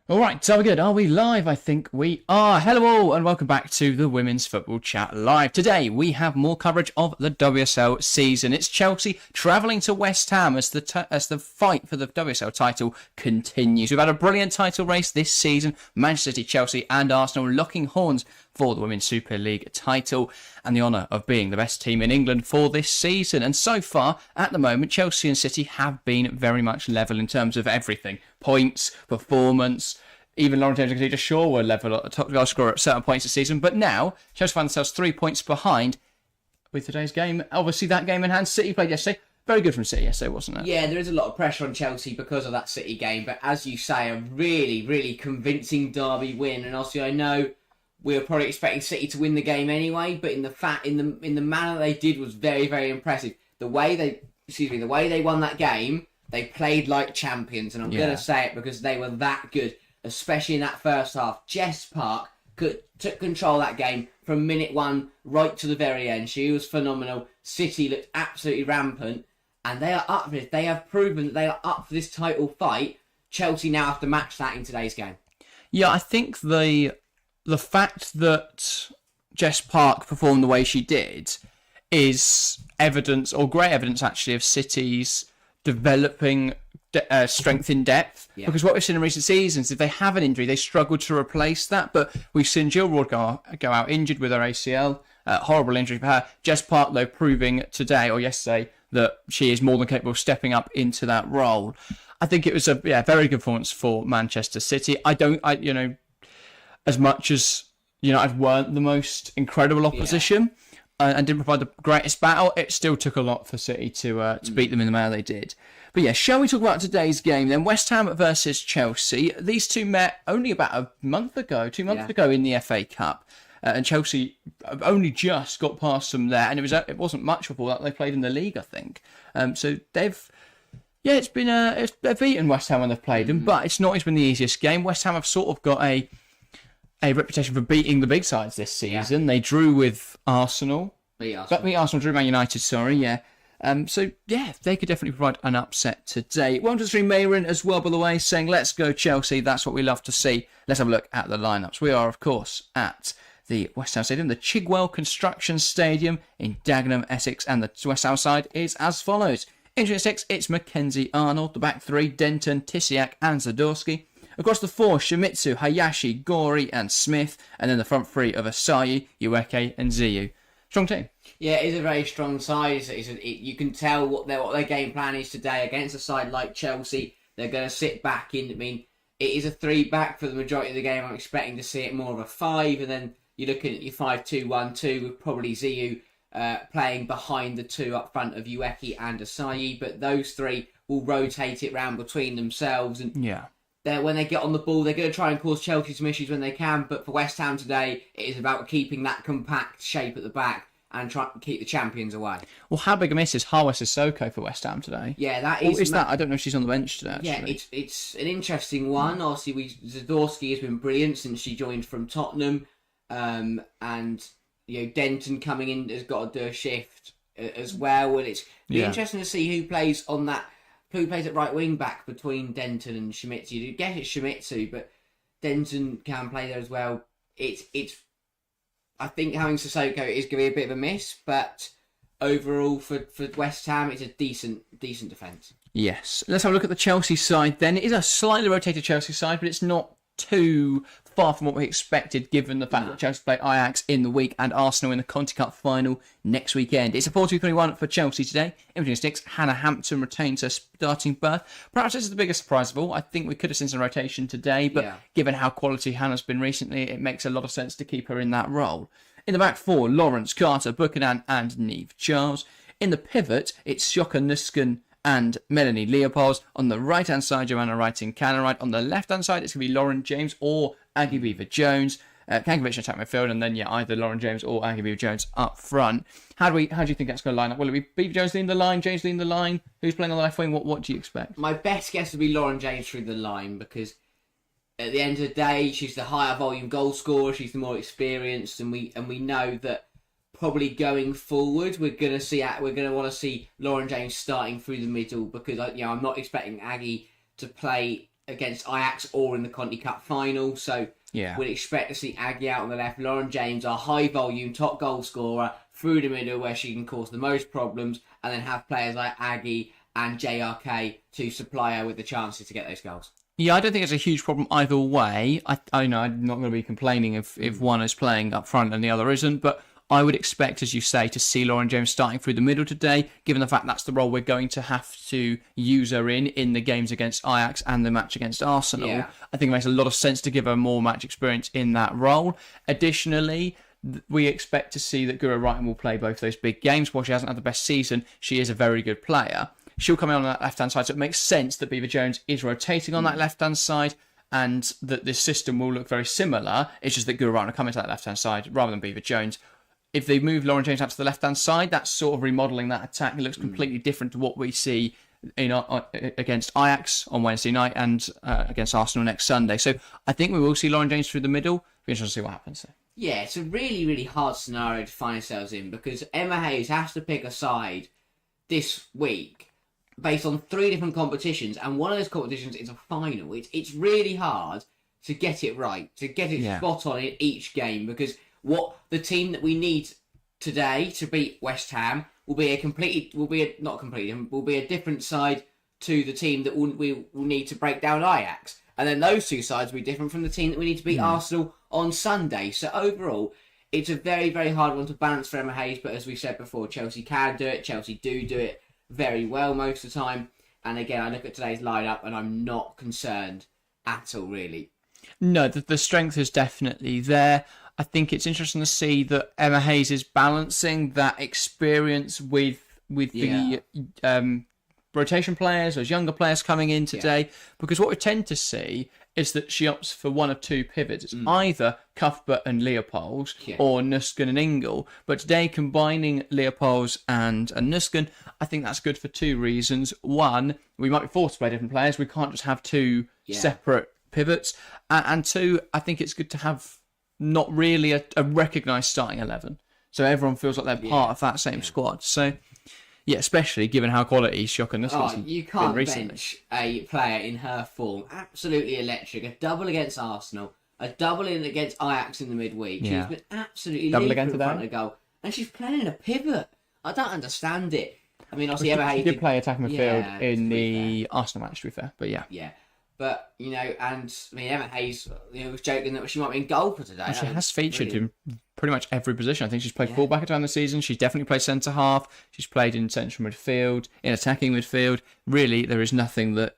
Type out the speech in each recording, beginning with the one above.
All right, so we're good. Are we live? I think we are. Hello all, and welcome back to the Women's Football Chat Live. Today, we have more coverage of the WSL season. It's Chelsea travelling to West Ham as the fight for the WSL title continues. We've had a brilliant title race this season. Manchester City, Chelsea and Arsenal locking horns for the Women's Super League title and the honour of being the best team in England for this season. And so far, at the moment, Chelsea and City have been very much level in terms of everything. Points, performance, even Lauren James and Khadija Shaw were level at the top goal scorer at certain points this season. But now, Chelsea find themselves 3 points behind with today's game. Obviously, that game in hand, City played yesterday. Very good from City yesterday, wasn't it? Yeah, there is a lot of pressure on Chelsea because of that City game. But as you say, a really, really convincing derby win. And obviously, I know we were probably expecting City to win the game anyway. But in the manner they did was very, very impressive. The way they won that game, they played like champions. And I'm going to say it because they were that good, especially in that first half. Jess Park took control of that game from minute one right to the very end. She was phenomenal. City looked absolutely rampant. And they are up for this. They have proven that they are up for this title fight. Chelsea now have to match that in today's game. Yeah, I think the fact that Jess Park performed the way she did is evidence, or great evidence actually, of City's developing strength in depth. Yeah. Because what we've seen in recent seasons, if they have an injury, they struggle to replace that. But we've seen Jill Ward go out injured with her ACL. Horrible injury for her. Jess Park, though, proving today or yesterday that she is more than capable of stepping up into that role. I think it was a very good performance for Manchester City. As much as United weren't the most incredible opposition and didn't provide the greatest battle, it still took a lot for City to beat them in the manner they did. But yeah, shall we talk about today's game then? West Ham versus Chelsea. These two met only about a month ago, 2 months ago in the FA Cup. And Chelsea only just got past them there, and it wasn't much before that they played in the league, I think. So they've beaten West Ham when they've played them, but it's not always been the easiest game. West Ham have sort of got a reputation for beating the big sides this season. Yeah. They drew with Arsenal. Beat Arsenal, drew Man United. Sorry, yeah. They could definitely provide an upset today. 123 Mayrin as well, by the way, saying let's go Chelsea. That's what we love to see. Let's have a look at the lineups. We are, of course, at the West Ham Stadium, the Chigwell Construction Stadium in Dagenham, Essex, and the West Ham side is as follows. Entering 6, it's Mackenzie Arnold. The back 3, Denton, Tisiak, and Zadorsky. Across the 4, Shimizu, Hayashi, Gori, and Smith. And then the front 3 of Asayi, Ueke, and Ziyu. Strong team. Yeah, it is a very strong side. You can tell what their game plan is today against a side like Chelsea. They're going to sit back in. I mean, it is a 3-back for the majority of the game. I'm expecting to see it more of a 5, and then you're looking at your 5-2-1-2 with probably Ziyu playing behind the 2 up front of Ueke and Asayi. But those 3 will rotate it round between themselves. And when they get on the ball, they're going to try and cause Chelsea some issues when they can. But for West Ham today, it is about keeping that compact shape at the back and try to keep the champions away. Well, how big a miss is Hawa Sissoko for West Ham today? Yeah, that is... What is that? I don't know if she's on the bench today, actually. Yeah, it's an interesting one. Obviously, Zadorsky has been brilliant since she joined from Tottenham. And Denton coming in has got to do a shift as well. And it's interesting to see who plays at right wing back between Denton and Shimizu. You get it Shimizu, but Denton can play there as well. I think having Sissoko is going to be a bit of a miss, but overall for West Ham, it's a decent defence. Yes. Let's have a look at the Chelsea side then. It is a slightly rotated Chelsea side, but it's not too far from what we expected, given the fact that Chelsea play Ajax in the week and Arsenal in the Conti Cup final next weekend. It's a 4-2-3-1 for Chelsea today. In between sticks, Hannah Hampton retains her starting berth. Perhaps this is the biggest surprise of all. I think we could have seen some rotation today, but given how quality Hannah's been recently, it makes a lot of sense to keep her in that role. In the back 4, Lawrence, Carter, Buchanan and Neve Charles. In the pivot, it's Sjoka Nusken and Melanie Leopolds. On the right-hand side, Joanna Wright-Cannon-Wright. On the left-hand side, it's going to be Lauren James or Aggie Beaver-Jones. Kankovic attack midfield, and then either Lauren James or Aggie Beaver-Jones up front. How do you think that's going to line up? Will it be Beaver-Jones leading the line, James leading the line? Who's playing on the left wing? What do you expect? My best guess would be Lauren James through the line, because at the end of the day, she's the higher volume goal scorer. She's the more experienced, and we know that probably going forward, we're going to want to see Lauren James starting through the middle, because I'm not expecting Aggie to play against Ajax or in the Conti Cup final. So Yeah. we'd expect to see Aggie out on the left, Lauren James, our high volume top goal scorer, through the middle where she can cause the most problems, and then have players like Aggie and JRK to supply her with the chances to get those goals. Yeah, I don't think it's a huge problem either way. I know I'm not going to be complaining if one is playing up front and the other isn't, but I would expect, as you say, to see Lauren James starting through the middle today, given the fact that's the role we're going to have to use her in the games against Ajax and the match against Arsenal. Yeah. I think it makes a lot of sense to give her more match experience in that role. Additionally, we expect to see that Guro Reiten will play both those big games. While she hasn't had the best season, she is a very good player. She'll come in on that left-hand side, so it makes sense that Beaver Jones is rotating on that left-hand side, and that this system will look very similar. It's just that Guro Reiten will come into that left-hand side rather than Beaver Jones. If they move Lauren James out to the left-hand side, that's sort of remodelling that attack. It looks completely different to what we see against Ajax on Wednesday night and against Arsenal next Sunday. So I think we will see Lauren James through the middle. Be interesting to see what happens there. Yeah, it's a really, really hard scenario to find ourselves in, because Emma Hayes has to pick a side this week based on 3 different competitions, and one of those competitions is a final. It's really hard to get it right, to get it spot on in each game, because what the team that we need today to beat West Ham will be a different side to the team that we will need to break down Ajax. And then those 2 sides will be different from the team that we need to beat Arsenal on Sunday. So overall, it's a very, very hard one to balance for Emma Hayes. But as we said before, Chelsea can do it. Chelsea do it very well most of the time. And again, I look at today's lineup and I'm not concerned at all, really. No, the strength is definitely there. I think it's interesting to see that Emma Hayes is balancing that experience with the rotation players, those younger players coming in today, because what we tend to see is that she opts for one of 2 pivots. It's either Cuthbert and Leopolds or Nusken and Ingle. But today, combining Leopolds and Nusken, I think that's good for 2 reasons. One, we might be forced to play different players. We can't just have 2 separate pivots. And 2, I think it's good to have not really a recognised starting 11. So everyone feels like they're part of that same squad. So, yeah, especially given how quality Shock and Nusken's you can't recently. bench a player in her form. Absolutely electric. A double against Arsenal. A double in against Ajax in the midweek. Yeah. She's been absolutely Double lethal again in front today? of the goal. And she's playing in a pivot. I don't understand it. I mean, obviously, Emma She Hayes did play attacking midfield Yeah, in to be the Arsenal match, to be fair. But yeah. Yeah. But, and I mean, Emma Hayes was joking that she might be in goal for today. She That has was featured brilliant. in pretty much every position. I think she's played fullback at the time of the season. She's definitely played centre half. She's played in central midfield, in attacking midfield. Really, there is nothing that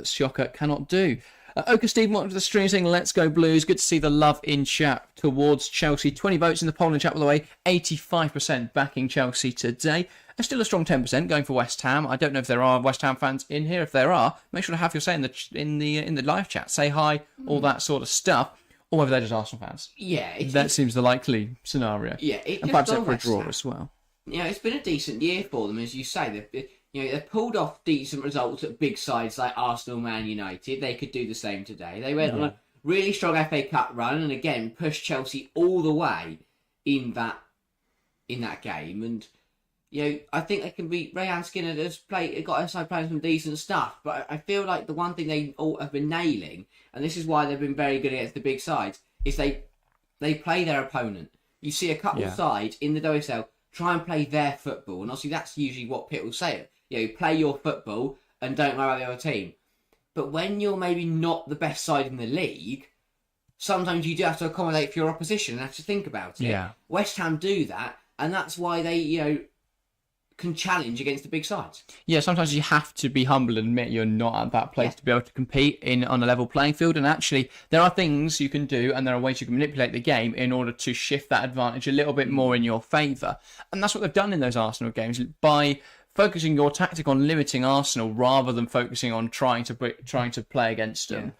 Shocker cannot do. Oka Stephen, welcome to the stream saying, let's go Blues. Good to see the love in chat towards Chelsea. 20 votes in the poll in chat, by the way. 85% backing Chelsea today. There's still a strong 10% going for West Ham. I don't know if there are West Ham fans in here. If there are, make sure to have your say in the live chat. Say hi, all that sort of stuff. Or whether they're just Arsenal fans. Yeah. That seems the likely scenario. Yeah. And perhaps for a draw as well. It's been a decent year for them, as you say. They've pulled off decent results at big sides like Arsenal, Man United. They could do the same today. They went on a really strong FA Cup run, and again pushed Chelsea all the way in that game. And I think they can be. Rayan Skinner has got inside playing some decent stuff, but I feel like the one thing they all have been nailing, and this is why they've been very good against the big sides, is they play their opponent. You see a couple of sides in the WSL try and play their football, and obviously that's usually what Pitt will say. Play your football and don't worry about the other team. But when you're maybe not the best side in the league, sometimes you do have to accommodate for your opposition and have to think about it. Yeah. West Ham do that, and that's why they, can challenge against the big sides. Yeah, sometimes you have to be humble and admit you're not at that place to be able to compete on a level playing field. And actually, there are things you can do and there are ways you can manipulate the game in order to shift that advantage a little bit more in your favour. And that's what they've done in those Arsenal games by focusing your tactic on limiting Arsenal rather than focusing on trying to play against them.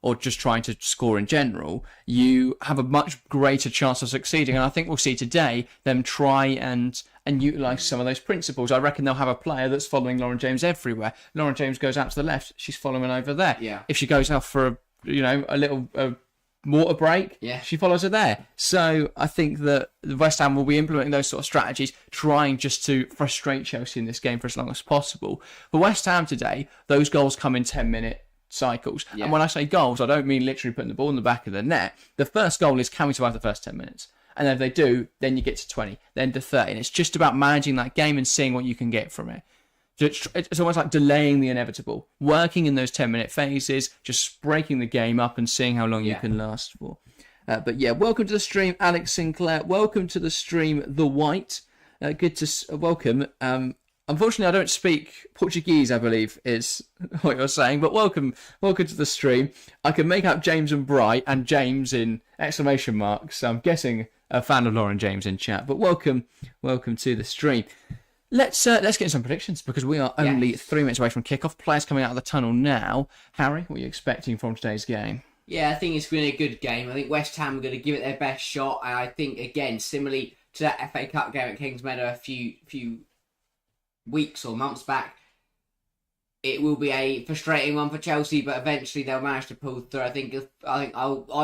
Or just trying to score in general, you have a much greater chance of succeeding. And I think we'll see today them try and utilise some of those principles. I reckon they'll have a player that's following Lauren James everywhere. Lauren James goes out to the left, she's following over there. Yeah. If she goes out for a little water break, she follows her there. So I think that West Ham will be implementing those sort of strategies, trying just to frustrate Chelsea in this game for as long as possible. For West Ham today, those goals come in 10-minute cycles. Yeah. And when I say goals, I don't mean literally putting the ball in the back of the net. The first goal is, can we survive the first 10 minutes? And then if they do, then you get to 20, then to 30. And it's just about managing that game and seeing what you can get from it. It's almost like delaying the inevitable, working in those 10-minute phases, just breaking the game up and seeing how long you can last for. But yeah, welcome to the stream, Alex Sinclair. Welcome to the stream, The White. Good to welcome. Unfortunately, I don't speak Portuguese, I believe, is what you're saying. But welcome to the stream. I can make out James and Bright and James in exclamation marks. So I'm guessing a fan of Lauren James in chat. But welcome to the stream. Let's get some predictions because we are only 3 minutes away from kickoff. Players coming out of the tunnel now. Harry, what are you expecting from today's game? Yeah, I think it's going to be a good game. I think West Ham are going to give it their best shot, and I think again, similarly to that FA Cup game at Kingsmeadow a few weeks or months back, it will be a frustrating one for Chelsea, but eventually they'll manage to pull through. I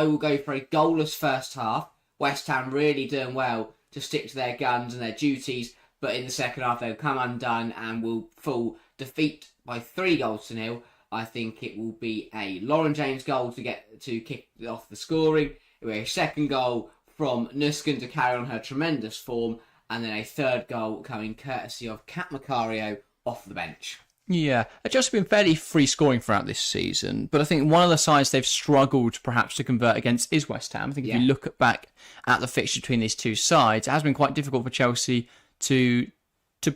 will go for a goalless first half. West Ham really doing well to stick to their guns and their duties. But in the second half, they'll come undone and will fall defeat by 3-0. I think it will be a Lauren James goal to kick off the scoring. It will be a second goal from Nuskin to carry on her tremendous form. And then a third goal coming courtesy of Kat Macario off the bench. Yeah, it's just been fairly free scoring throughout this season. But I think one of the sides they've struggled perhaps to convert against is West Ham. I think if you look back at the fixture between these two sides, it has been quite difficult for Chelsea to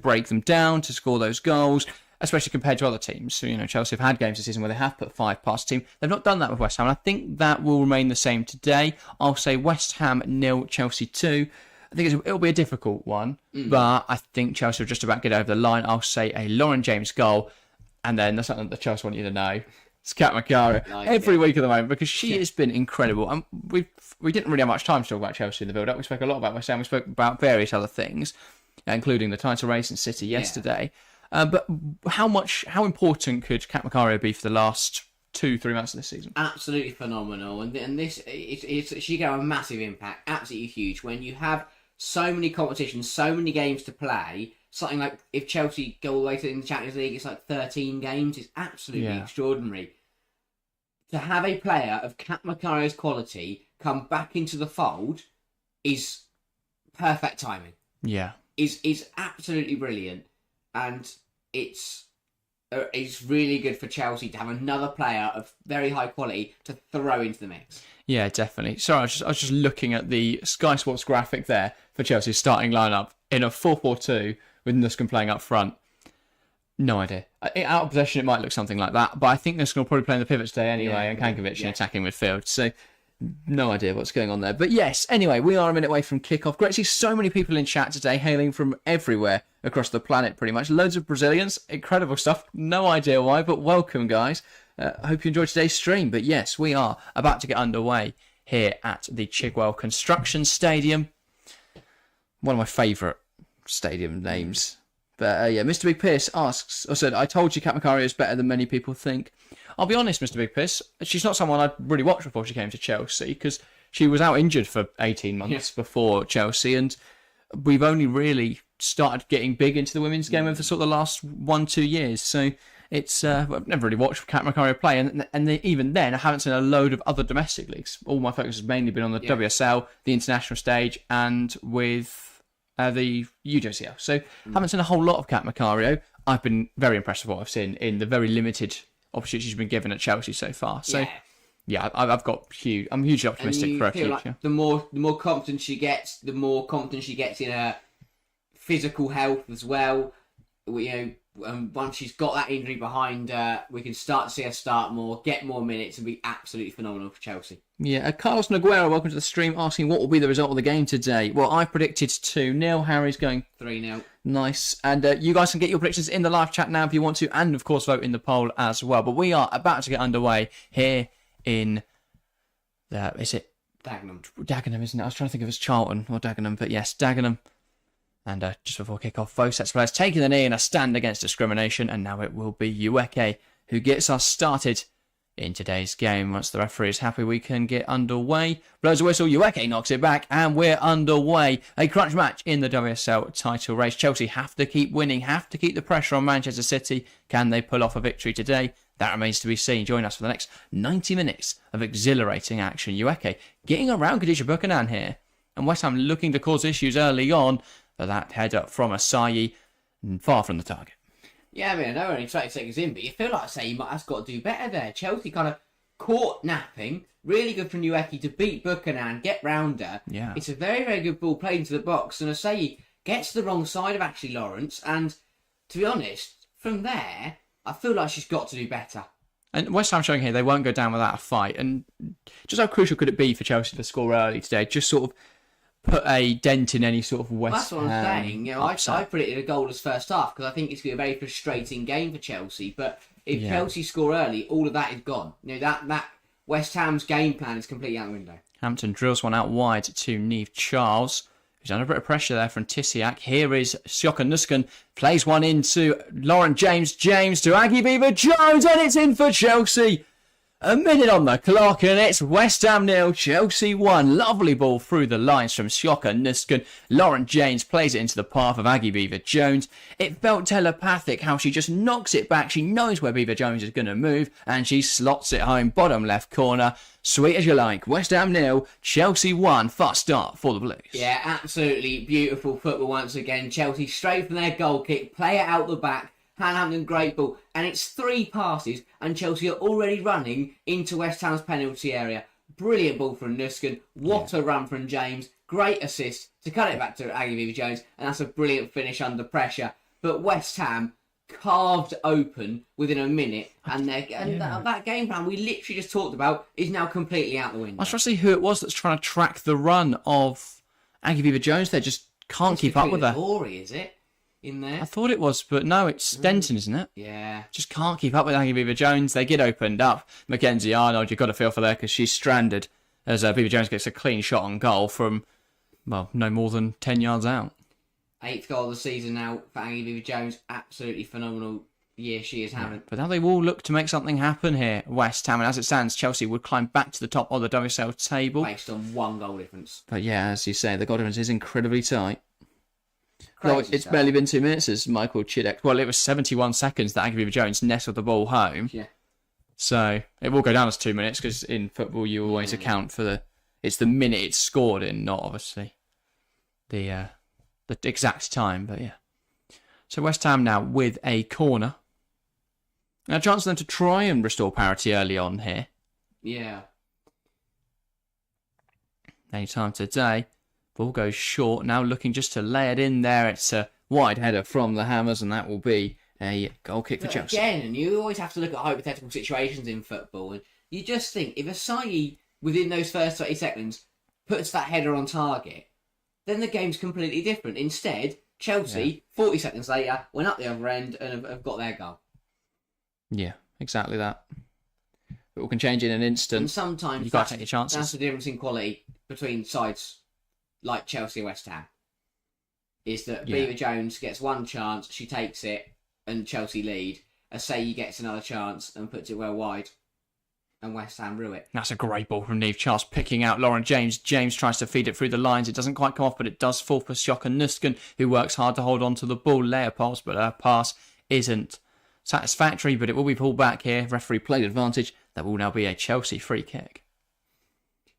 break them down, to score those goals, especially compared to other teams. So, Chelsea have had games this season where they have put 5 past a team. They've not done that with West Ham, and I think that will remain the same today. I'll say West Ham 0, Chelsea 2. I think it'll be a difficult one, but I think Chelsea will just about get over the line. I'll say a Lauren James goal, and then that's something that Chelsea want you to know. It's Kat Macario every week at the moment because she has been incredible. And we didn't really have much time to talk about Chelsea in the build-up. We spoke a lot about West Ham. We spoke about various other things, including the title race in City yesterday. But how important could Kat Macario be for the last 2-3 months of this season? Absolutely phenomenal, and this she can have a massive impact, absolutely huge. When you have so many competitions, so many games to play, something like if Chelsea go all the way to in the Champions League, it's like 13 games. It's absolutely extraordinary. To have a player of Kat Macario's quality come back into the fold is perfect timing. Yeah. Is absolutely brilliant, and it's really good for Chelsea to have another player of very high quality to throw into the mix. Yeah, definitely. Sorry, I was just looking at the Sky Sports graphic there for Chelsea's starting lineup in a 4-4-2 with Nuskin playing up front. No idea. Out of possession, it might look something like that, but I think Nuskin will probably play in the pivot today anyway, and Kankovic in attacking midfield. So no idea what's going on there. But yes, anyway, we are a minute away from kickoff. Great to see so many people in chat today, hailing from everywhere across the planet, pretty much. Loads of Brazilians. Incredible stuff. No idea why, but welcome, guys. I hope you enjoyed today's stream. But yes, we are about to get underway here at the Chigwell Construction Stadium. One of my favourite stadium names. But Mr. Big Pierce asks, or said, I told you Kat Macario is better than many people think. I'll be honest, Mr. Big Pierce, she's not someone I'd really watched before she came to Chelsea, because she was out injured for 18 months before Chelsea, and we've only really started getting big into the women's game over the sort of the last 1-2 years. So it's I've never really watched Kat Macario play, and even then I haven't seen a load of other domestic leagues. All my focus has mainly been on the WSL, the international stage, and with the UJCL. So I haven't seen a whole lot of Kat Macario. I've been very impressed with what I've seen in the very limited opportunities she's been given at Chelsea so far. So I'm hugely optimistic for her future. Like the more confidence she gets, the more confidence she gets in her physical health as well. Once she's got that injury behind her, we can start to see her start more, get more minutes, and be absolutely phenomenal for Chelsea. Yeah, Carlos Noguera, welcome to the stream, asking what will be the result of the game today. Well, I predicted 2-0. Harry's going 3-0. Nice. And you guys can get your predictions in the live chat now if you want to, and of course vote in the poll as well. But we are about to get underway here in is it Dagenham? Dagenham, isn't it? I was trying to think if it's Charlton or Dagenham, but yes, Dagenham. And just before kick-off, both sets of players taking the knee in a stand against discrimination, and now it will be Ueke who gets us started in today's game. Once the referee is happy, we can get underway. Blows a whistle, Ueke knocks it back, and we're underway. A crunch match in the WSL title race. Chelsea have to keep winning, have to keep the pressure on Manchester City. Can they pull off a victory today? That remains to be seen. Join us for the next 90 minutes of exhilarating action. Ueke getting around Khadija Buchanan here. And West Ham looking to cause issues early on, but that header from Asayi, far from the target. Yeah, I mean, I know we're only 20 seconds in, but you feel like I say you might have got to do better there. Chelsea kind of caught napping. Really good from Ueke to beat Buchanan, get round her. Yeah. It's a very, very good ball played into the box, and Asayi gets to the wrong side of Ashley Lawrence, and to be honest, from there, I feel like she's got to do better. And West Ham showing here they won't go down without a fight. And just how crucial could it be for Chelsea to score early today? Just sort of put a dent in any sort of West Ham. That's what I'm saying. You know, I upset. predicted a goalless first half because I think it's going to be a very frustrating game for Chelsea. But if Chelsea score early, all of that is gone. You know, that West Ham's game plan is completely out the window. Hampton drills one out wide to Neve Charles, who's under a bit of pressure there from Tisiak. Here is Sjoka Nusken, plays one into Lauren James. James to Aggie Beever-Jones, and it's in for Chelsea. A minute on the clock, and it's West Ham 0, Chelsea 1. Lovely ball through the lines from Sjoka Nusken. Lauren James plays it into the path of Aggie Beever-Jones. It felt telepathic how she just knocks it back. She knows where Beever-Jones is going to move, and she slots it home, bottom left corner. Sweet as you like. West Ham 0, Chelsea 1. Fast start for the Blues. Yeah, absolutely beautiful football once again. Chelsea straight from their goal kick, play it out the back. Hampton, great ball. And it's 3 passes, and Chelsea are already running into West Ham's penalty area. Brilliant ball from Nusken. What a run from James. Great assist to cut it back to Aggie Beever-Jones, and that's a brilliant finish under pressure. But West Ham carved open within a minute, and that game plan we literally just talked about is now completely out the window. I was trying to see who it was that's trying to track the run of Aggie Beever-Jones there. Just can't keep up with her. Laurie, is it? In there? I thought it was, but no, it's Denton, isn't it? Yeah. Just can't keep up with Aggie Beever-Jones. They get opened up. Mackenzie Arnold, you've got to feel for there because she's stranded as Beever-Jones gets a clean shot on goal from, well, no more than 10 yards out. 8th goal of the season now for Aggie Beever-Jones. Absolutely phenomenal year she is having. But now they will look to make something happen here, West Ham. And as it stands, Chelsea would climb back to the top of the WSL table. Based on 1 goal difference. But yeah, as you say, the goal difference is incredibly tight. Well, it's barely been 2 minutes, as Michael Chidek. Well, it was 71 seconds that Aggie Beever-Jones nestled the ball home. Yeah. So it will go down as 2 minutes because in football you always account for it's the minute it's scored in, not obviously the exact time. But yeah. So West Ham now with a corner. Now a chance for them to try and restore parity early on here. Yeah. Any time today. Ball goes short. Now looking just to lay it in there. It's a wide header from the Hammers, and that will be a goal kick for Chelsea. Again, and you always have to look at hypothetical situations in football, and you just think if Asayi within those first 30 seconds puts that header on target, then the game's completely different. Instead, Chelsea 40 seconds later went up the other end and have got their goal. Yeah, exactly that. But we can change in an instant. And sometimes you got to take your chances. That's the difference in quality between sides like Chelsea and West Ham. Is that Beever-Jones gets one chance, she takes it, and Chelsea lead. Asayi gets another chance and puts it well wide, and West Ham rue it. That's a great ball from Neve Charles, picking out Lauren James. James tries to feed it through the lines. It doesn't quite come off, but it does fall for Sjoka Nusken, who works hard to hold on to the ball. Leopolds, but her pass isn't satisfactory, but it will be pulled back here. Referee played advantage. That will now be a Chelsea free kick.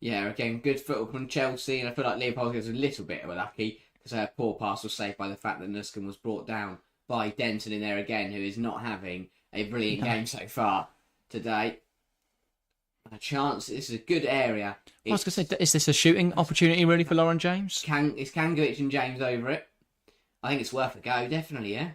Yeah, again, good football from Chelsea, and I feel like Leopold was a little bit lucky because her poor pass was saved by the fact that Nusken was brought down by Denton in there again, who is not having a brilliant game so far today. A chance, this is a good area. I was going to say, is this a shooting opportunity really for Lauren James? It's Kangovic and James over it. I think it's worth a go, definitely, yeah.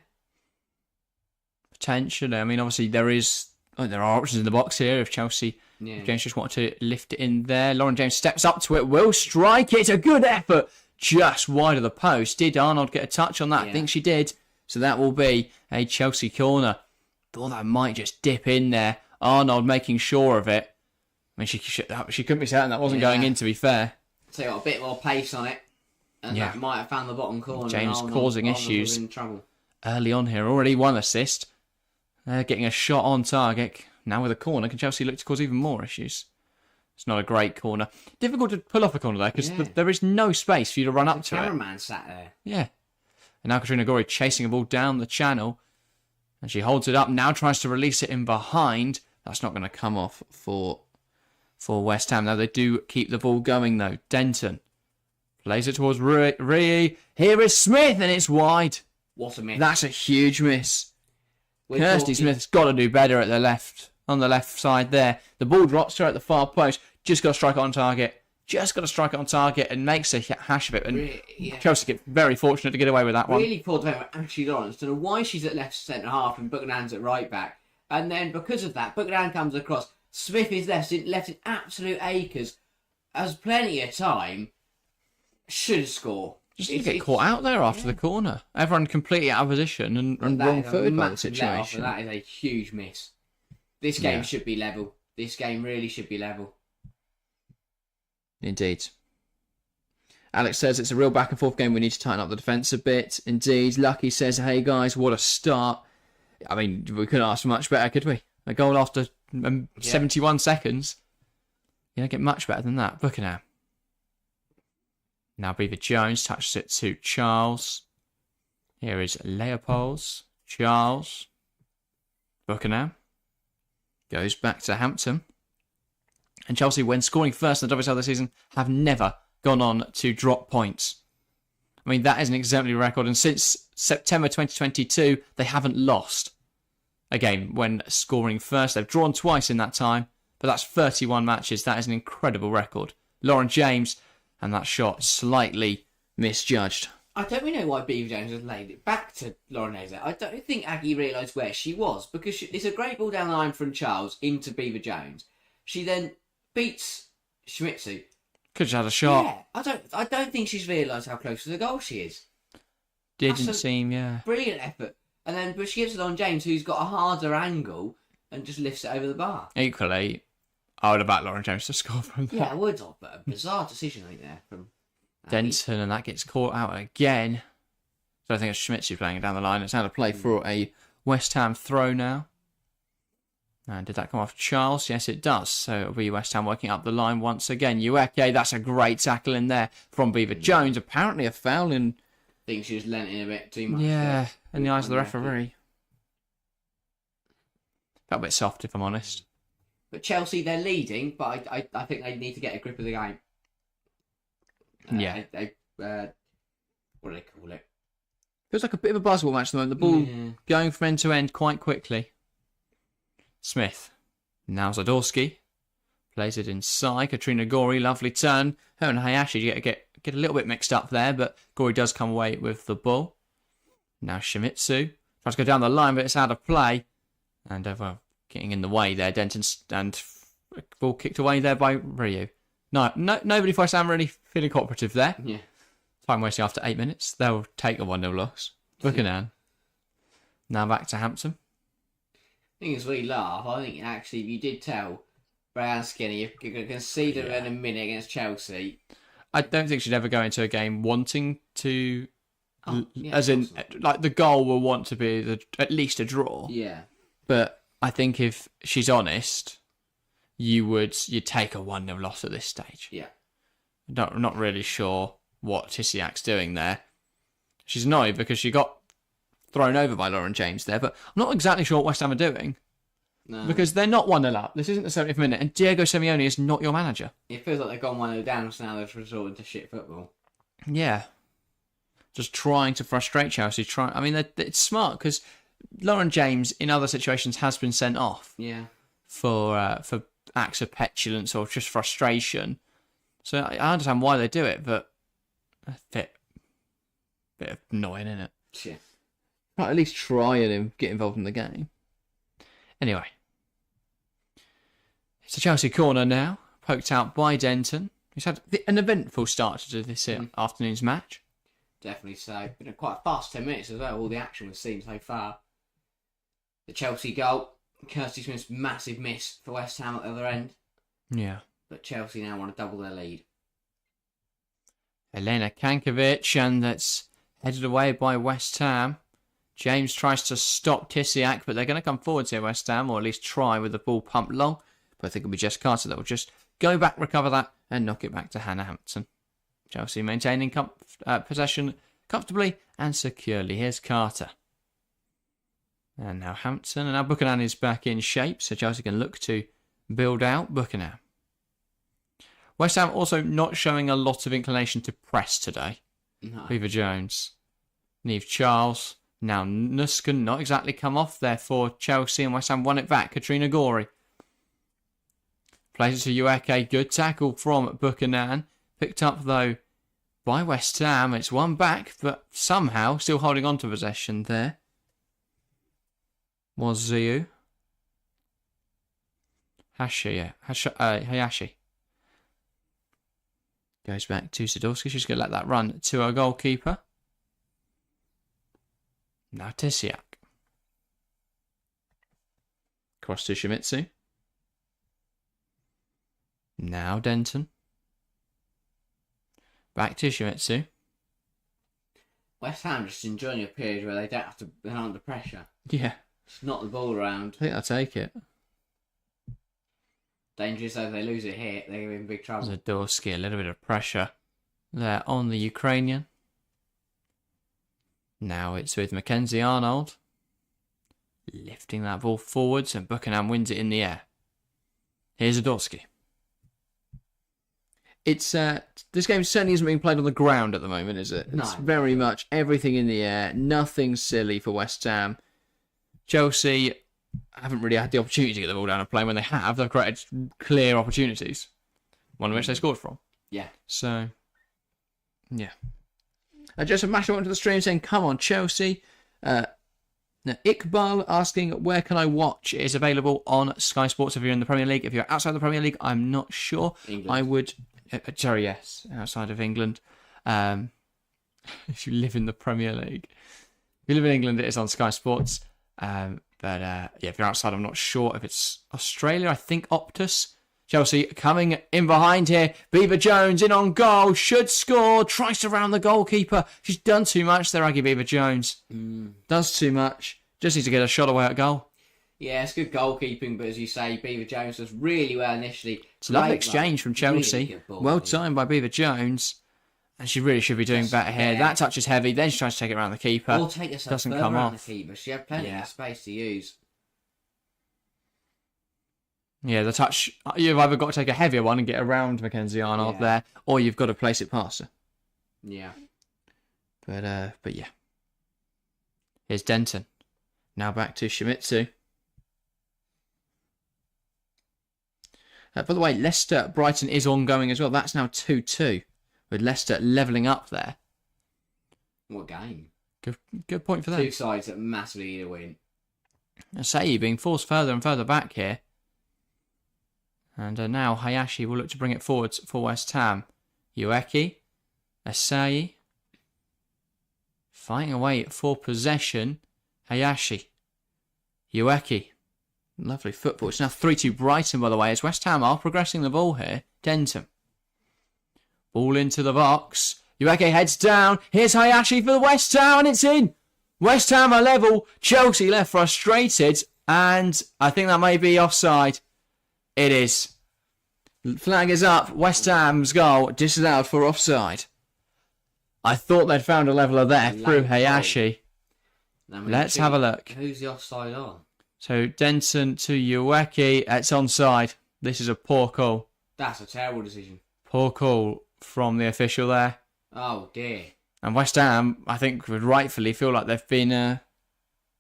Potentially. I mean, obviously there are options in the box here if Chelsea... If James just wanted to lift it in there. Lauren James steps up to it, will strike it. A good effort, just wide of the post. Did Arnold get a touch on that? Yeah. I think she did. So that will be a Chelsea corner. Thought that might just dip in there. Arnold making sure of it. I mean, she couldn't be certain that wasn't going in, to be fair. So got a bit more pace on it. And that might have found the bottom corner. James causing issues in trouble. Early on here. Already one assist. Getting a shot on target. Now with a corner, can Chelsea look to cause even more issues? It's not a great corner. Difficult to pull off a corner there because there is no space for you to run up to it. The cameraman sat there. Yeah. And now Katrina Gorey chasing a ball down the channel. And she holds it up, now tries to release it in behind. That's not going to come off for West Ham. Now they do keep the ball going though. Denton plays it towards Ree. Here is Smith and it's wide. What a miss. That's a huge miss. Kirsty Smith's got to do better at the left, on the left side there. The ball drops to her at the far post. Just got to strike it on target. Just got to strike it on target and makes a hash of it. And Chelsea get very fortunate to get away with that one. Really poor defender, Ashley Lawrence. Don't know why she's at left centre half and Buchanan's at right back. And then because of that, Buchanan comes across. Smith is left in absolute acres. Has plenty of time. Should score. Just to get caught out there after the corner. Everyone completely out of position and wrong-footed by the situation. That is a huge miss. This game should be level. This game really should be level. Indeed. Alex says it's a real back and forth game. We need to tighten up the defence a bit. Indeed. Lucky says, hey guys, what a start. I mean, we couldn't ask for much better, could we? A goal after 71 seconds. You don't get much better than that. Buchanan. Now Beaver Jones touches it to Charles. Here is Leopolds. Charles. Buchanan. Goes back to Hampton. And Chelsea, when scoring first in the WSL this season, have never gone on to drop points. I mean, that is an exemplary record. And since September 2022, they haven't lost a game when scoring first. They've drawn twice in that time, but that's 31 matches. That is an incredible record. Lauren James, and that shot slightly misjudged. I don't really know why Beaver Jones has laid it back to Lauren Hayes. I don't think Aggie realised where she was, because it's a great ball down the line from Charles into Beaver Jones. She then beats Shimizu. Could have had a shot. Yeah, I don't think she's realised how close to the goal she is. Didn't seem, Brilliant effort. And then, but she gives it on James, who's got a harder angle, and just lifts it over the bar. Equally, I would have backed Lauren James to score from that. Yeah, I would have, but a bizarre decision right there from Denton, and that gets caught out again. So I think it's Shimizu playing it down the line. It's out of play for a West Ham throw now. And did that come off Charles? Yes, it does. So it'll be West Ham working up the line once again. Ueke, that's a great tackle in there from Beaver Jones. Apparently a foul in... I think she was lent in a bit too much. Yeah, in the eyes of the referee. Felt a bit soft, if I'm honest. But Chelsea, they're leading, but I think they need to get a grip of the game. Yeah. What do they call it? Feels like a bit of a basketball match at the moment. The ball going from end to end quite quickly. Smith. Now Zadorsky. Plays it inside. Katrina Gorey, lovely turn. Her and Hayashi get a little bit mixed up there, but Gorey does come away with the ball. Now Shimizu. Tries to go down the line, but it's out of play. And getting in the way there. Denton and ball kicked away there by Ryu. No, nobody for West Ham really feeling cooperative there. Yeah. Time wasting after 8 minutes. They'll take a 1-0 loss. Buchanan. Now back to Hampton. I think it's really laugh. I think actually, if you did tell Brian Skinner you're going to concede her in a minute against Chelsea. I don't think she'd ever go into a game wanting to, as in, like the goal will want to be at least a draw. Yeah. But I think if she's honest, you'd take a 1-0 loss at this stage. Yeah. Not really sure what Tisiak's doing there. She's annoyed because she got thrown over by Lauren James there, but I'm not exactly sure what West Ham are doing. No. Because they're not 1-0 up. This isn't the 70th minute, and Diego Simeone is not your manager. It feels like they've gone 1-0 down, so now they've resorted to shit football. Yeah. Just trying to frustrate Chelsea. I mean, it's smart, because Lauren James, in other situations, has been sent off. Yeah. For acts of petulance or just frustration. So I understand why they do it, but a bit annoying, isn't it? Yeah. Right, at least try and get involved in the game. Anyway. It's a Chelsea corner now. Poked out by Denton. He's had an eventful start to this afternoon's match. Definitely so. Been quite a fast 10 minutes as well. All the action we've seen so far. The Chelsea goal. Kirsty Smith's massive miss for West Ham at the other end. Yeah. But Chelsea now want to double their lead. Elena Kankovic, and that's headed away by West Ham. James tries to stop Tisiak, but they're going to come forwards here, West Ham, or at least try with the ball pumped long. But I think it'll be Jess Carter that will just go back, recover that, and knock it back to Hannah Hampton. Chelsea maintaining possession comfortably and securely. Here's Carter. And now Hampton. And now Buchanan is back in shape, so Chelsea can look to build out Buchanan. West Ham also not showing a lot of inclination to press today. No. Beaver Jones. Neve Charles. Now Nuskin not exactly come off there for Chelsea, and West Ham won it back. Katrina Gorey. Plays it to Ueke. Good tackle from Buchanan. Picked up though by West Ham. It's one back, but somehow still holding on to possession there. Was Ziu. Hayashi. Goes back to Sadowski. She's going to let that run to her goalkeeper. Now Tisiak. Cross to Shimizu. Now Denton. Back to Shimizu. West Ham just enjoying a period where they're not under pressure. Yeah. Just knock the ball around. I think I'll take it. Dangerous though, if they lose it here, they're in big trouble. Zadorski, a little bit of pressure there on the Ukrainian. Now it's with Mackenzie Arnold. Lifting that ball forwards, and Buchanan wins it in the air. Here's Zadorski. It's this game certainly isn't being played on the ground at the moment, is it? No. It's very much everything in the air, nothing silly for West Ham. Chelsea haven't really had the opportunity to get the ball down and play. When they have, they've created clear opportunities, one of which they scored from. Yeah. So, yeah. Joseph Masher went to the stream saying, "Come on, Chelsea." Now, Iqbal asking, "Where can I watch?" It is available on Sky Sports if you're in the Premier League. If you're outside the Premier League, I'm not sure. England. I would... sorry, yes, outside of England. If you live in the Premier League. If you live in England, it is on Sky Sports. Yeah, if you're outside, I'm not sure if it's Australia. I think Optus. Chelsea coming in behind here. Beaver Jones in on goal. Should score. Tries to round the goalkeeper. She's done too much there, Aggie Beaver Jones. Does too much. Just needs to get a shot away at goal. Yeah, it's good goalkeeping, but as you say, Beaver Jones does really well initially. It's a lovely exchange from Chelsea. Really good ball, well timed by Beaver Jones. And she really should be doing better here. That touch is heavy. Then she tries to take it around the keeper. Or take herself Doesn't further come around off. the keeper. She had plenty of space to use. Yeah, the touch, you've either got to take a heavier one and get around Mackenzie Arnold there, or you've got to place it past her. Yeah. But yeah. Here's Denton. Now back to Shimizu. By the way, Leicester-Brighton is ongoing as well. That's now 2-2, with Leicester levelling up there. What game? Good point for them. Two sides that massively need a win. Asai being forced further and further back here. And now Hayashi will look to bring it forwards for West Ham. Ueke. Asai. Fighting away for possession. Hayashi. Ueke. Lovely football. It's now 3-2 Brighton, by the way, as West Ham are progressing the ball here. Denton. Ball into the box. Ueke heads down. Here's Hayashi for the West Ham, and it's in. West Ham are level. Chelsea left frustrated, and I think that may be offside. It is. Flag is up. West Ham's goal disallowed for offside. I thought they'd found a leveller there through Hayashi. Let's have a look. Who's the offside on? So Denton to Ueke. It's onside. This is a poor call. That's a terrible decision. Poor call from the official there. Oh dear. And West Ham, I think, would rightfully feel like they've been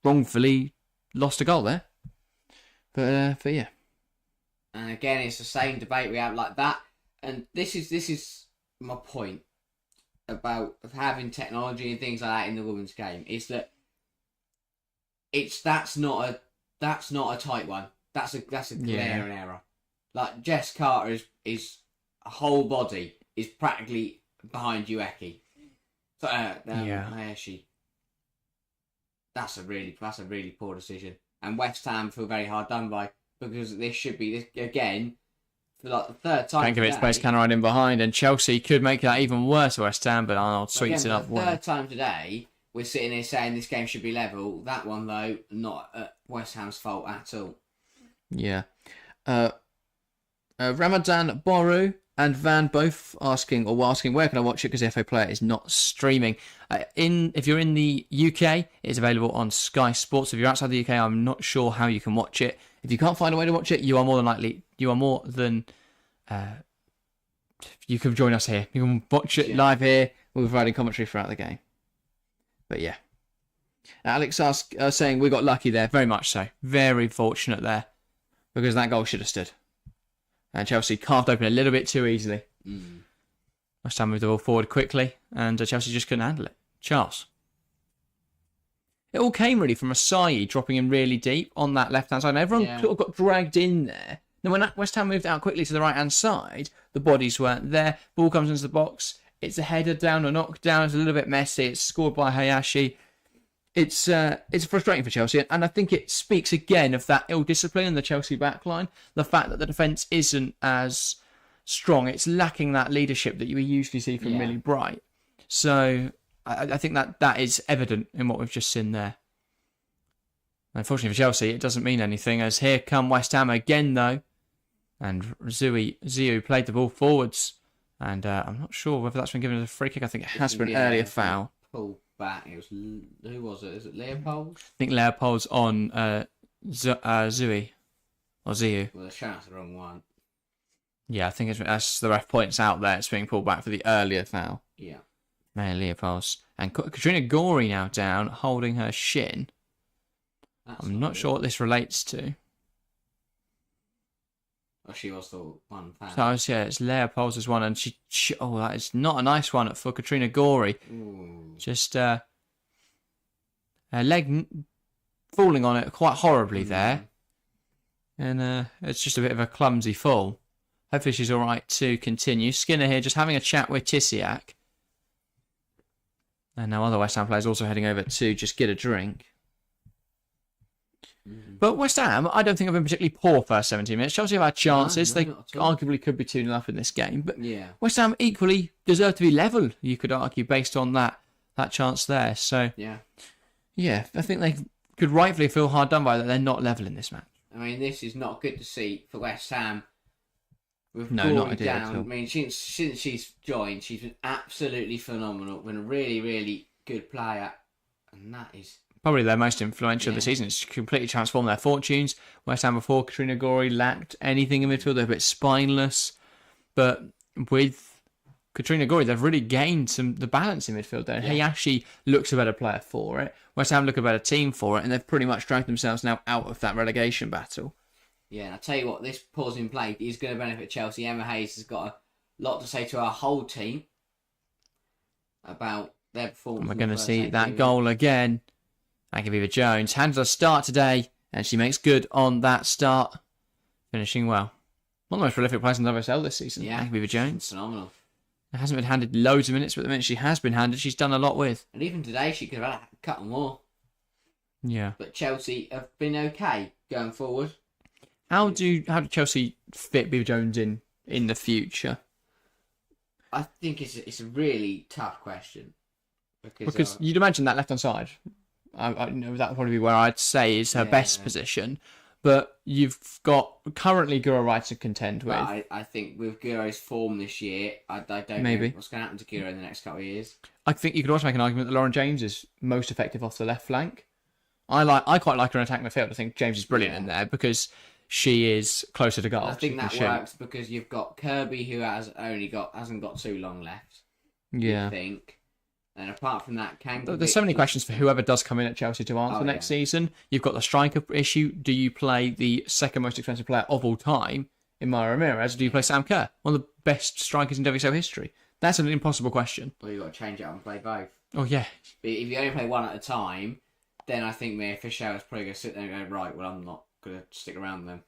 wrongfully lost a goal there. But yeah. And again, it's the same debate we have like that. And this is my point about having technology and things like that in the women's game. Is that that's not a tight one. That's a glaring error. Like Jess Carter is a whole body is practically behind Ueke. So Hayashi. That's a really poor decision. And West Ham feel very hard done by. Because this should be, this again, for like the third time Can't give it space, can ride in behind, and Chelsea could make that even worse for West Ham, but Arnold sweeps it up. For the third time today, we're sitting here saying this game should be level. That one, though, not West Ham's fault at all. Yeah. Ramadan Boru and Van both asking where can I watch it because the FA Player is not streaming. If you're in the UK, it's available on Sky Sports. If you're outside the UK, I'm not sure how you can watch it. If you can't find a way to watch it, you can join us here. You can watch it live here. We're providing commentary throughout the game. But yeah. Alex saying we got lucky there. Very much so. Very fortunate there. Because that goal should have stood. And Chelsea carved open a little bit too easily. West Ham moved the ball forward quickly. And Chelsea just couldn't handle it. Charles. It all came really from Asai dropping in really deep on that left-hand side. And everyone sort of got dragged in there. Then when West Ham moved out quickly to the right-hand side, the bodies weren't there. Ball comes into the box. It's a header down or knocked down. It's a little bit messy. It's scored by Hayashi. It's frustrating for Chelsea, and I think it speaks again of that ill discipline in the Chelsea backline. The fact that the defence isn't as strong. It's lacking that leadership that you usually see from Millie Bright. So I think that is evident in what we've just seen there. Unfortunately for Chelsea, it doesn't mean anything, as here come West Ham again, though. And Ziu played the ball forwards. And I'm not sure whether that's been given as a free kick. I think it has been an earlier foul. Pull back. It was, who was it? Is it Leopold? I think Leopold's on Zui. Or Ziu. Well, the shot's the wrong one. Yeah, I think it's, as the ref points out there, it's being pulled back for the earlier foul. Yeah. Maya Leopold's. And Katrina Gorey now down, holding her shin. I'm not sure what this relates to. Oh, she was the one foul. So, yeah, it's Leopold's as one, and she that is not a nice one for Katrina Gorey. Ooh. Just her leg falling on it quite horribly there. And it's just a bit of a clumsy fall. Hopefully she's all right to continue. Skinner here just having a chat with Tisiak. And now other West Ham players also heading over to just get a drink. But West Ham, I don't think have been particularly poor first 17 minutes. Chelsea have had chances. They arguably could be 2-0 up in this game. But West Ham equally deserve to be level, you could argue, based on that chance there. So, yeah, I think they could rightfully feel hard done by that they're not level in this match. I mean, this is not good to see for West Ham. With not ideal down. at all. I mean, since she's joined, she's been absolutely phenomenal. Been a really, really good player. And that is probably their most influential of the season. It's completely transformed their fortunes. West Ham before Katrina Gorey lacked anything in midfield. They're a bit spineless. But with Katrina Gorey, they've really gained the balance in midfield there. And Hayashi looks a better player for it. West Ham look a better team for it. And they've pretty much dragged themselves now out of that relegation battle. Yeah, and I'll tell you what, this pause in play is going to benefit Chelsea. Emma Hayes has got a lot to say to our whole team about their performance. And we're going to see that goal again. Ankaveva Jones handles a start today, and she makes good on that start, finishing well. One of the most prolific players in the WSL this season, Ankaveva Jones. Phenomenal. It hasn't been handed loads of minutes, but the minutes she has been handed, she's done a lot with. And even today, she could have had a couple more. Yeah. But Chelsea have been okay going forward. How do Chelsea fit Beaver Jones in the future? I think it's a really tough question. Because you'd imagine that left-hand side, I know that would probably be where I'd say is her best position. But you've got currently Guro Wright to contend with. I think with Guro's form this year, I don't know what's going to happen to Guro in the next couple of years. I think you could also make an argument that Lauren James is most effective off the left flank. I quite like her in attacking midfield. I think James is brilliant in there because she is closer to goal. I think that works because you've got Kirby who hasn't got too long left. Yeah. I think. And apart from that, there's so many questions for whoever does come in at Chelsea to answer next season. You've got the striker issue. Do you play the second most expensive player of all time in Maya Ramirez, or do you play Sam Kerr, one of the best strikers in WSL history? That's an impossible question. Well, you've got to change it up and play both. Oh, yeah. But if you only play one at a time, then I think Mia Fisher is probably going to sit there and go, right, well, I'm not going to stick around then.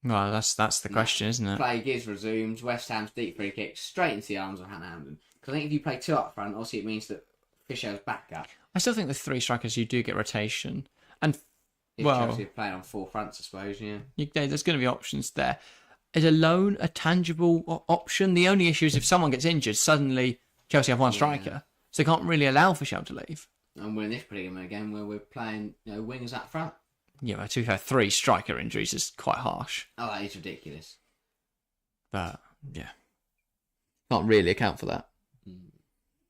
Well, that's the question, isn't it? Play gives resumes. West Ham's deep free kick straight into the arms of Hannah Hampden. Because I think if you play two up front, obviously it means that Fisher's back up. I still think the three strikers, you do get rotation. And, Chelsea are playing on four fronts, I suppose, there's going to be options there. Is a loan a tangible option? The only issue is if someone gets injured, suddenly Chelsea have one striker. So they can't really allow for Shell to leave. And we're in this predicament again where we're playing wingers up front. Yeah, well, to be fair, 3 striker injuries is quite harsh. Oh, that is ridiculous. But, yeah. Can't really account for that.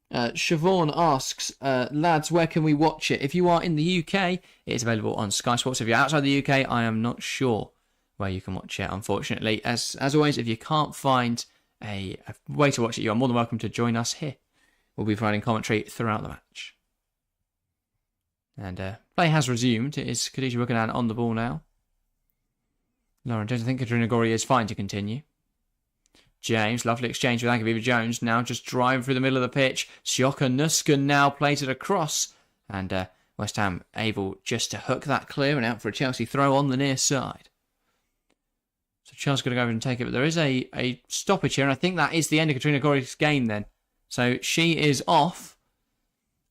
Siobhan asks, lads, where can we watch it? If you are in the UK, it is available on Sky Sports. If you're outside the UK, I am not sure where you can watch it, unfortunately. As always, if you can't find a way to watch it, you are more than welcome to join us here. We'll be providing commentary throughout the match. And play has resumed. It is Khadija Buchanan on the ball now. Lauren Jones, I think Katrina Gorey is fine to continue. James, lovely exchange with Agaviva Jones, now just driving through the middle of the pitch. Sjoka Nusken now plays it across. And West Ham able just to hook that clear and out for a Chelsea throw on the near side. So Chelsea's going to go over and take it, but there is a stoppage here, and I think that is the end of Katrina Gorey's game then. So she is off,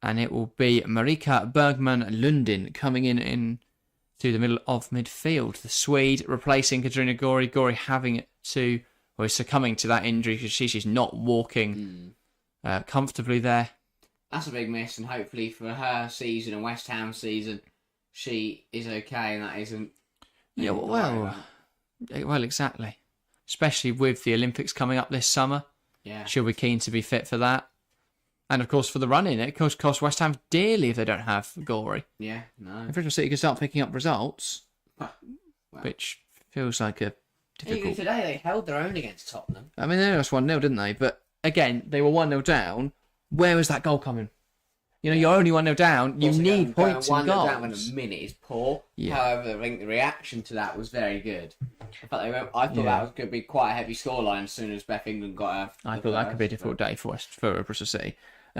and it will be Marika Bergman-Lundin coming in through the middle of midfield. The Swede replacing Katrina Gorey. Gorey having to... Or succumbing to that injury because she's not walking comfortably there. That's a big miss, and hopefully for her season and West Ham season, she is okay, and that isn't. Yeah, well, exactly. Especially with the Olympics coming up this summer. Yeah, she'll be keen to be fit for that, and of course for the run-in, it costs West Ham dearly if they don't have Gorey. Yeah, no. If Bristol City can start picking up results, which feels like a difficult. Even today, they held their own against Tottenham. I mean, they lost 1-0, didn't they? But again, they were 1-0 down. Where was that goal coming? You know, you're only 1-0 down. You need points and goals. 1-0 down in a minute is poor. Yeah. However, I think the reaction to that was very good. I thought that was going to be quite a heavy scoreline as soon as Beth England got her. I thought that could be a difficult day for Bristol City.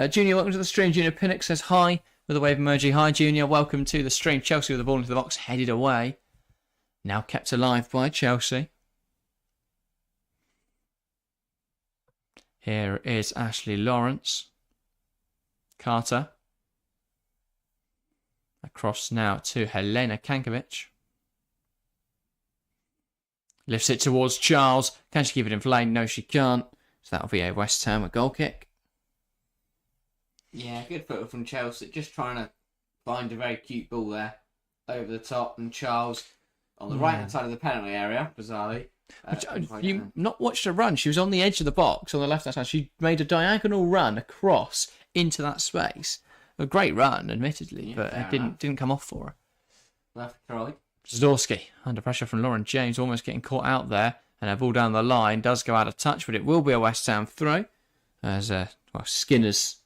Junior, welcome to the stream. Junior Pinnock says hi with a wave emoji. Hi, Junior. Welcome to the stream. Chelsea with the ball into the box, headed away. Now kept alive by Chelsea. Here is Ashley Lawrence. Carter. Across now to Helena Kankovic. Lifts it towards Charles. Can she keep it in play? No, she can't. So that'll be a West Ham a goal kick. Yeah, good foot from Chelsea. Just trying to find a very cute ball there. Over the top. And Charles on the right-hand side of the penalty area, bizarrely. You not watched her run. She was on the edge of the box on the left-hand side. She made a diagonal run across into that space. A great run, admittedly, but it didn't come off for her. Left try. Zdorsky, under pressure from Lauren James, almost getting caught out there. And a ball down the line does go out of touch, but it will be a West Ham throw. As Skinner's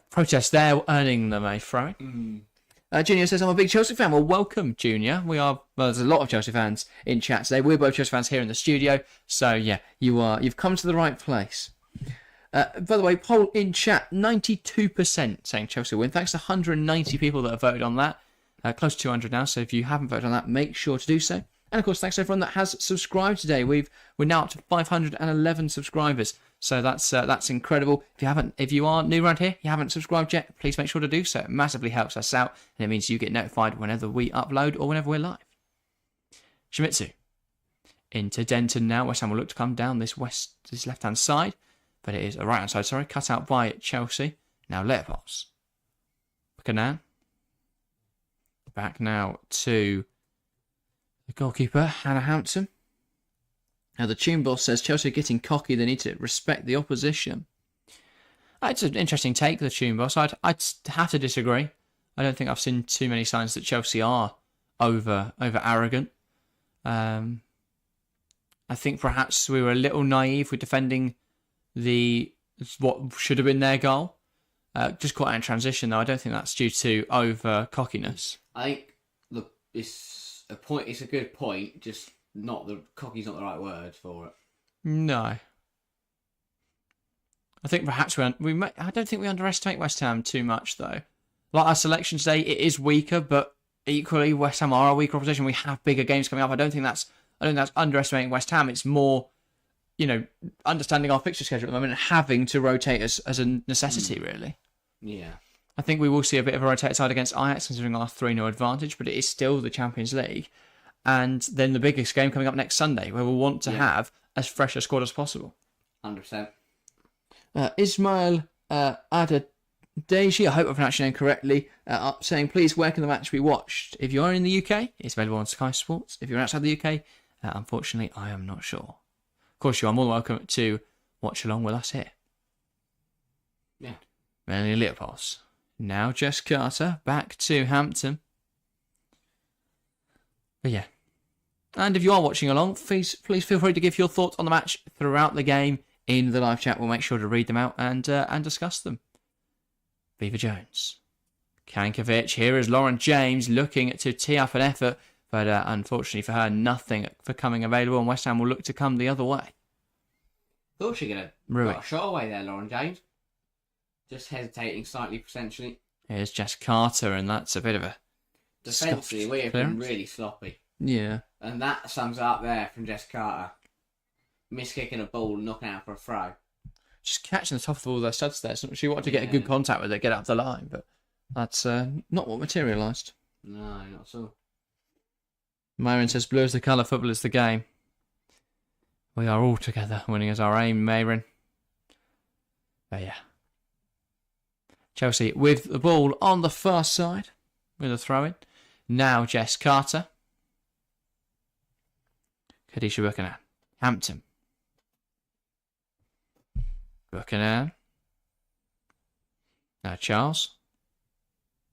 protest there, earning them a throw. Junior says, I'm a big Chelsea fan. Well, welcome, Junior. There's a lot of Chelsea fans in chat today. We're both Chelsea fans here in the studio. So, yeah, you've come to the right place. By the way, poll in chat, 92% saying Chelsea win. Thanks to 190 people that have voted on that. Close to 200 now, so if you haven't voted on that, make sure to do so. And, of course, thanks to everyone that has subscribed today. We're now up to 511 subscribers. So that's incredible. If you are new around here, you haven't subscribed yet, please make sure to do so. It massively helps us out, and it means you get notified whenever we upload or whenever we're live. Shimizu into Denton now. West Ham will look to come down this left-hand side, but it is a right-hand side, sorry, cut out by Chelsea. Now Leopold's. Buchanan. Back now to the goalkeeper, Hannah Hampton. Now, the Tune Boss says Chelsea are getting cocky. They need to respect the opposition. It's an interesting take, the Tune Boss. I'd have to disagree. I don't think I've seen too many signs that Chelsea are over arrogant. I think perhaps we were a little naive with defending what should have been their goal. Just caught out in transition, though. I don't think that's due to over cockiness. I think it's a good point. Just cocky's not the right word for it. No. I think perhaps I don't think we underestimate West Ham too much, though. Like our selection today, it is weaker, but equally West Ham are a weaker opposition. We have bigger games coming up. I don't think that's underestimating West Ham. It's more, understanding our fixture schedule at the moment and having to rotate as a necessity, really. Yeah. I think we will see a bit of a rotated side against Ajax, considering our 3-0 advantage, but it is still the Champions League. And then the biggest game coming up next Sunday, where we'll want to have as fresh a squad as possible. 100%. Ismail Adedeji, I hope I pronounced your name correctly, up saying, please, where can the match be watched? If you are in the UK, it's available on Sky Sports. If you're outside the UK, unfortunately, I am not sure. Of course, you are more than welcome to watch along with us here. Yeah. Melanie Leopolds. Now Jess Carter, back to Hampton. But yeah. And if you are watching along, please feel free to give your thoughts on the match throughout the game in the live chat. We'll make sure to read them out and discuss them. Beaver Jones. Kankovic. Here is Lauren James looking to tee up an effort, but unfortunately for her, nothing for coming available, and West Ham will look to come the other way. Thought she could have got a shot away there, Lauren James. Just hesitating slightly, potentially. Here's Jess Carter, and that's a bit of a... Defensively, we have been really sloppy. Yeah. And that sums it up there from Jess Carter. Miss-kicking a ball, knocking out for a throw. Just catching the top of all their studs there. So she wanted to get a good contact with it, get up the line, but that's not what materialised. No, not so. Myron says, blue is the colour, football is the game. We are all together. Winning is our aim, Myron. But yeah. Chelsea with the ball on the far side with a throw-in. Now Jess Carter. Khadisha Buchanan. Hampton. Buchanan. Now Charles.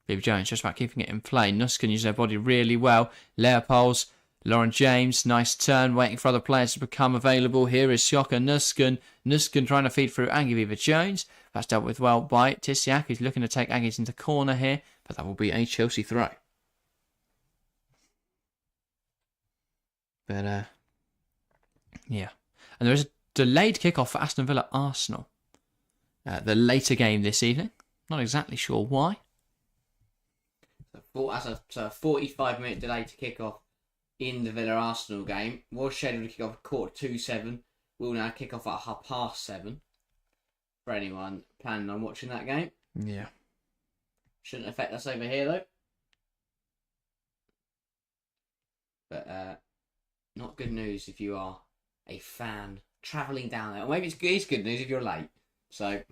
Beaver Jones just about keeping it in play. Nuskin using her body really well. Leopolds. Lauren James. Nice turn. Waiting for other players to become available. Here is Shoka Nuskin. Nuskin trying to feed through Aggie Beaver Jones. That's dealt with well by Tissiak, who's looking to take Aggies into corner here. But that will be a Chelsea throw. But, yeah. And there is a delayed kickoff for Aston Villa Arsenal. The later game this evening. Not exactly sure why. So a 45-minute delay to kick off in the Villa Arsenal game. Was scheduled to kick off at 7:15. Will now kick off at 7:30. For anyone planning on watching that game. Yeah. Shouldn't affect us over here though. But not good news if you are a fan travelling down there. Or maybe it's good news if you're late. So yeah,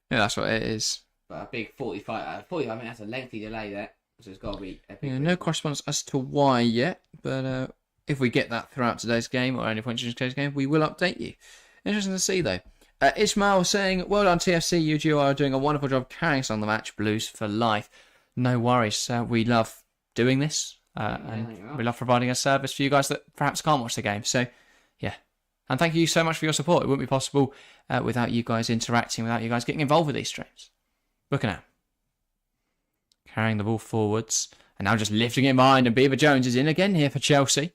that's what it is. But a big 45 minutes, that's a lengthy delay there. So it's got to be a big... Yeah, no correspondence as to why yet, but if we get that throughout today's game or any point in today's game, we will update you. Interesting to see though. Ismail saying, well done TFC, you two are doing a wonderful job carrying us on the match. Blues for life. No worries. We love doing this and we love providing a service for you guys that perhaps can't watch the game. So, yeah. And thank you so much for your support. It wouldn't be possible without you guys interacting, without you guys getting involved with these streams. Looking at carrying the ball forwards and now just lifting it behind, and Beaver Jones is in again here for Chelsea.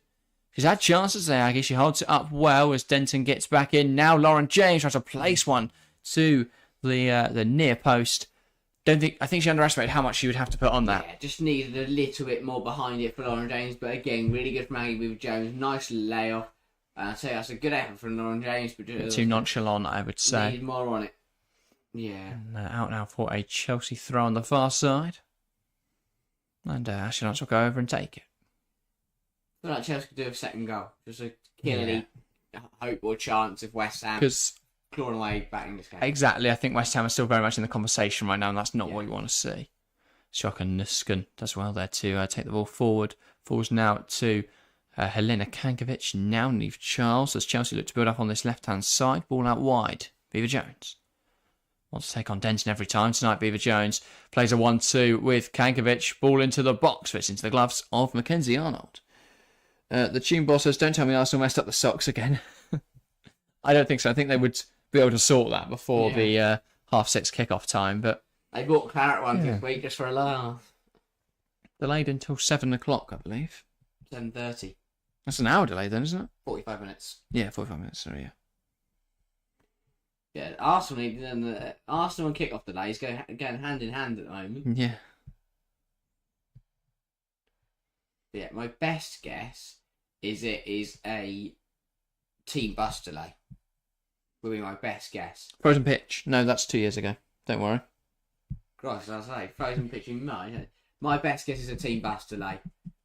She's had chances there, Aggie. She holds it up well as Denton gets back in. Now Lauren James tries to place one to the near post. I think she underestimated how much she would have to put on that. Yeah, just needed a little bit more behind it for Lauren James, but again, really good from Aggie Beaver Jones. Nice layoff. I'd say that's a good effort from Lauren James, but too nonchalant, I would say. Need more on it. Yeah. And, out now for a Chelsea throw on the far side. And Ashley Lance will go over and take it. I feel like Chelsea could do a second goal. Just a killy hope or chance of West Ham clawing away back in this game. Exactly. I think West Ham are still very much in the conversation right now, and that's not what you want to see. Shocker Nuskin does well there to take the ball forward. Falls now to Helena Kankovic. Now Neve Charles as Chelsea look to build up on this left-hand side. Ball out wide. Beaver Jones wants to take on Denton every time. Tonight, Beaver Jones plays a 1-2 with Kankovic. Ball into the box. Fits into the gloves of Mackenzie Arnold. The tune boss says, don't tell me Arsenal messed up the socks again. I don't think so. I think they would be able to sort that before the 6:30 kickoff time. But they bought Claret one this week just for a laugh. Delayed until 7 o'clock, I believe. 7:30. That's an hour delay then, isn't it? 45 minutes. Yeah, 45 minutes, sorry, yeah. Yeah, Arsenal and kickoff delays go hand in hand at the moment. Yeah. Yeah, my best guess is it is a team bus delay. Will be my best guess. Frozen pitch. No, that's 2 years ago. Don't worry. Christ, I say frozen pitch in May. My best guess is a team bus delay.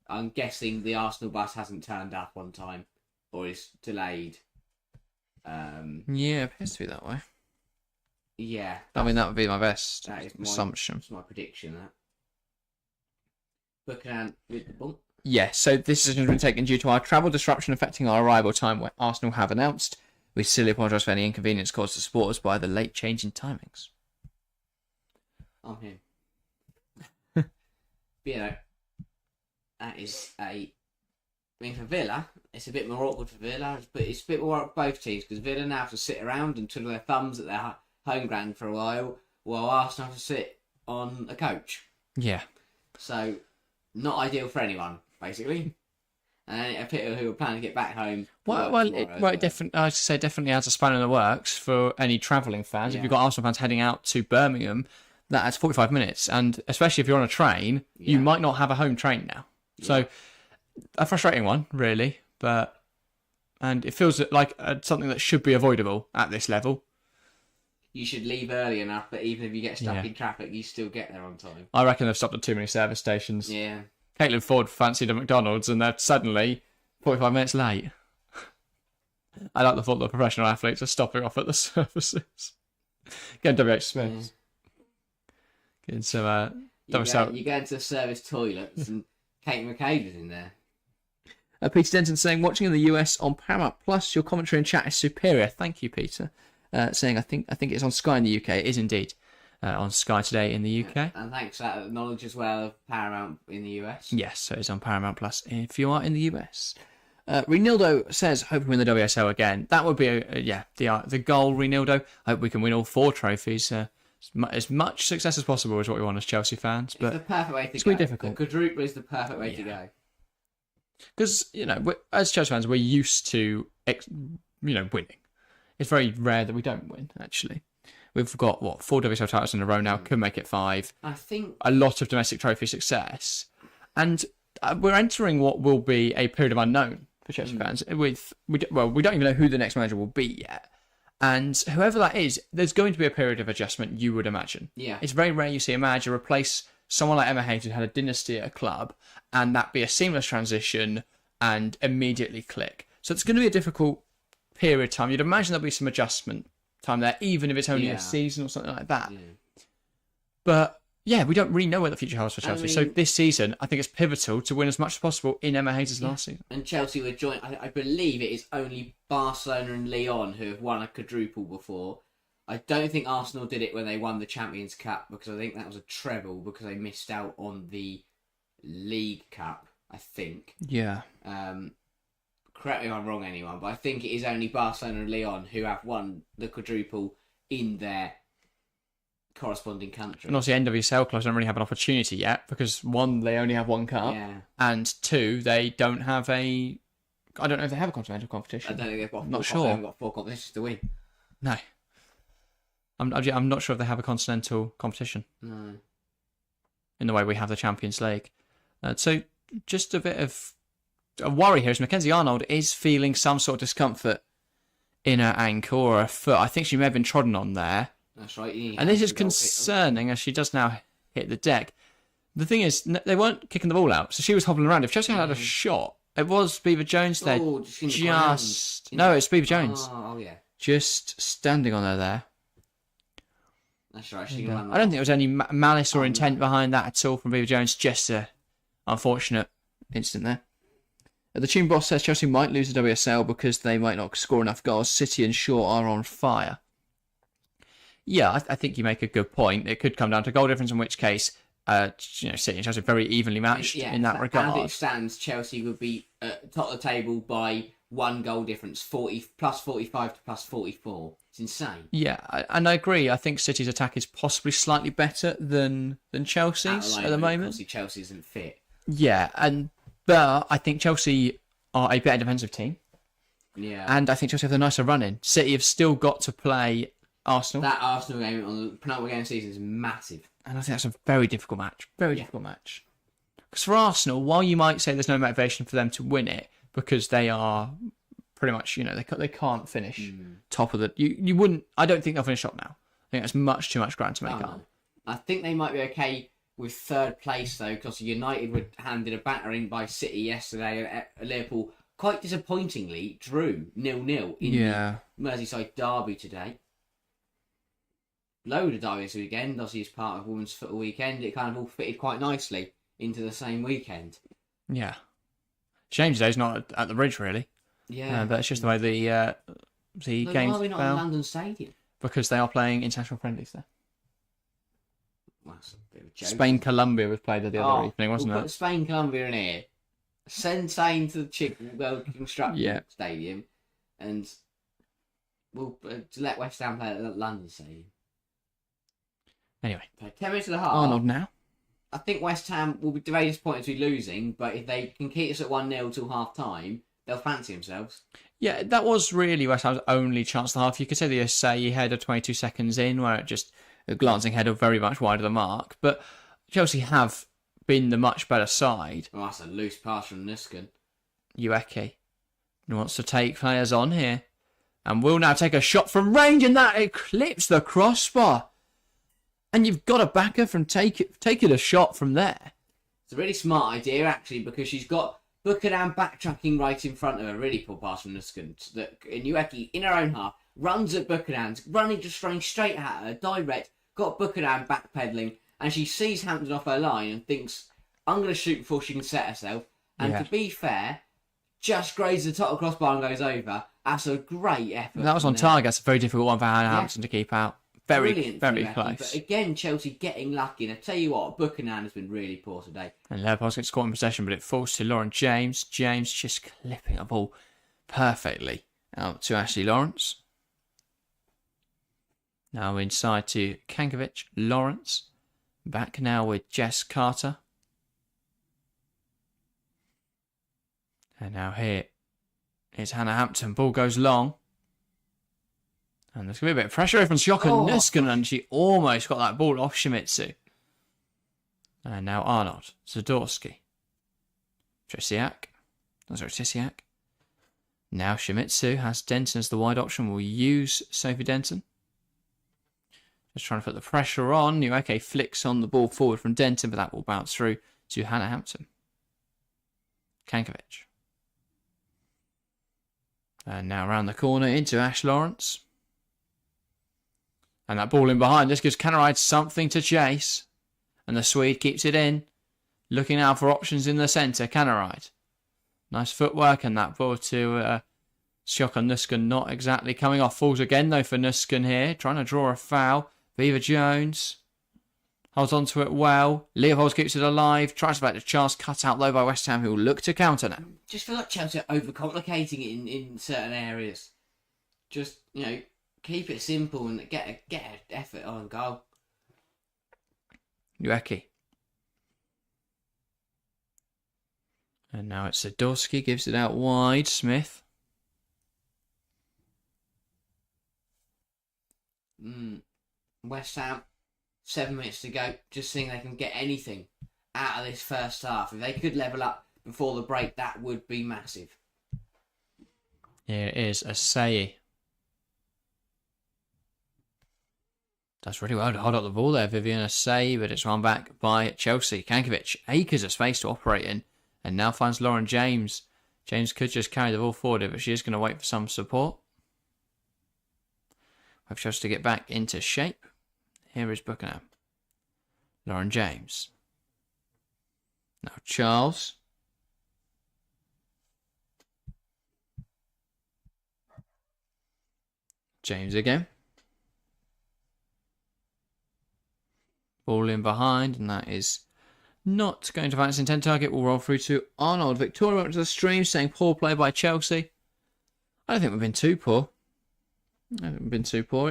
I'm guessing the Arsenal bus hasn't turned up on time or is delayed. Yeah, it appears to be that way. Yeah. I mean, that would be my best That is assumption. That's my prediction, that. Buchanan with the bump. Yes, so this decision has been taken due to our travel disruption affecting our arrival time, where Arsenal have announced. We sincerely apologise for any inconvenience caused to supporters by the late change in timings. I'm him. But, that is a... I mean, for Villa, it's a bit more awkward for Villa, but it's a bit more awkward for both teams, because Villa now have to sit around and twiddle their thumbs at their home ground for a while Arsenal have to sit on a coach. Yeah. So, not ideal for anyone, basically. And people who are planning to get back home. It definitely has a spanner in the works for any travelling fans. Yeah. If you've got Arsenal fans heading out to Birmingham, that adds 45 minutes. And especially if you're on a train, you might not have a home train now. So, a frustrating one, really. And it feels like something that should be avoidable at this level. You should leave early enough, but even if you get stuck in traffic, you still get there on time. I reckon they've stopped at too many service stations. Yeah. Caitlin Ford fancied a McDonald's and they're suddenly 45 minutes late. I like the thought that professional athletes are stopping off at the services. Getting WH Smiths. Yeah. Getting some... you go into the service toilets and Kate McCabe is in there. Peter Denton saying, watching in the US on Paramount Plus, your commentary and chat is superior. Thank you, Peter. Saying, I think it's on Sky in the UK. It is indeed on Sky today in the UK. And thanks for that knowledge as well of Paramount in the US. Yes, so it's on Paramount Plus if you are in the US. Renildo says, hope we win the WSL again. That would be, the goal, Renildo. I hope we can win all 4 trophies. As much success as possible is what we want as Chelsea fans. But it's the perfect way to go. It's going to be difficult. The quadruple is the perfect way to go. Because, as Chelsea fans, we're used to, winning. It's very rare that we don't win, actually. We've got, 4 WSL titles in a row now, could make it 5. I think... A lot of domestic trophy success. And we're entering what will be a period of unknown for Chelsea fans. We don't even know who the next manager will be yet. And whoever that is, there's going to be a period of adjustment, you would imagine. Yeah. It's very rare you see a manager replace someone like Emma Hayes who had a dynasty at a club and that be a seamless transition and immediately click. So it's going to be a difficult period of time. You'd imagine there'll be some adjustment time there, even if it's only a season or something like that. Yeah. But we don't really know where the future holds for Chelsea. So this season, I think it's pivotal to win as much as possible in Emma Hayes' last season. And Chelsea were joined. I believe it is only Barcelona and Lyon who have won a quadruple before. I don't think Arsenal did it when they won the Champions Cup, because I think that was a treble because they missed out on the League Cup, I think. Yeah. Correct me if I'm wrong, anyone, but I think it is only Barcelona and Lyon who have won the quadruple in their corresponding country. And obviously NWSL clubs don't really have an opportunity yet because 1, they only have 1 cup, and 2, they don't have I don't know if they have a continental competition. I don't think they've got. Not sure. They haven't got 4 competitions to win. No. I'm not sure if they have a continental competition. No. In the way we have the Champions League. So just a bit of a worry here is Mackenzie Arnold is feeling some sort of discomfort in her ankle or her foot. I think she may have been trodden on there. That's right. And this is concerning as she does now hit the deck. The thing is, they weren't kicking the ball out, so she was hobbling around. If Chelsea had a shot, it was Beaver Jones there. No, it's Beaver Jones. Oh, yeah. Just standing on her there. That's right. I don't think there was any malice or intent behind that at all from Beaver Jones. Just an unfortunate incident there. The team boss says Chelsea might lose the WSL because they might not score enough goals. City and Shaw are on fire. Yeah, I think you make a good point. It could come down to goal difference, in which case, City and Chelsea are very evenly matched in that regard. As it stands, Chelsea would be top of the table by 1 goal difference, 40 plus 45 to plus 44. It's insane. Yeah, and I agree. I think City's attack is possibly slightly better than Chelsea's at the moment. Obviously, Chelsea isn't fit. Yeah, but I think Chelsea are a better defensive team. Yeah. And I think Chelsea have the nicer run in. City have still got to play Arsenal. That Arsenal game on the penultimate game of the season is massive. And I think that's a very difficult match. Difficult match. Because for Arsenal, while you might say there's no motivation for them to win it, because they are pretty much, they can't finish top of the... You wouldn't... I don't think they'll finish top now. I think that's much too much ground to make up. I think they might be okay with 3rd place, though, because United were handed a battering by City yesterday. Liverpool, quite disappointingly, drew 0-0 in the Merseyside derby today. load of diving this weekend. Obviously, as part of Women's Football Weekend, it kind of all fitted quite nicely into the same weekend. Yeah. Shame today's not at the Bridge, really. Yeah. But it's just the way the games why are we not in fell. London Stadium? Because they are playing international friendlies there. Well, that's a bit of a joke. Spain-Colombia was played the other evening, wasn't we'll it? Put Spain-Colombia in here. Send Spain to the well-constructed stadium. And we'll let West Ham play at London Stadium. Anyway. 10 minutes of the half. Arnold now. I think West Ham will be very disappointed to be losing, but if they can keep us at 1-0 till half-time, they'll fancy themselves. Yeah, that was really West Ham's only chance of the half. You could say the Assayi header 22 seconds in, where it just a glancing header very much wide of the mark. But Chelsea have been the much better side. Oh, that's a loose pass from Nuskin. Ueke wants to take players on here. And will now take a shot from range, and that eclipsed the crossbar. And you've got a backer from taking a shot from there. It's a really smart idea, actually, because she's got Buchanan backtracking right in front of her. Really poor pass from Nuskin. And Ueke, in her own half, runs at Buchanan, running straight at her, direct, got Buchanan backpedaling, and she sees Hampton off her line and thinks, I'm going to shoot before she can set herself. And to be fair, just grazes the top of the crossbar and goes over. That's a great effort. That was on target. That's a very difficult one for Hannah Hampton to keep out. Very close. But again, Chelsea getting lucky. And I tell you what, Buchanan has been really poor today. And Liverpool gets caught in possession, but it falls to Lauren James. James just clipping a ball perfectly out to Ashley Lawrence. Now inside to Kankovic. Lawrence. Back now with Jess Carter. And now here is Hannah Hampton. Ball goes long. And there's going to be a bit of pressure from Sjokka Nuskin, and she almost got that ball off Shimizu. And now Arnold. Zadorsky. Tisiak. Now Shimizu has Denton as the wide option. We'll use Sophie Denton. Just trying to put the pressure on. Ueke flicks on the ball forward from Denton, but that will bounce through to Hannah Hampton. Kankovic. And now around the corner into Ash Lawrence. And that ball in behind. This gives Canaride something to chase. And the Swede keeps it in. Looking out for options in the centre. Canaride. Nice footwork. And that ball to Sjokka Nuskin not exactly coming off. Falls again though for Nuskin here. Trying to draw a foul. Viva Jones holds on to it well. Leopold keeps it alive. Tries to back the chance. Cut out low by West Ham, who will look to counter now. Just feel like Chelsea are overcomplicating it in certain areas. Just, keep it simple and get an effort on goal. Ueke. And now it's Zadorsky. Gives it out wide. Smith. West Ham, 7 minutes to go. Just seeing they can get anything out of this first half. If they could level up before the break, that would be massive. Here is Assayi. Does really well to hold up the ball there, Vivian Assayi, but it's run back by Chelsea. Kankovic, acres of space to operate in, and now finds Lauren James. James could just carry the ball forward, but she is going to wait for some support. We've Chelsea to get back into shape. Here is Buchanan. Lauren James. Now Charles. James again. Ball in behind, and that is not going to find its intent target. Will roll through to Arnold. Victoria went to the stream saying poor play by Chelsea. I don't think we've been too poor.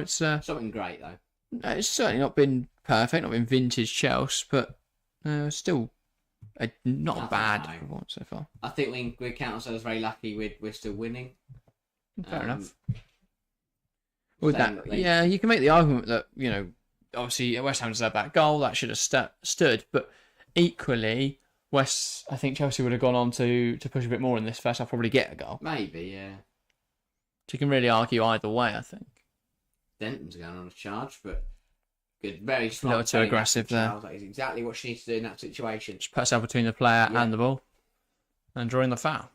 It's Something great though. It's certainly not been perfect, not been vintage Chelsea, but still not a bad performance so far. I think we count ourselves very lucky we're still winning. Fair enough. With that, yeah, you can make the argument that, obviously West Ham deserved that goal, that should have stood, but equally, I think Chelsea would have gone on to push a bit more in this first half, probably get a goal. Maybe, yeah. So you can really argue either way, I think. Denton's going on a charge, but good, very smart. A little too aggressive there. That is exactly what she needs to do in that situation. Just put herself between the player and the ball, and drawing the foul.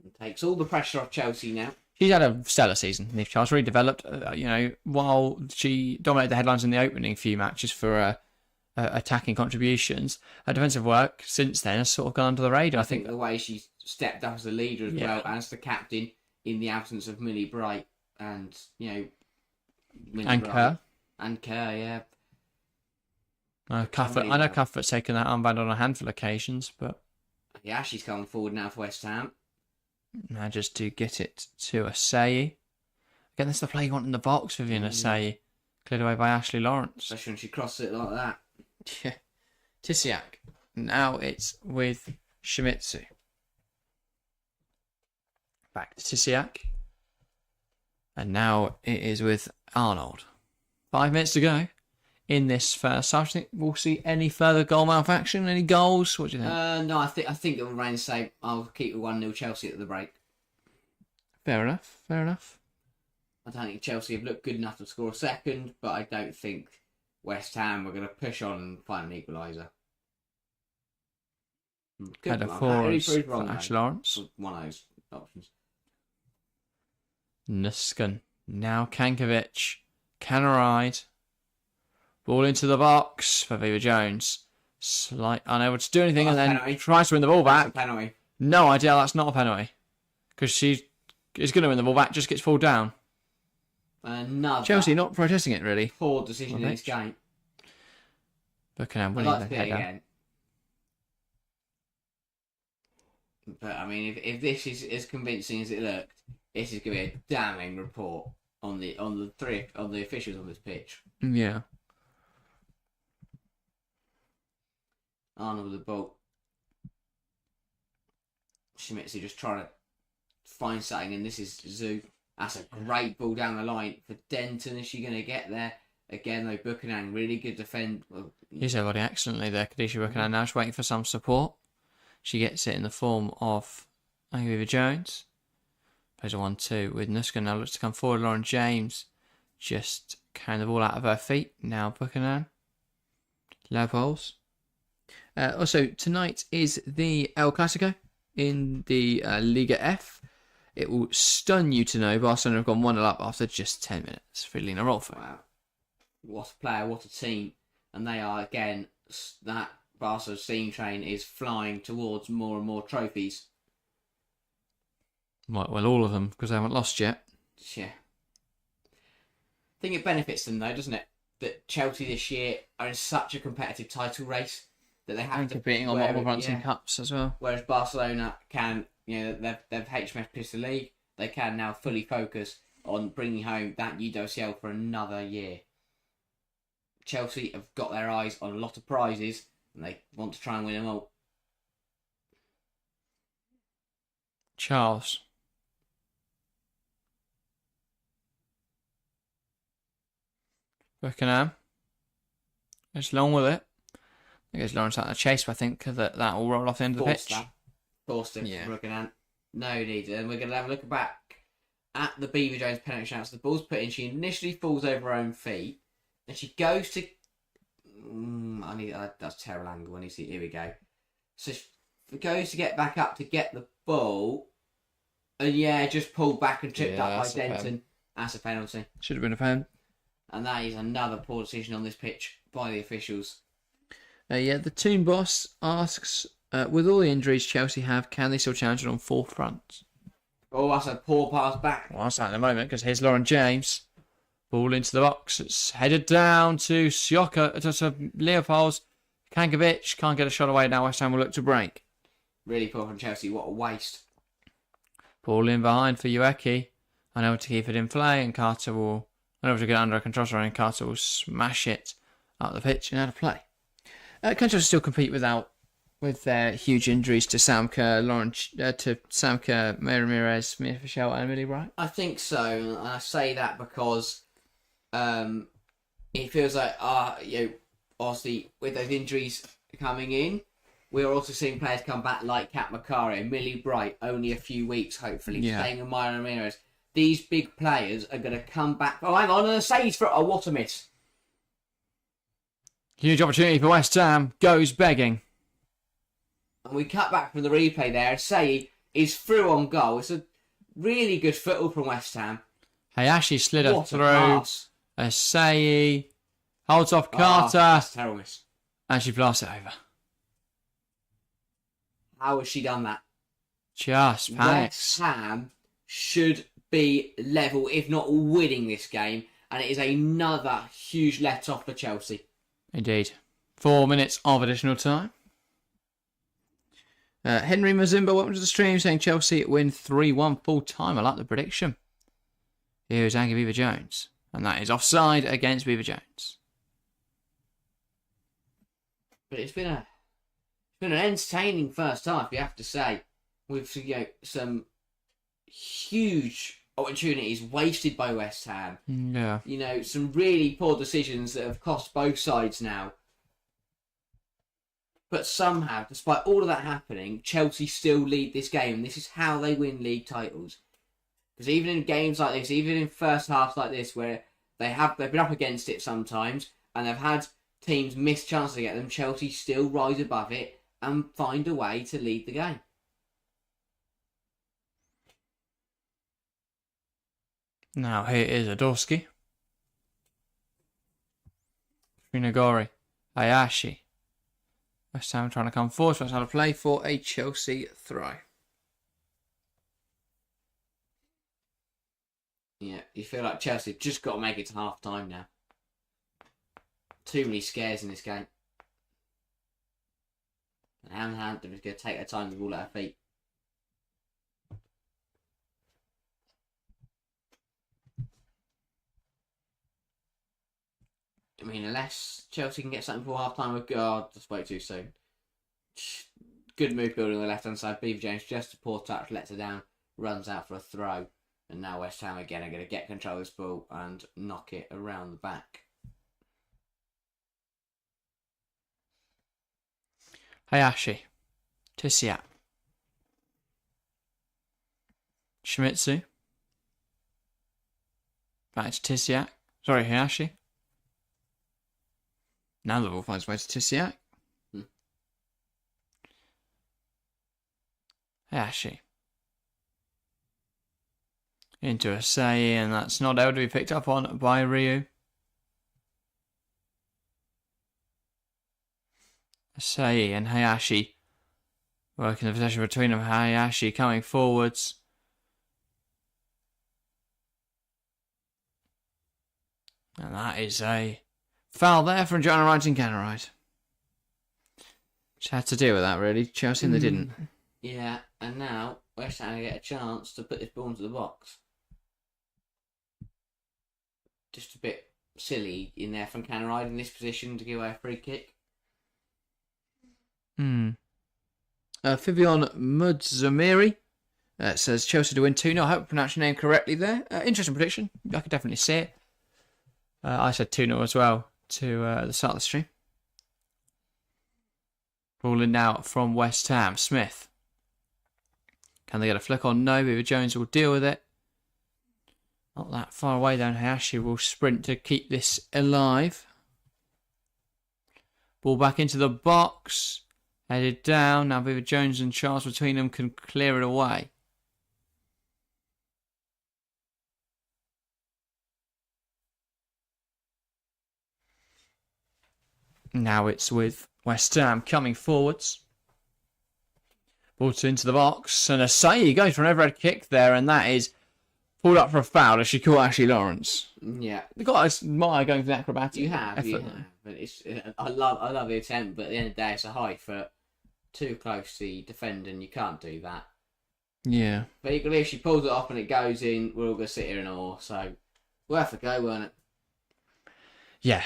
And takes all the pressure off Chelsea now. She's had a stellar season. Niamh Charles really developed. While she dominated the headlines in the opening few matches for attacking contributions, her defensive work since then has sort of gone under the radar. I think the way she stepped up as a leader as well as the captain in the absence of Millie Bright and Kerr. And Kerr, yeah. I know Cuthbert's taken that armband on a handful of occasions, but yeah, she's coming forward now for West Ham. Now just to get it to Assayi. Again, that's the play you want in the box, Vivian Assayi. Cleared away by Ashley Lawrence. Especially when she crosses it like that. Yeah. Tisiak. Now it's with Shimizu. Back to Tisiak. And now it is with Arnold. 5 minutes to go in this first half. Do you think we'll see any further goal mouth action? Any goals? What do you think? No, I think it will remain the same. I'll keep it 1-0 Chelsea at the break. Fair enough. I don't think Chelsea have looked good enough to score a second, but I don't think West Ham are going to push on and find an equaliser. Header forwards for Ash Lawrence. One of those options. Nuskin. Now Kankovic. Can ride. Ball into the box for Viva Jones. Unable to do anything and then penalty. Tries to win the ball back. Penalty. No idea that's not a penalty. Because she is going to win the ball back, just gets pulled down. Another Chelsea not protesting it really. Poor decision in this game. Buckingham winning the header. Again. But I mean, if this is as convincing as it looked, this is going to be a damning report on the officials on this pitch. Yeah. Arnold with the ball. Shimizu just trying to find something, and this is Zoo. That's a great ball down the line for Denton. Is she going to get there? Again, though, Buchanan, really good defend. He's everybody excellently there. Kadisha Buchanan now she's waiting for some support. She gets it in the form of Viva Jones. Plays a 1-2 with Nuskin. Now looks to come forward. Lauren James just carrying the ball out of her feet. Now Buchanan. Leopold's. Also, tonight is the El Clasico in the Liga F. It will stun you to know Barcelona have gone 1-0 up after just 10 minutes for Lena Rolfo. Wow. What a player, what a team. And they are, again, that Barca steam train is flying towards more and more trophies. Well, all of them, because they haven't lost yet. Yeah. I think it benefits them, though, doesn't it? That Chelsea this year are in such a competitive title race that they have to... competing on multiple fronts in cups as well. Whereas Barcelona can... they've HMS Pistol League. They can now fully focus on bringing home that UWCL for another year. Chelsea have got their eyes on a lot of prizes and they want to try and win them all. Charles. Buchanan. It's long with it. I think it's Lawrence out of the chase, but I think that will roll off the end of the pitch. Forced it from Buchanan. No need. And we're going to have a look back at the Beaver Jones penalty shout. So the ball's put in. She initially falls over her own feet. And she goes to... that's a terrible angle. Here we go. So she goes to get back up to get the ball. And just pulled back and tripped up by Denton. That's a penalty. Should have been a pen. And that is another poor decision on this pitch by the officials. The Toon boss asks, with all the injuries Chelsea have, can they still challenge it on four fronts? Oh, that's a poor pass back. Well, that's that in a moment, because here's Lauren James. Ball into the box. It's headed down to Sioka, to Leopolds. Kankovic can't get a shot away now. West Ham will look to break. Really poor from Chelsea. What a waste. Ball in behind for Ueki. Unable to keep it in play, and Carter will... Unable to get under a control, and Carter will smash it up the pitch and out of play. Can Chelsea still compete with their huge injuries to Sam Kerr, Mary Ramirez, Mia Fischel and Emily Wright? I think so. And I say that because it feels like, obviously, with those injuries coming in, we're also seeing players come back like Kat Macari, Millie Bright, only a few weeks, hopefully, staying with Maya Ramirez. These big players are going to come back. Oh, hang on, and a save for what a miss. Huge opportunity for West Ham. Goes begging. And we cut back from the replay there. Say is through on goal. It's a Really good football from West Ham. Hayashi slid her What a through. pass. Asai holds off Oh, Carter. that's a terrible miss. And she blasts it over. How has she done that? Just panics. West Ham should be level, if not winning this game. And it is another huge let-off for Chelsea. Indeed. 4 minutes of additional time. Henry Mazimba, welcome to the stream, saying Chelsea win 3-1 full time. I like the prediction. Here's Aggie Beaver-Jones. And that is offside against Beaver-Jones. But it's been an entertaining first half, you have to say. With some huge opportunities wasted by West Ham. Yeah. Some really poor decisions that have cost both sides now. But somehow, despite all of that happening, Chelsea still lead this game. And this is how they win league titles. Because even in games like this, even in first halves like this, where they've been up against it sometimes, and they've had teams miss chances to get them, Chelsea still rise above it and find a way to lead the game. Now here is Adorski. Trinagori. Hayashi. West Ham trying to come forward. So that's how to play for a Chelsea throw. Yeah, you feel like Chelsea have just got to make it to half time now. Too many scares in this game. And Hampton is going to take their time with the ball at their feet. I mean, unless Chelsea can get something before half time, I just wait too soon. Good move building on the left hand side. Beaver-Jones just a poor touch, lets her down, runs out for a throw. And now West Ham again are going to get control of this ball and knock it around the back. Hayashi. Tisiak. Shimizu. Back to Tisiak. Sorry, Hayashi. Now the ball finds way to Tisiak. Hayashi. Into Asai, and that's not able to be picked up on by Ryu. Asai and Hayashi working the possession between them. Hayashi coming forwards. And that is a foul there from Joanna Wright and Canaride. Just had to deal with that, really. Chelsea, they didn't. Yeah, and now West Ham get a chance to put this ball into the box. Just a bit silly in there from Canaride in this position to give away a free kick. Fivion Mudzamiri says Chelsea to win 2-0. I hope I pronounced your name correctly there. Interesting prediction. I could definitely see it. I said 2-0 as well to the start of the stream. Ball in now from West Ham. Smith. Can they get a flick on? No. Beaver-Jones will deal with it. Not that far away down. Hayashi will sprint to keep this alive. Ball back into the box. Headed down. Now Beaver-Jones and Charles between them can clear it away. Now it's with West Ham coming forwards. Ball into the box. And Asai goes for an overhead kick there. And that is pulled up for a foul as she caught Ashley Lawrence. Yeah. The guys admire going for the acrobatic You have. effort. But I love the attempt, but at the end of the day, it's a high foot. Too close to the defender, and you can't do that. Yeah. But equally, if she pulls it off and it goes in, we're all going to sit here in awe. So, worth a go, weren't it? Yeah.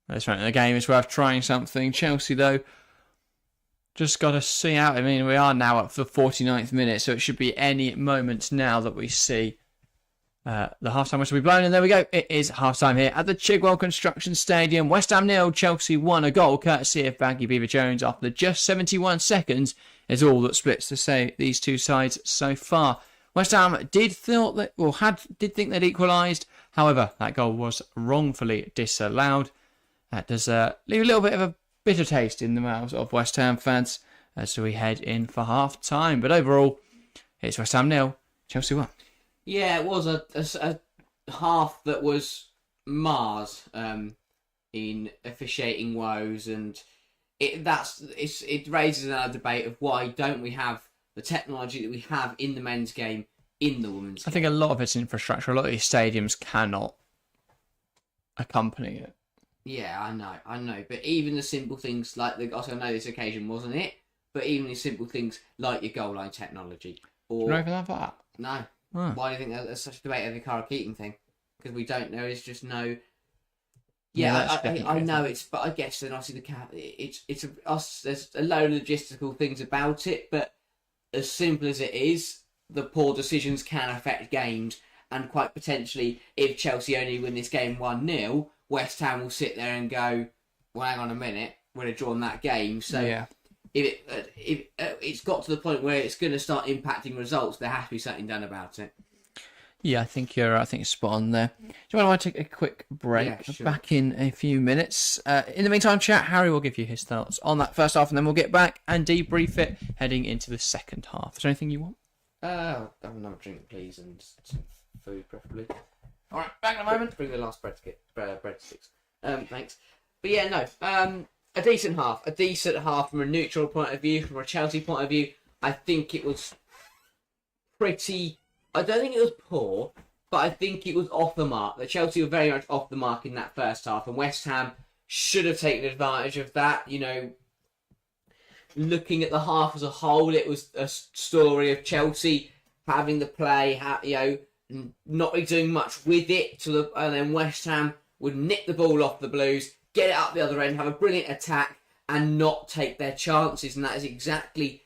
That's right. The game is worth trying something. Chelsea, though, just got to see out. I mean, we are now up for the 49th minute, so it should be any moment now that we see the half-time whistle be blown. And there we go. It is half-time here at the Chigwell Construction Stadium. West Ham 0, Chelsea 1. A goal courtesy of Baggy Beaver-Jones after just 71 seconds is all that splits to say these two sides so far. West Ham did think they'd equalised. However, that goal was wrongfully disallowed. That does leave a little bit of a bitter taste in the mouths of West Ham fans as we head in for half-time. But overall, it's West Ham 0, Chelsea won. Yeah, it was a half that was Mars in officiating woes, and it raises another debate of why don't we have the technology that we have in the men's game in the women's game. I think a lot of it's infrastructure. A lot of these stadiums cannot accompany it. Yeah, I know. But even the simple things like also I know this occasion wasn't it, but even the simple things like your goal line technology. Or You don't even have that? no. Oh. Why do you think there's such a debate over the Cara Keating thing? Because we don't know. There's just no. Yeah, Yeah, I know it's, but I guess then obviously there's a load of logistical things about it, but as simple as it is, the poor decisions can affect games, and quite potentially, if Chelsea only win this game 1-0, West Ham will sit there and go, well, hang on a minute, we'd have drawn that game. So Yeah. if it's got to the point where it's going to start impacting results, there has to be something done about it. Yeah, I think you're spot on there. Do you want to take a quick break? Yeah, sure. Back in a few minutes. In the meantime, chat, Harry will give you his thoughts on that first half, and then we'll get back and debrief it heading into the second half. Is there anything you want? Have another drink, please, and some food, preferably. All right, back in a moment. Bring the last breadsticks. Thanks. But yeah, no. A decent half from a neutral point of view, from a Chelsea point of view. I think it was pretty. I don't think it was poor, but I think it was off the mark. The Chelsea were very much off the mark in that first half, and West Ham should have taken advantage of that. You know, looking at the half as a whole, it was a story of Chelsea having the play, not really doing much with it, and then West Ham would nick the ball off the Blues, get it up the other end, have a brilliant attack, and not take their chances. And that is exactly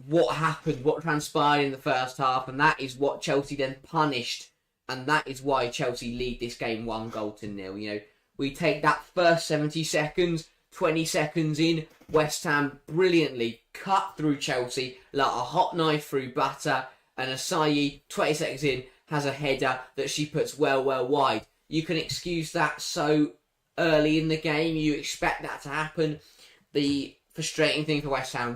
what happened, what transpired in the first half, and that is what Chelsea then punished, and that is why Chelsea lead this game 1-0. You know, we take that first 70 seconds, 20 seconds in, West Ham brilliantly cut through Chelsea like a hot knife through butter, and Asayi, 20 seconds in, has a header that she puts well wide. You can excuse that so early in the game, you expect that to happen. The frustrating thing for West Ham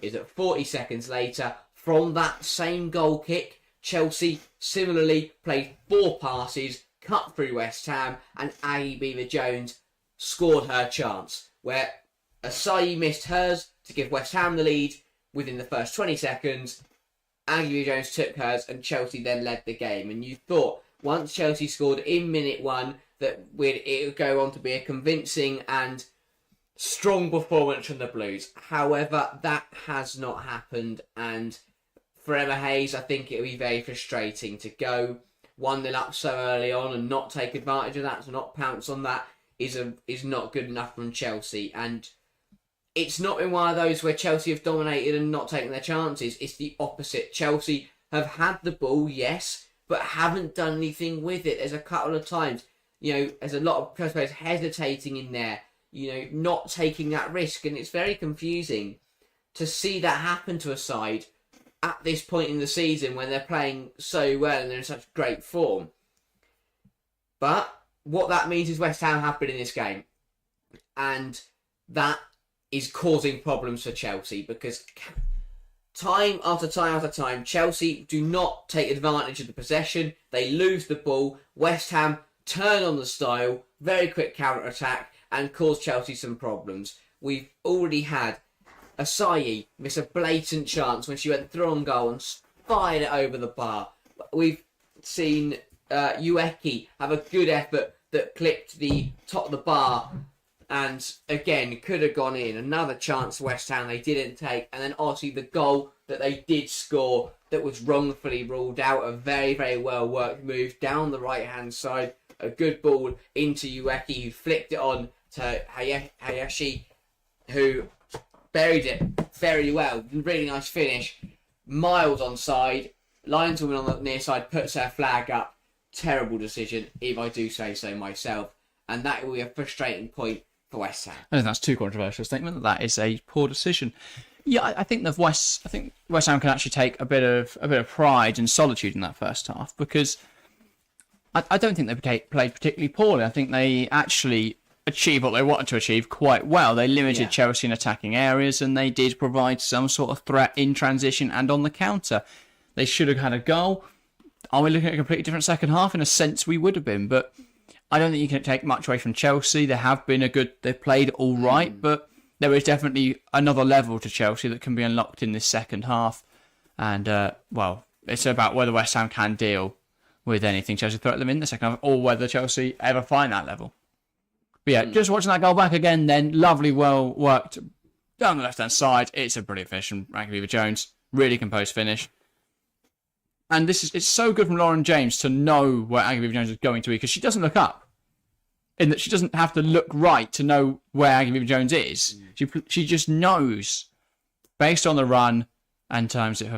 is that 40 seconds later, from that same goal kick, Chelsea similarly played 4 passes, cut through West Ham, and Aggie Beever-Jones scored her chance, where Asayi missed hers to give West Ham the lead within the first 20 seconds. Aggie Beever-Jones took hers, and Chelsea then led the game. And you thought, once Chelsea scored in minute 1, that it would go on to be a convincing and strong performance from the Blues. However, that has not happened, and for Emma Hayes, I think it would be very frustrating to go 1-0 up so early on and not take advantage of that, to not pounce on that is not good enough from Chelsea. And it's not been one of those where Chelsea have dominated and not taken their chances. It's the opposite. Chelsea have had the ball, yes, but haven't done anything with it. There's a couple of times, there's a lot of Chelsea players hesitating in there, not taking that risk, and it's very confusing to see that happen to a side at this point in the season when they're playing so well and they're in such great form. But what that means is West Ham have been in this game, and that is causing problems for Chelsea, because time after time after time, Chelsea do not take advantage of the possession. They lose the ball. West Ham turn on the style, very quick counter-attack, and cause Chelsea some problems. We've already had Asayi miss a blatant chance when she went through on goal and fired it over the bar. We've seen Ueki have a good effort that clipped the top of the bar and again could have gone in. Another chance West Ham they didn't take, and then obviously the goal that they did score that was wrongfully ruled out. A very, very well worked move down the right hand side, a good ball into Ueki, who flicked it on to Hayashi, who buried it very well. Really nice finish. Miles onside. Lineswoman on the near side puts her flag up. Terrible decision, if I do say so myself. And that will be a frustrating point for West Ham. I don't think that's too controversial a statement. That is a poor decision. Yeah, I think West Ham can actually take a bit of pride and solitude in that first half, because I don't think they played particularly poorly. I think they actually achieved what they wanted to achieve quite well. They limited Chelsea in attacking areas, and they did provide some sort of threat in transition and on the counter. They should have had a goal. Are we looking at a completely different second half? In a sense, we would have been, but I don't think you can take much away from Chelsea. They've played all right, but there is definitely another level to Chelsea that can be unlocked in this second half. And, it's about whether West Ham can deal with anything Chelsea throw at them in the second half, or whether Chelsea ever find that level. But yeah, just watching that goal back again then, lovely, well worked down the left-hand side. It's a brilliant finish from Rankiviva-Jones. Really composed finish. And it's so good from Lauren James to know where Rankiviva-Jones is going to be, because she doesn't look up. In that she doesn't have to look right to know where Rankiviva-Jones is. She just knows, based on the run, and times it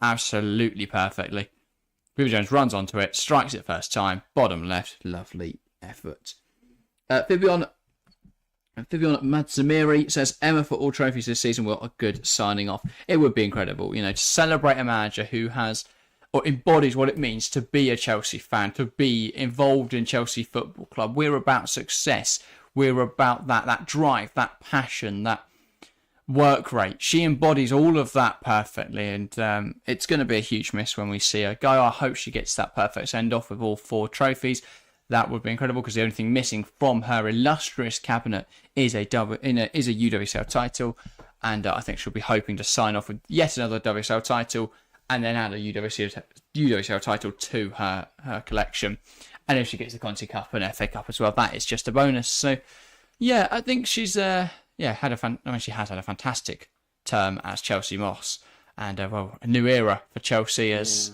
absolutely perfectly. Rankiviva-Jones runs onto it, strikes it first time, bottom left, lovely effort. Fibion Madzamiri says, Emma for all trophies this season. What a good signing off. It would be incredible, to celebrate a manager who has, or embodies what it means to be a Chelsea fan, to be involved in Chelsea Football Club. We're about success. We're about that drive, that passion, that work rate. She embodies all of that perfectly, and it's going to be a huge miss when we see her go. I hope she gets that perfect send-off with all 4 trophies. That would be incredible, because the only thing missing from her illustrious cabinet is a UWSL title, and I think she'll be hoping to sign off with yet another WSL title, and then add a UWSL title to her collection. And if she gets the Conti Cup and FA Cup as well, that is just a bonus. So, yeah, I think she's she has had a fantastic term as Chelsea Moss, and a new era for Chelsea as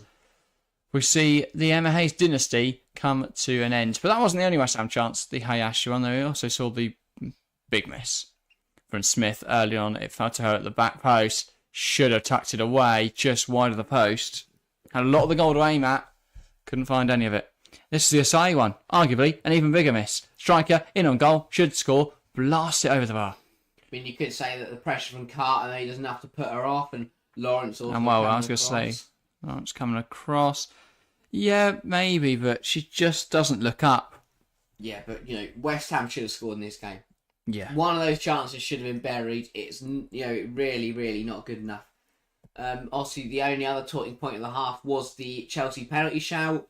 we see the Emma Hayes dynasty come to an end. But that wasn't the only West Ham chance, the Hayashi one. We also saw the big miss from Smith early on. It fell to her at the back post. Should have tucked it away just wide of the post. Had a lot of the goal to aim at. Couldn't find any of it. This is the Asai one. Arguably an even bigger miss. Striker in on goal. Should score. Blast it over the bar. I mean, you could say that the pressure from Carter, he doesn't have to put her off, and Lawrence also. And I was going to say, Lawrence coming across. Yeah, maybe, but she just doesn't look up. Yeah, but West Ham should have scored in this game. Yeah. One of those chances should have been buried. It's really, really not good enough. Obviously, the only other talking point of the half was the Chelsea penalty shout,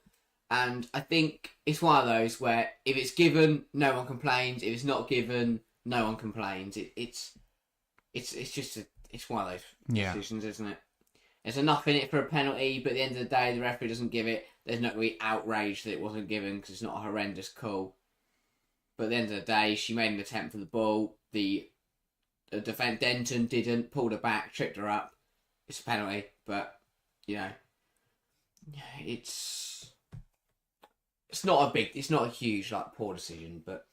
and I think it's one of those where if it's given, no one complains. If it's not given, no one complains. It's one of those decisions, isn't it? There's enough in it for a penalty, but at the end of the day, the referee doesn't give it. There's not really outrage that it wasn't given because it's not a horrendous call. But at the end of the day, she made an attempt for the ball. The defence, Denton didn't, pulled her back, tripped her up. It's a penalty, but it's not a huge poor decision. But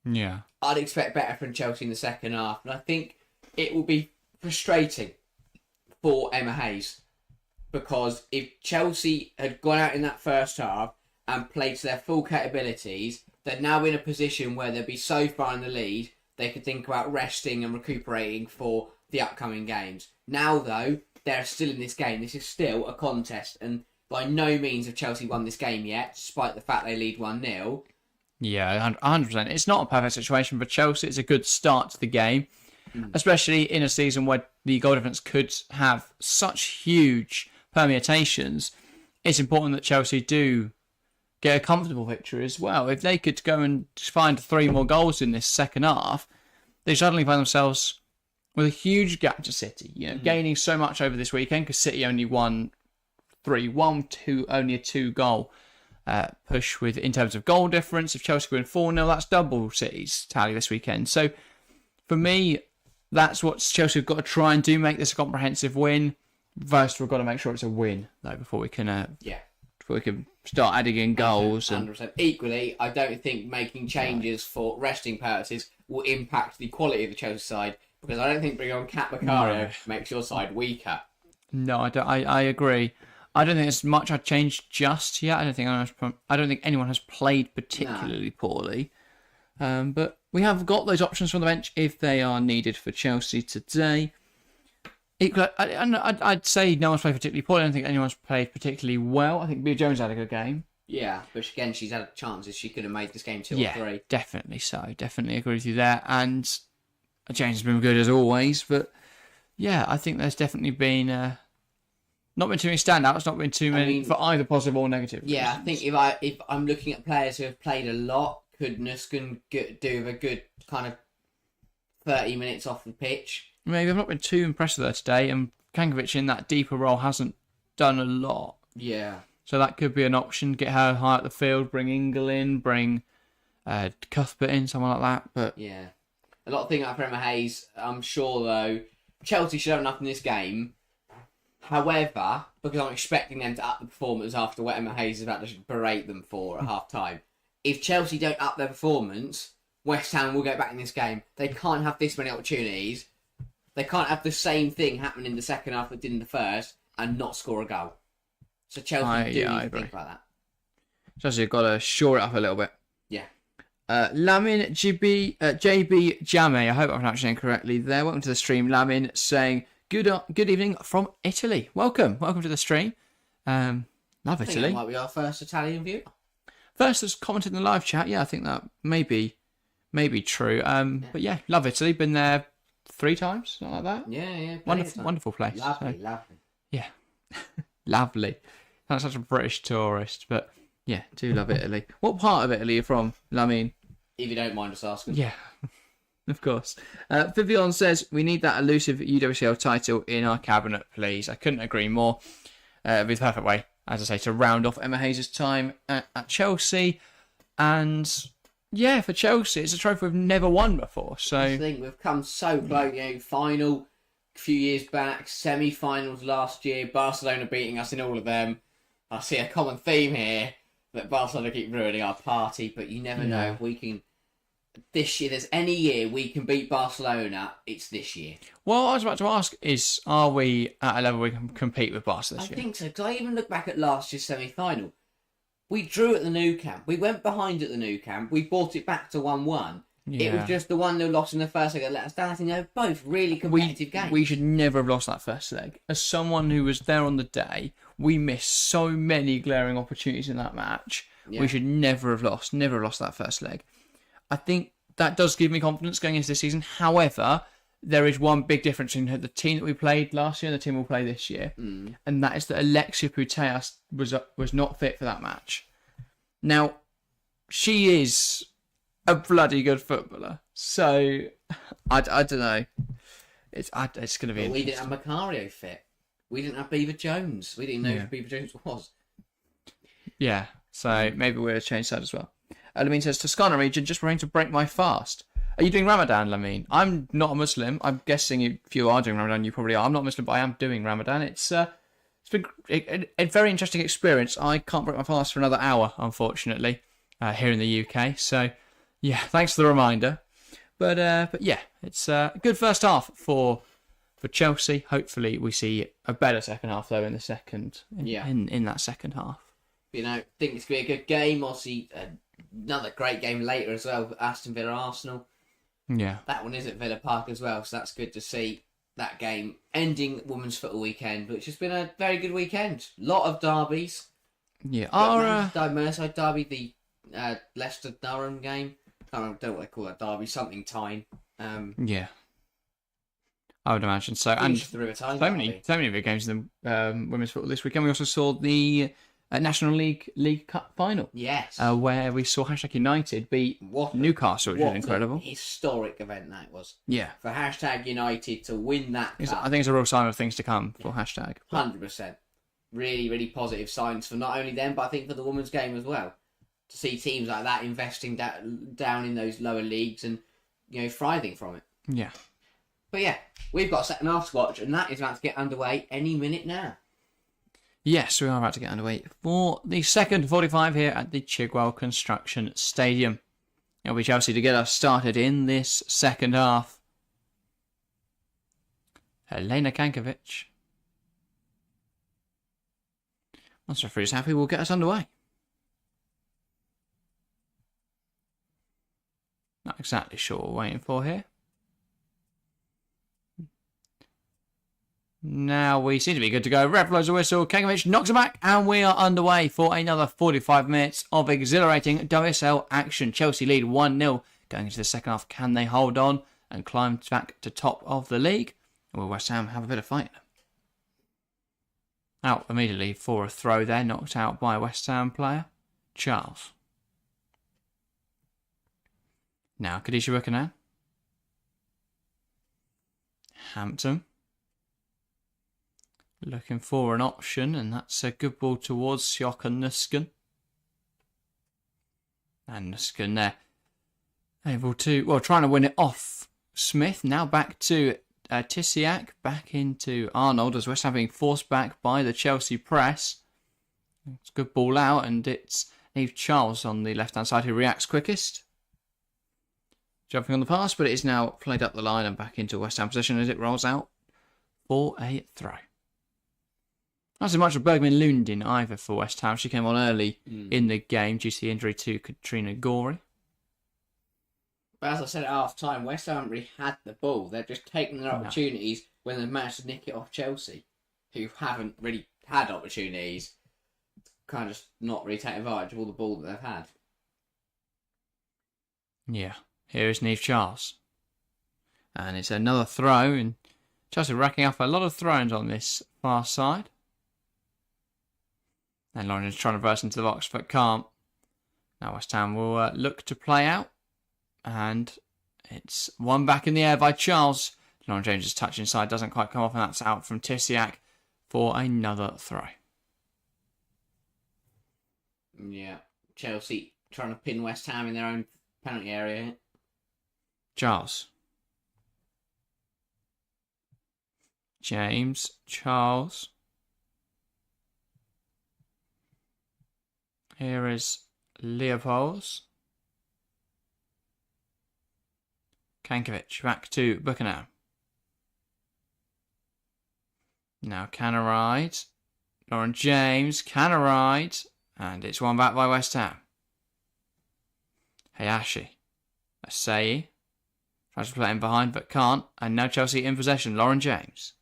yeah, I'd expect better from Chelsea in the second half, and I think it will be frustrating for Emma Hayes, because if Chelsea had gone out in that first half and played to their full capabilities, they're now in a position where they'll be so far in the lead they could think about resting and recuperating for the upcoming games. Now, though, they're still in this game. This is still a contest, and by no means have Chelsea won this game yet, despite the fact they lead 1-0. Yeah, 100%. It's not a perfect situation for Chelsea. It's a good start to the game, especially in a season where the goal difference could have such huge permutations. It's important that Chelsea do get a comfortable victory as well. If they could go and find 3 more goals in this second half, they suddenly find themselves with a huge gap to City, gaining so much over this weekend, because City only won 3-1, only a 2-goal push in terms of goal difference. If Chelsea win 4-0, that's double City's tally this weekend. So for me, that's what Chelsea have got to try and do, make this a comprehensive win. First, we've got to make sure it's a win, though, before we can start adding in goals. 100%. Equally, I don't think making changes for resting purposes will impact the quality of the Chelsea side, because I don't think bringing on Kat Macario makes your side weaker. No, I don't. I agree. I don't think there's much I'd change just yet. I don't think anyone has played particularly poorly. But we have got those options from the bench if they are needed for Chelsea today. Equally, I'd say no one's played particularly poorly. I don't think anyone's played particularly well. I think Bea Jones had a good game. Yeah, but again, she's had chances. She could have made this game 2 or 3. Yeah, definitely so. Definitely agree with you there. And James has been good as always. But yeah, I think there's definitely been Not been too many standouts, not been too many for either positive or negative. Yeah, I think if I'm looking at players who have played a lot, could Nuskin do a good kind of 30 minutes off the pitch? Maybe I've not been too impressed with her today, and Kankovic in that deeper role hasn't done a lot. Yeah. So that could be an option. Get her high up the field, bring Ingle in, bring Cuthbert in, someone like that. But yeah, a lot of things like Emma Hayes. I'm sure though, Chelsea should have enough in this game. However, because I'm expecting them to up the performance after what Emma Hayes is about to berate them for at half time, if Chelsea don't up their performance, West Ham will get back in this game. They can't have this many opportunities. They can't have the same thing happen in the second half that did in the first and not score a goal. So Chelsea need to think about that. Chelsea have got to shore it up a little bit. Yeah. Lamin JB Jame, I hope I'm pronouncing it correctly there. Welcome to the stream. Lamin saying, good evening from Italy. Welcome to the stream. Love I think Italy. that might be our first Italian viewer. First has commented in the live chat. Yeah, I think that may be true. But yeah, love Italy. Been there 3 times, something like that. Yeah. Wonderful place. Lovely. Yeah. Lovely. Sounds such a British tourist, but yeah, do love Italy. What part of Italy are you from, Lamin? If you don't mind us asking. Yeah, of course. Vivian says, we need that elusive UWCL title in our cabinet, please. I couldn't agree more. It'd be the perfect way, as I say, to round off Emma Hayes' time at Chelsea. And yeah, for Chelsea, it's a trophy we've never won before. So I think we've come so close. Final a few years back, semi-finals last year, Barcelona beating us in all of them. I see a common theme here that Barcelona keep ruining our party, but you never know if we can. This year, there's any year we can beat Barcelona, it's this year. Well, I was about to ask is, are we at a level we can compete with Barca this year? I think so, because I even look back at last year's semi-final. We drew at the Nou Camp. We went behind at the Nou Camp. We brought it back to 1-1. Yeah. It was just the 1-0 loss in the first leg that let us down. I think they were both really competitive games. We should never have lost that first leg. As someone who was there on the day, we missed so many glaring opportunities in that match. Yeah. We should never have lost that first leg. I think that does give me confidence going into this season. However, there is one big difference in the team that we played last year and the team we'll play this year. And that is that Alexia Putellas was not fit for that match. Now, she is a bloody good footballer. So, I don't know. It's going to be. We didn't have Macario fit. We didn't have Beaver Jones. We didn't know who Beaver Jones was. Yeah, so maybe we'll change that as well. Lamin says, Toscana region, just preparing to break my fast. Are you doing Ramadan, Lamin? I'm not a Muslim. I'm guessing if you are doing Ramadan, you probably are. I'm not Muslim, but I am doing Ramadan. It's been a very interesting experience. I can't break my fast for another hour, unfortunately, here in the UK. So, yeah, thanks for the reminder. But yeah, it's a good first half for Chelsea. Hopefully, we see a better second half though in the second. In that second half. You know, I think it's going to be a good game. Obviously, another great game later as well. Aston Villa Arsenal. Yeah, that one is at Villa Park as well, so that's good to see that game ending Women's Football Weekend, which has been a very good weekend. A lot of derbies. Yeah, Merseyside derby, the Leicester Durham game. I don't know what they call that derby. Something Tyne. Yeah, I would imagine so. And so many big games in the women's football this weekend. We also saw the National League Cup final. Yes. Where we saw #United beat Newcastle, which was incredible. What a historic event that was. Yeah. For #United to win that cup. I think it's a real sign of things to come for #. 100%. Really, really positive signs for not only them, but I think for the women's game as well. To see teams like that investing down in those lower leagues and, thriving from it. Yeah. But yeah, we've got a second half to watch, and that is about to get underway any minute now. Yes, we are about to get underway for the second 45 here at the Chigwell Construction Stadium. It'll be Chelsea to get us started in this second half. Helena Kankovic. Once the referee's happy, we'll get us underway. Not exactly sure what we're waiting for here. Now we seem to be good to go. Ref blows a whistle. Kankovic knocks it back, and we are underway for another 45 minutes of exhilarating WSL action. Chelsea lead 1-0 going into the second half. Can they hold on and climb back to top of the league? Or will West Ham have a bit of fight? Out immediately for a throw there, knocked out by a West Ham player. Charles. Now Khadijah Buchanan. Hampton. Looking for an option, and that's a good ball towards Siaka Nuskin. And Nuskin there. Able to, well, trying to win it off Smith. Now back to Tisiak. Back into Arnold as West Ham being forced back by the Chelsea press. It's a good ball out, and it's Neve Charles on the left-hand side who reacts quickest. Jumping on the pass, but it is now played up the line and back into West Ham position as it rolls out for a throw. Not so much of Bergman Lundin either for West Ham. She came on early in the game due to the injury to Katrina Gorey. But as I said at half time, West Ham haven't really had the ball. They've just taken their opportunities when they've managed to nick it off Chelsea, who haven't really had opportunities, kind of just not really taking advantage of all the ball that they've had. Yeah, here is Neve Charles. And it's another throw, and Chelsea racking up a lot of throws on this far side. And Lauren is trying to burst into the box, but can't. Now West Ham will look to play out. And it's one back in the air by Charles. Lauren James' touch inside doesn't quite come off, and that's out from Tisiak for another throw. Yeah, Chelsea trying to pin West Ham in their own penalty area. Charles. James. Charles. Here is Leopolds. Kankovic back to Buchanan. Now Canaride. Lauren James. Canaride. And it's one back by West Ham. Hayashi. Asai. Tries to play him behind but can't. And now Chelsea in possession. Lauren James.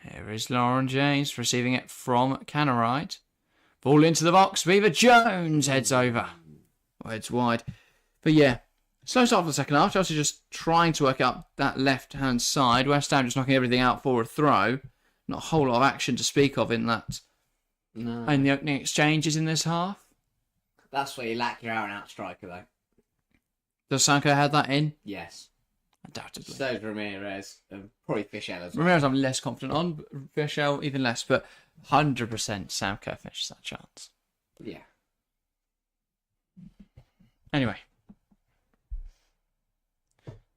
Here is Lauren James receiving it from Canaride. Ball into the box. Beaver Jones heads over. Well, it's wide. But yeah, slow start for the second half. Chelsea just trying to work up that left-hand side. West Ham just knocking everything out for a throw. Not a whole lot of action to speak of in that. No. In the opening exchanges in this half. That's where you lack your out-and-out striker, though. Does Sanko have that in? Yes. Undoubtedly. So does Ramirez, and probably Fischel as well. Ramirez I'm less confident on, but Fischel even less, but 100% Samko finishes that chance. Yeah. Anyway.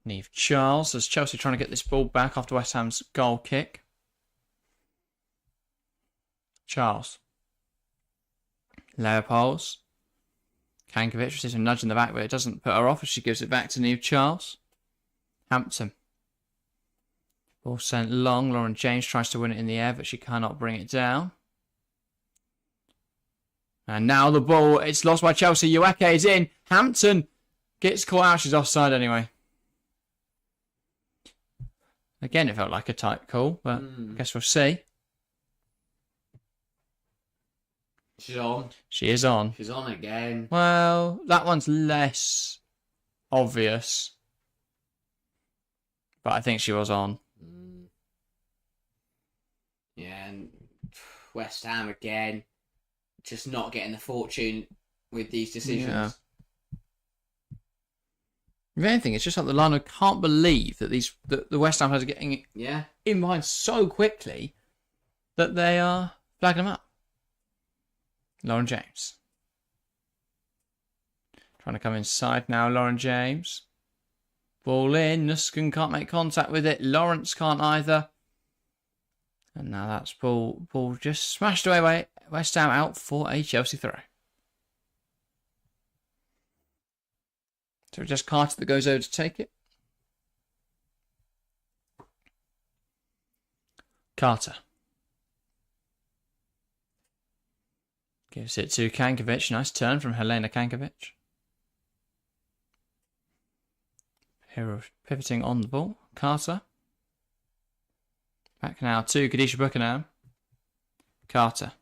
Neve Charles as Chelsea trying to get this ball back after West Ham's goal kick. Charles. Leopolds. Kankovic receives a nudge in the back, but it doesn't put her off as she gives it back to Neve Charles. Hampton. Ball sent long. Lauren James tries to win it in the air, but she cannot bring it down. And now the ball, it's lost by Chelsea. Ueke is in. Hampton gets caught out. She's offside anyway. Again, it felt like a tight call, but I guess we'll see. She's on. She is on. She's on again. Well, that one's less obvious. But I think she was on. Yeah, and West Ham again, just not getting the fortune with these decisions. Yeah. If anything, it's just like the line. I can't believe that the West Ham players are getting in behind so quickly that they are flagging them up. Lauren James. Trying to come inside now, Lauren James. Ball in. Nuskin can't make contact with it. Lawrence can't either. And now that's ball just smashed away by West Ham out for a Chelsea throw. So just Carter that goes over to take it. Carter. Gives it to Kankovic. Nice turn from Helena Kankovic. Hero pivoting on the ball. Carter. Back now to Khadijah Buchanan. Carter.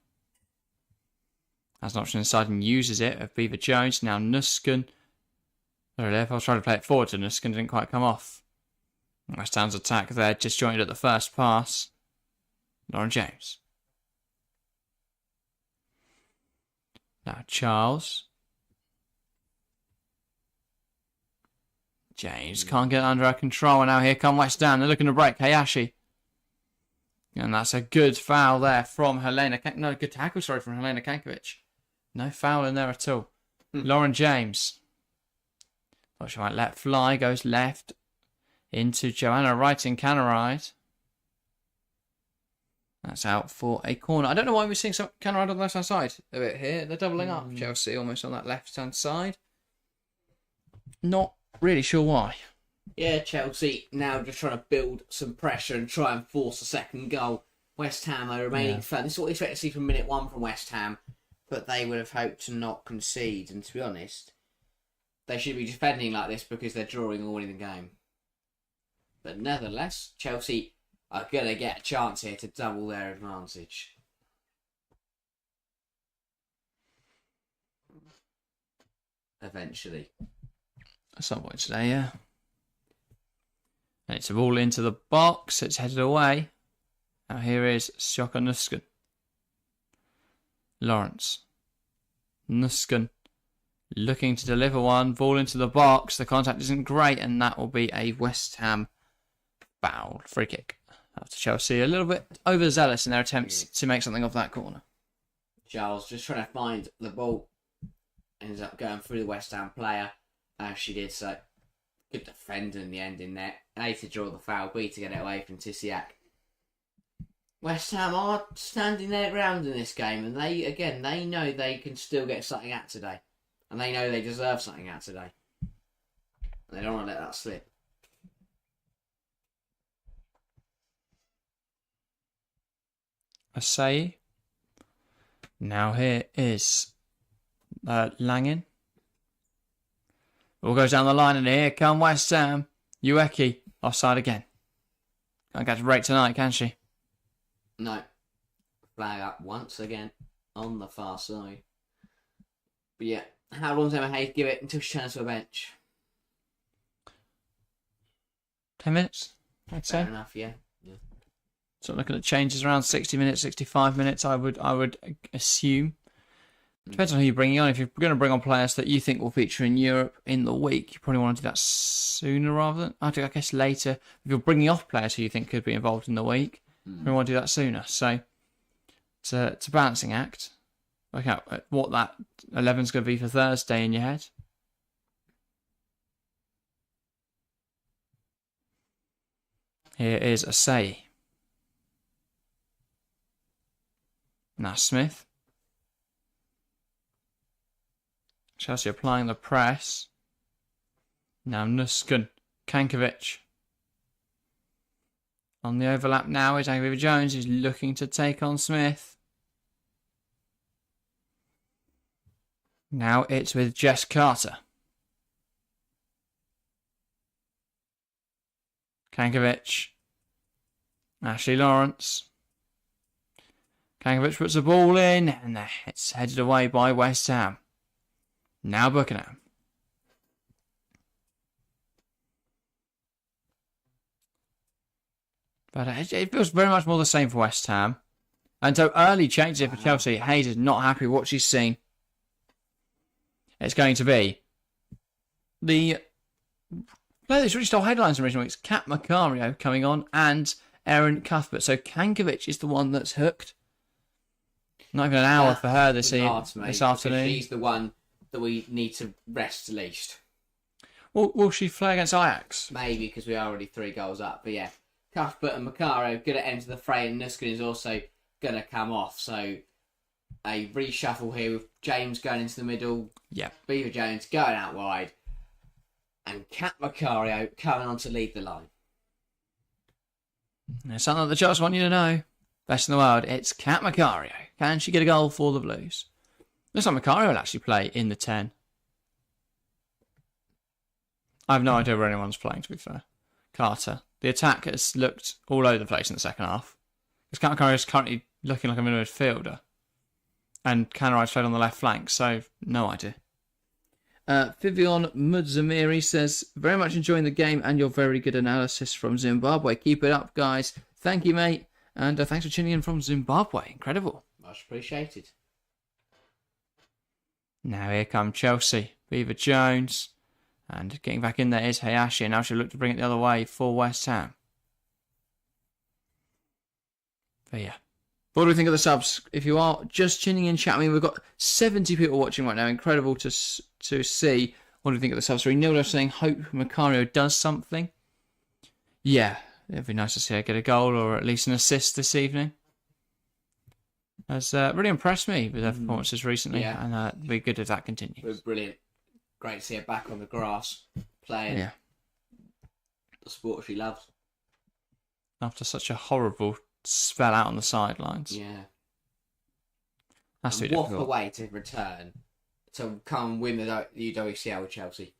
Has an option inside and uses it of Beaver Jones. Now Nuskin. Really, if I was trying to play it forward, and Nuskin didn't quite come off. West Ham's attack there, disjointed at the first pass. Lauren James. Now Charles. James can't get under our control, and now here come West Ham. They're looking to break Hayashi. And that's a good foul there from Helena. No, good tackle, sorry, from Helena Kankovic. No foul in there at all. Lauren James. Thought she might let fly. Goes left into Joanna Wright in Canaride. That's out for a corner. I don't know why we're seeing some Canaride on the left-hand side a bit here. They're doubling up. Chelsea almost on that left-hand side. Not really sure why. Yeah, Chelsea now just trying to build some pressure and try and force a second goal. West Ham are remaining firm. This is what we expect to see from minute 1 from West Ham, but they would have hoped to not concede. And to be honest, they should be defending like this because they're drawing or winning the game. But nevertheless, Chelsea are going to get a chance here to double their advantage. Eventually. At some point today, yeah. And it's a ball into the box. It's headed away. Now here is Shoka Nuskin. Lawrence. Nuskin. Looking to deliver one. Ball into the box. The contact isn't great. And that will be a West Ham foul. Free kick. After Chelsea a little bit overzealous in their attempts to make something of that corner. Giles just trying to find the ball. Ends up going through the West Ham player. As she did so. Good defender in the end in there. A to draw the foul, B to get it away from Tisiak. West Ham are standing their ground in this game, and they know they can still get something out today. And they know they deserve something out today. And they don't want to let that slip. Asai. Now here is Langin. All goes down the line, and here come West Ham. Ueki, offside again. Can't catch a break tonight, can she? No. Flag up once again on the far side. But yeah, how long does Emma Hayes give it until she turns to a bench? 10 minutes, I'd say. Fair enough, yeah. So looking at changes around 60 minutes, 65 minutes, I would assume. Depends on who you're bringing on. If you're going to bring on players that you think will feature in Europe in the week, you probably want to do that sooner rather than, I guess, later. If you're bringing off players who you think could be involved in the week, you want to do that sooner. So it's a balancing act. Work out what that 11's going to be for Thursday in your head. Here is Asai. Now Smith. Chelsea applying the press. Now Nuskin. Kankovic. On the overlap now is Aguilar Jones, who's looking to take on Smith. Now it's with Jess Carter. Kankovic. Ashley Lawrence. Kankovic puts the ball in, and it's headed away by West Ham. Now Buckingham. But it feels very much more the same for West Ham. And so early changes here for Chelsea. Hayes is not happy with what she's seen. It's going to be the player that's really stole headlines in recent weeks. Kat Macario coming on and Erin Cuthbert. So Kankovic is the one that's hooked. Not even an hour for her this afternoon. She's the one that we need to rest least. Well, will she play against Ajax? Maybe, because we are already 3 goals up. But yeah, Cuthbert and Macario going to enter the fray, and Nuskin is also going to come off. So a reshuffle here with James going into the middle. Yeah. Beaver Jones going out wide. And Kat Macario coming on to lead the line. There's something that the Chelsea want you to know. Best in the world, it's Kat Macario. Can she get a goal for the Blues? Looks like Macario will actually play in the 10. I have no idea where anyone's playing, to be fair. Carter. The attack has looked all over the place in the second half. Because Kat Macario is currently looking like a midfielder. And Canaride's played on the left flank, so no idea. Vivian Mudzamiri says, very much enjoying the game and your very good analysis from Zimbabwe. Keep it up, guys. Thank you, mate. And thanks for tuning in from Zimbabwe. Incredible. Much appreciated. Now here come Chelsea. Beaver Jones. And getting back in there is Hayashi. And now she'll look to bring it the other way for West Ham. But yeah. What do we think of the subs? If you are just tuning in, chat, I mean, we've got 70 people watching right now. Incredible to see. What do you think of the subs? So Renildo saying, hope Macario does something. Yeah, it'd be nice to see her get a goal or at least an assist this evening. Has really impressed me with her performances recently. Yeah. And it'd be good if that continues. It was brilliant. Great to see her back on the grass, playing the sport she loves. After such a horrible spell out on the sidelines. Yeah. That's too what difficult. a way to return to come win the UWCL with Chelsea.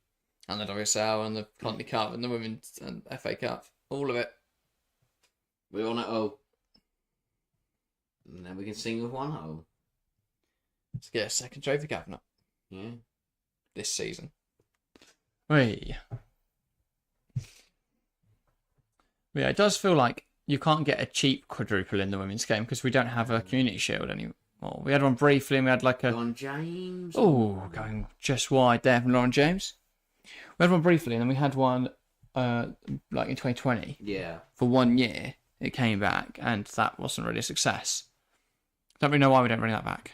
And the WSL and the Conti Cup and the Women's and FA Cup. All of it. We all know all. And then we can sing with one hole. Let's get a second trophy cabinet Yeah. this season. Hey. Yeah, it does feel like you can't get a cheap quadruple in the women's game because we don't have a community shield anymore. We had one briefly and we had like a... Lauren James. Oh, going just wide there from Lauren James. We had one briefly and then we had one like in 2020. Yeah. For 1 year. It came back and that wasn't really a success. Don't really know why we don't bring that back.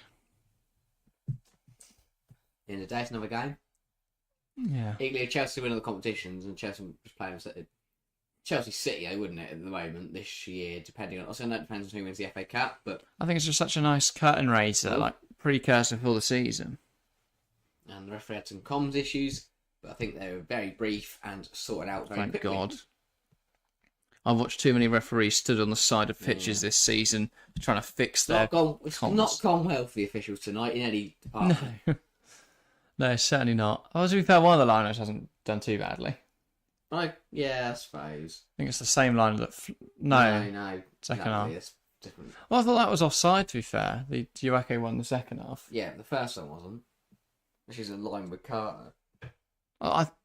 In the day, it's another game. Yeah. Equally, if Chelsea win all the competitions and Chelsea was playing Chelsea City, wouldn't it, at the moment this year, depending on... Also, that depends on who wins the FA Cup, but... I think it's just such a nice curtain raiser, like precursor for the season. And the referee had some comms issues, but I think they were very brief and sorted out very quickly. Thank God. I've watched too many referees stood on the side of pitches this season trying to fix their It's not gone well for the officials tonight in any department. No. No, certainly not. Oh, to be fair, one of the liners hasn't done too badly. Yeah, I suppose. I think it's the same liner that... No. Second exactly, half. it's different. Well, I thought that was offside, to be fair. The Ueke won the second half. Yeah, the first one wasn't. She's in line with Carter. Oh, I think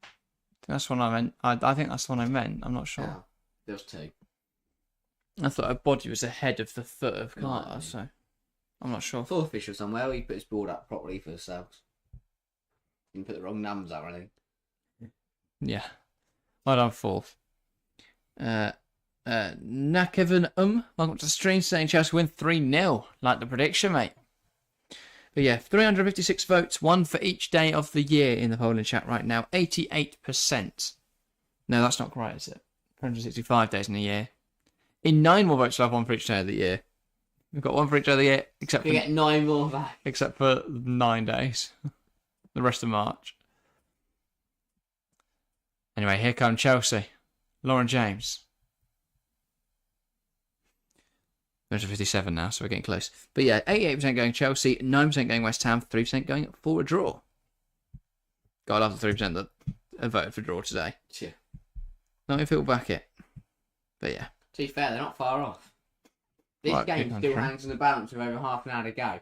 that's what I meant. I think that's the one I meant. I'm not sure. Yeah, there was two. I thought her body was ahead of the foot of Carter, Right. so I'm not sure. Fourth official somewhere, he put his board up properly for themselves. Didn't put the wrong numbers up or anything. Yeah. Well done, fourth. Nakevin welcome to the stream, saying Chelsea win 3-0. Like the prediction, mate. But yeah, 356 votes, one for each day of the year in the polling chat right now. 88%. No, that's not quite, is it? 365 days in a year. In 9 more votes, we'll have one for each day of the year. We've got one for each day of the year, We get 9 more back. except for 9 days. The rest of March. Anyway, here come Chelsea. Lauren James. 157 now, so we're getting close. But yeah, 88% going Chelsea, 9% going West Ham, 3% going for a draw. God, I love the 3% that voted for draw today. Yeah. Not many people back it. But yeah. To be fair, they're not far off. This Right, game good still country. hangs in the balance with over half an hour to go.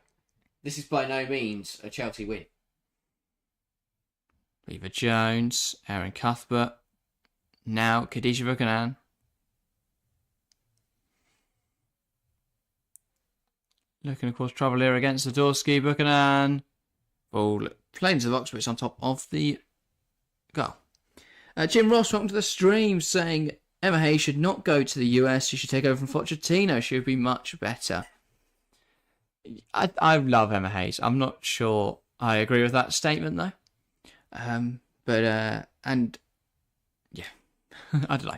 This is by no means a Chelsea win. Eva Jones, Aaron Cuthbert. Now, Khadija Buchanan. Looking, of course, trouble here against Zadorsky. Buchanan. Ball played into the box, but it's on top of the goal. Jim Ross, welcome to the stream, saying Emma Hayes should not go to the US. She should take over from Pochettino. She would be much better. I love Emma Hayes. I'm not sure I agree with that statement, though. And yeah, I don't know.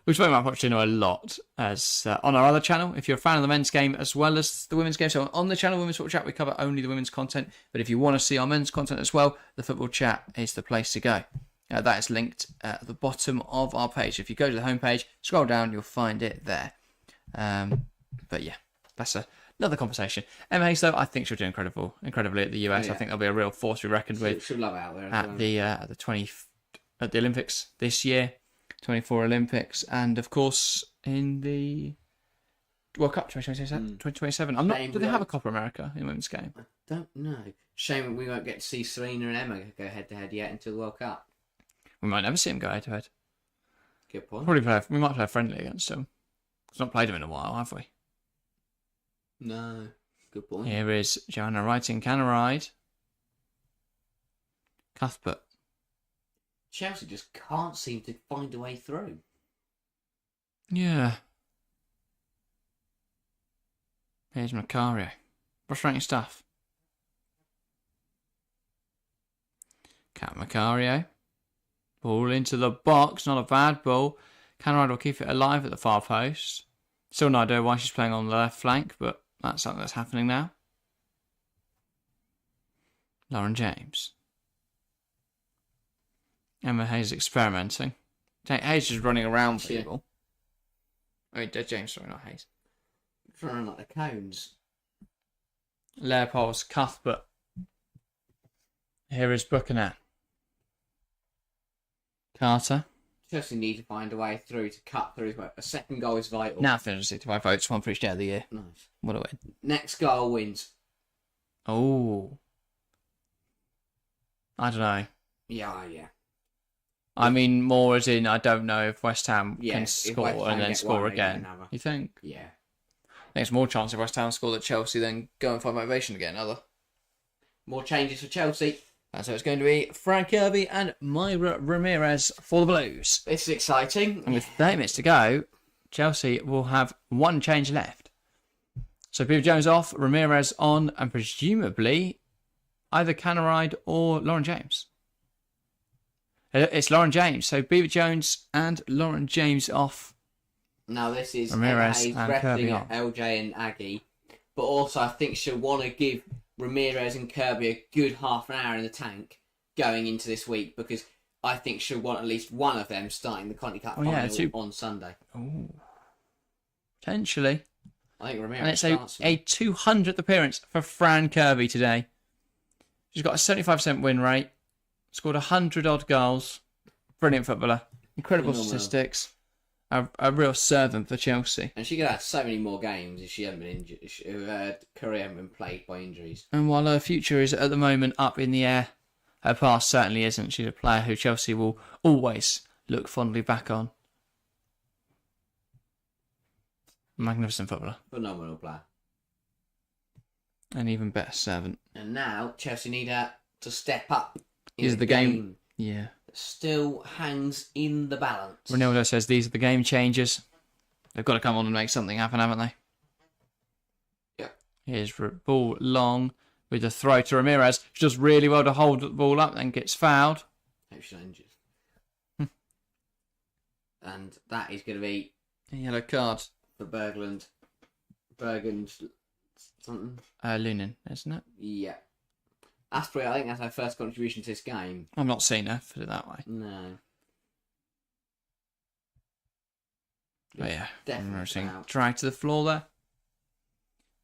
We've spoken about Pochettino a lot as on our other channel. If you're a fan of the men's game as well as the women's game, so on the channel Women's Football Chat, we cover only the women's content. But if you want to see our men's content as well, the Football Chat is the place to go. That is linked at the bottom of our page. If you go to the homepage, scroll down, you'll find it there. But yeah, that's another conversation. Emma Hayes, though, I think she'll do incredibly at the US. Oh, yeah. I think there'll be a real force to be reckoned with. She'll love it out there. At the Olympics this year, 24 Olympics, and of course in the World Cup 2027. I'm not. Shame Do we they have a don't- Copa America in women's game? I don't know. Shame we won't get to see Serena and Emma go head to head yet until the World Cup. We might never see them go head to head. Good point. We might play friendly against them. We've not played them in a while, have we? No. Good point. Here is Joanna writing, can I ride? Cuthbert. Chelsea just can't seem to find a way through. Yeah. Here's Macario. Frustrating stuff. Cat Macario. Ball into the box. Not a bad ball. Canride will keep it alive at the far post. Still no idea why she's playing on the left flank, but that's something that's happening now. Lauren James. Emma Hayes experimenting. Hayes is running around people. I mean, James, sorry, not Hayes. Throwing like the cones. Leopold's Cuthbert. Here is Buchanan. Carter. Chelsea need to find a way through to cut through. A second goal is vital. Now 65 votes, one for each day of the year. Nice. What a win. Next goal wins. Oh. I don't know. Yeah. I mean, more as in, I don't know if West Ham Yeah, can if score West Ham and then get score one, they again. get another. You think? Yeah. I think it's more chance if West Ham score that Chelsea then go and find motivation again. More changes for Chelsea. And so it's going to be Fran Kirby and Myra Ramirez for the Blues. This is exciting. And with 30 minutes to go, Chelsea will have one change left. So Beaver Jones off, Ramirez on, and presumably either Canaride or Lauren James. It's Lauren James. So Beaver Jones and Lauren James off. Now this is Ramirez Hayes and wrestling Kirby at LJ and Aggie. But also I think she'll want to give Ramirez and Kirby a good half an hour in the tank going into this week, because I think she'll want at least one of them starting the Conti Cup final on Sunday. Oh, potentially. I think Ramirez And it's starts. a 200th appearance for Fran Kirby today. She's got a 75% win rate, scored 100-odd goals. Brilliant footballer. Incredible Phenomenal. statistics. A real servant for Chelsea. And she could have so many more games if she hadn't been injured. If her career hadn't been plagued by injuries. And while her future is at the moment up in the air, her past certainly isn't. She's a player who Chelsea will always look fondly back on. Magnificent footballer. Phenomenal player. An even better servant. And now Chelsea need her to step up. These are the game. Yeah. Still hangs in the balance. Ronaldo says these are the game changers. They've got to come on and make something happen, haven't they? Yeah. Here's ball long with the throw to Ramirez. She does really well to hold the ball up, then gets fouled. Hope she's not injured. And that is going to be A yellow card. for Berglund. Something. Lunin, isn't it? Yeah. Asprey, I think that's her first contribution to this game. I've not seen her put it that way. No. But yeah, Definitely seeing foul. dragged to the floor there.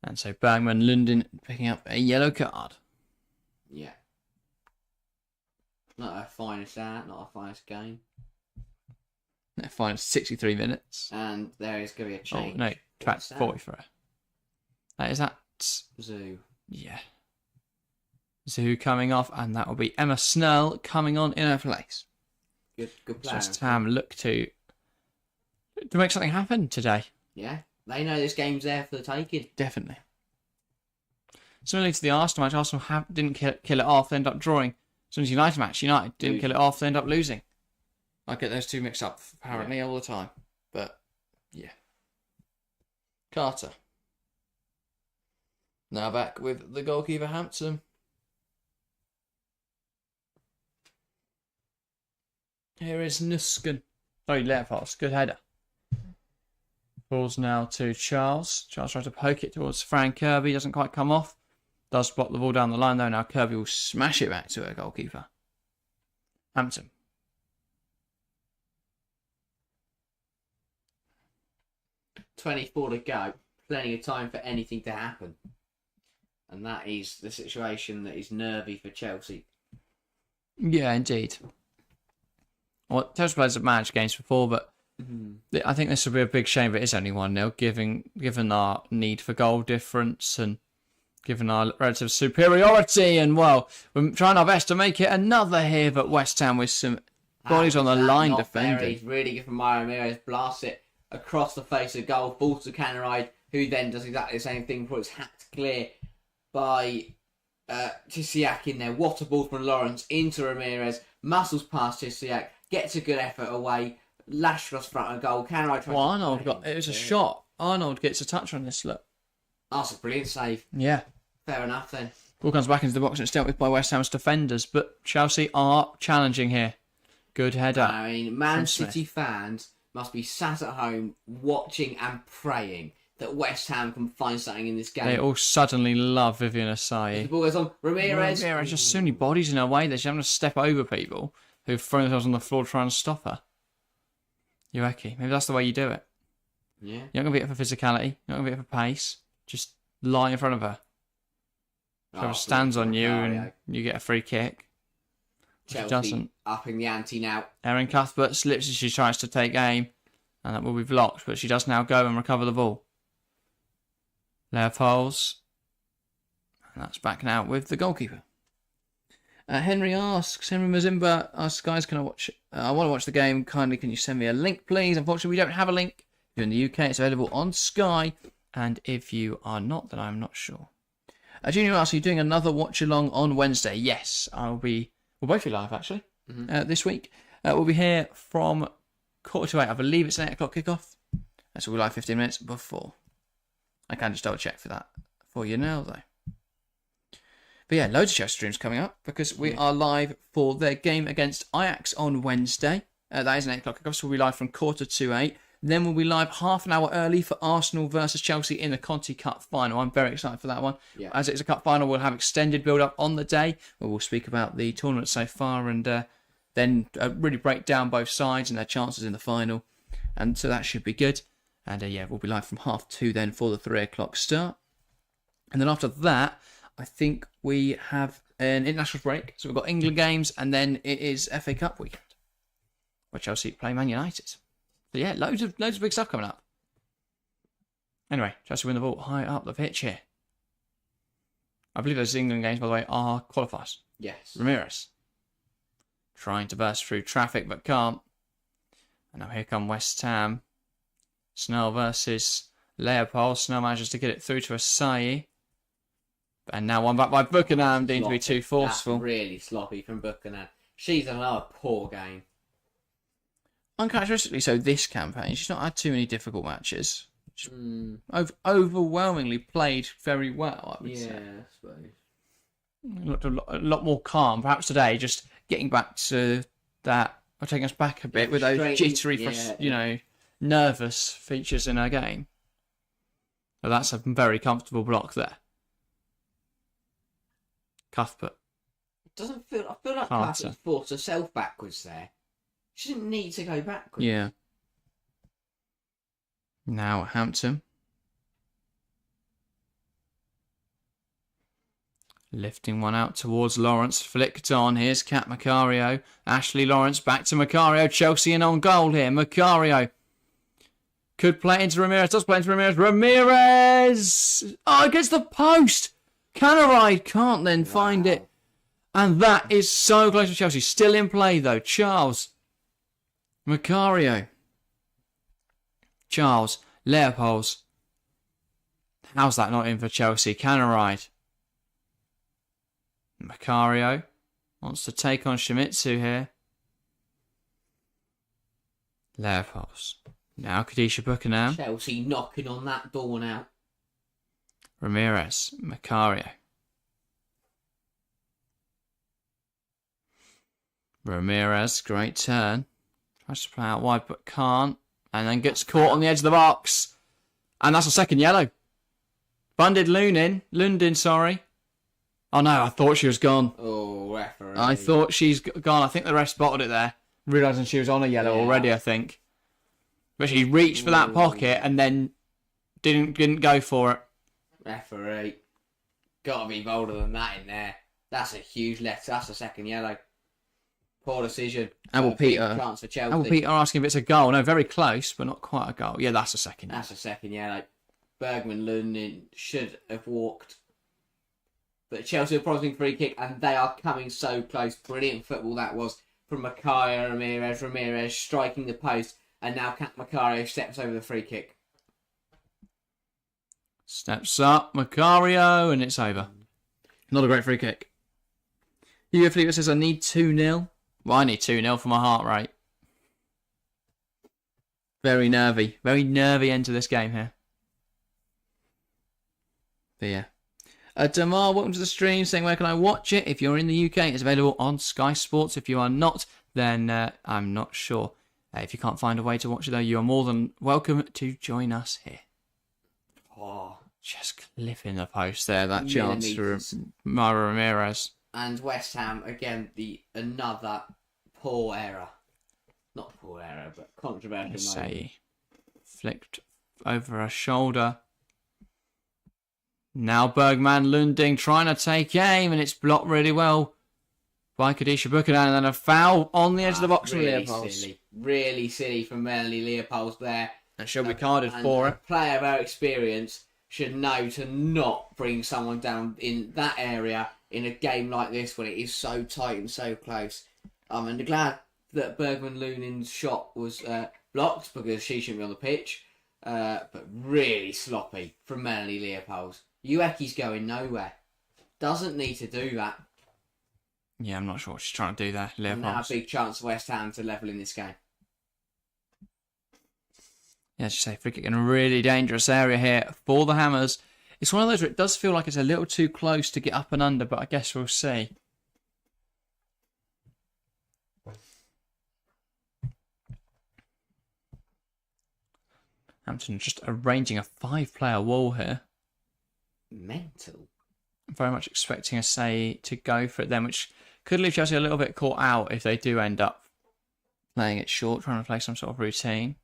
And so Bergman Lundin picking up a yellow card. Yeah. Not her finest out, not her finest game. Final 63 minutes. And there is going to be a change. Oh, no, in fact, What's that? 40 for her. Is that... Zoo. Yeah. Zoo coming off, and that will be Emma Snell coming on in her place. Good player. West Ham look to make something happen today. Yeah. They know this game's there for the taking. Definitely. Similarly to the Arsenal match, Arsenal didn't kill it off, they ended up drawing. Similar to United match, United didn't kill it off, they ended up losing. I get those two mixed up apparently all the time. But, yeah. Carter. Now back with the goalkeeper, Hampton. Here is Nusken. Sorry, Leopold. Good header. Balls now to Charles. Charles tries to poke it towards Fran Kirby. Doesn't quite come off. Does block the ball down the line though. Now Kirby will smash it back to her goalkeeper. Hampton. .24 to go. Plenty of time for anything to happen. And that is the situation that is nervy for Chelsea. Yeah, indeed. Well, Chelsea players have managed games before, but I think this will be a big shame if it is only 1-0, given our need for goal difference and given our relative superiority. And, well, we're trying our best to make it another here at West Ham with some bodies on the line defending. He's really good from Mario Ramirez. Blasts it across the face of goal. Ball to Canaride, who then does exactly the same thing before it's hacked clear by Tisiak in there. What a ball from Lawrence into Ramirez. Muscles past Tisiak. Gets a good effort away. Lash across front of goal. Canaride tries Arnold it was a shot. Arnold gets a touch on this, look. That's a brilliant save. Yeah. Fair enough then. Ball comes back into the box and it's dealt with by West Ham's defenders, but Chelsea are challenging here. Good header. I mean, Man City fans must be sat at home watching and praying that West Ham can find something in this game. They all suddenly love Vivian Asai. The ball goes on. Ramirez. Just so many bodies in her way that she's having to step over people who've thrown themselves on the floor to try and stop her. Ueki, maybe that's the way you do it. Yeah. You're not going to beat her for physicality. You're not going to beat her for pace. Just lie in front of her. Whoever stands on you and you get a free kick. Chelsea She doesn't. Upping the ante now. Erin Cuthbert slips as she tries to take aim. And that will be blocked, but she does now go and recover the ball. Leopolds. And that's back now with the goalkeeper. Henry Mazimba asks, guys, can I watch? I want to watch the game. Kindly, can you send me a link, please? Unfortunately, we don't have a link. If you're in the UK, it's available on Sky. And if you are not, then I'm not sure. Junior asks, are you doing another watch along on Wednesday? Yes, we'll both be live, actually, this week. We'll be here from 7:45. I believe it's an 8 o'clock kickoff. So we'll be live 15 minutes before. I can just double check for that for you now, though. But yeah, loads of Chelsea streams coming up because we are live for their game against Ajax on Wednesday. That is an 8 o'clock kickoff, so we'll be live from 7:45. Then we'll be live half an hour early for Arsenal versus Chelsea in the Conti Cup final. I'm very excited for that one. Yeah. As it's a cup final, we'll have extended build-up on the day where we'll speak about the tournament so far and then really break down both sides and their chances in the final. And so that should be good. And yeah, we'll be live from 2:30 then for the 3 o'clock start. And then after that, I think we have an international break. So we've got England games and then it is FA Cup weekend where Chelsea play Man United. So yeah, loads of big stuff coming up. Anyway, Chelsea win the ball high up the pitch here. I believe those England games, by the way, are qualifiers. Yes. Ramirez trying to burst through traffic but can't. And now here come West Ham. Snell versus Leopold. Snell manages to get it through to Asai. And now one back by Buchanan, deemed to be too forceful. That's really sloppy from Buchanan. She's another poor game. Uncharacteristically so this campaign, she's not had too many difficult matches. She's overwhelmingly played very well, I would say. I suppose. Looked a lot more calm. Perhaps today, just getting back to that, or taking us back a bit with those jittery, nervous features in her game. So that's a very comfortable block there. Cuthbert. I feel like Cuthbert forced herself backwards there. She didn't need to go backwards. Yeah. Now Hampton. Lifting one out towards Lawrence. Flicked on. Here's Kat Macario. Ashley Lawrence back to Macario. Chelsea in on goal here. Macario. Could play into Ramirez. Does play into Ramirez. Ramirez! Oh, against the post! Canaride can't then find it. And that is so close to Chelsea. Still in play though. Charles. Macario. Charles. Leopolds. How's that not in for Chelsea? Canaride. Macario wants to take on Shimizu here. Leopolds. Now Kadisha Buchanan. Chelsea knocking on that door now. Ramirez. Macario. Ramirez. Great turn. Tries to play out wide but can't. And then gets caught on the edge of the box. And that's a second yellow. Bunded Lundin, sorry. Oh no, I thought she was gone. Oh, referee. I thought she's gone. I think the ref spotted it there. Realising she was on a yellow already, I think. But she reached for that pocket and then didn't go for it. Referee. Gotta be bolder than that in there. That's a huge letter. That's a second yellow. Poor decision. Abel Peter. Chance for Chelsea. Abel Peter asking if it's a goal. No, very close, but not quite a goal. Yeah, that's a second. That's a second, yeah. Like, Bergman Lundin should have walked. But Chelsea are promising free kick, and they are coming so close. Brilliant football that was from Macario Ramirez. Ramirez striking the post, and now Macario steps over the free kick. Steps up, Macario, and it's over. Not a great free kick. Hugo Felipe says, I need 2-0. Well, I need 2-0 for my heart rate. Very nervy. Very nervy end to this game here. But yeah. Damar, welcome to the stream, saying where can I watch it? If you're in the UK, it's available on Sky Sports. If you are not, then I'm not sure. If you can't find a way to watch it, though, you are more than welcome to join us here. Oh, just clipping the post there, that chance for Mauro Ramirez. And West Ham, again, another poor error. Not poor error, but controversial moment. Flicked over her shoulder. Now Bergman Lunding trying to take aim, and it's blocked really well by Kadisha Buchanan, and then a foul on the edge of the box from Leopolds. Really silly from Melanie Leopolds there. And she'll be carded for it. A player of her experience should know to not bring someone down in that area in a game like this when it is so tight and so close. I'm glad that Bergman Lunding's shot was blocked because she shouldn't be on the pitch. But really sloppy from Melanie Leopolds. Ueki's going nowhere. Doesn't need to do that. Yeah, I'm not sure what she's trying to do there, Leopolds. And now a big chance for West Ham to level in this game. Yeah, as you say, free kick in a really dangerous area here for the Hammers. It's one of those where it does feel like it's a little too close to get up and under, but I guess we'll see. Hampton just arranging a 5-player wall here. Mental. I'm very much expecting a say to go for it then, which could leave Chelsea a little bit caught out if they do end up playing it short, trying to play some sort of routine.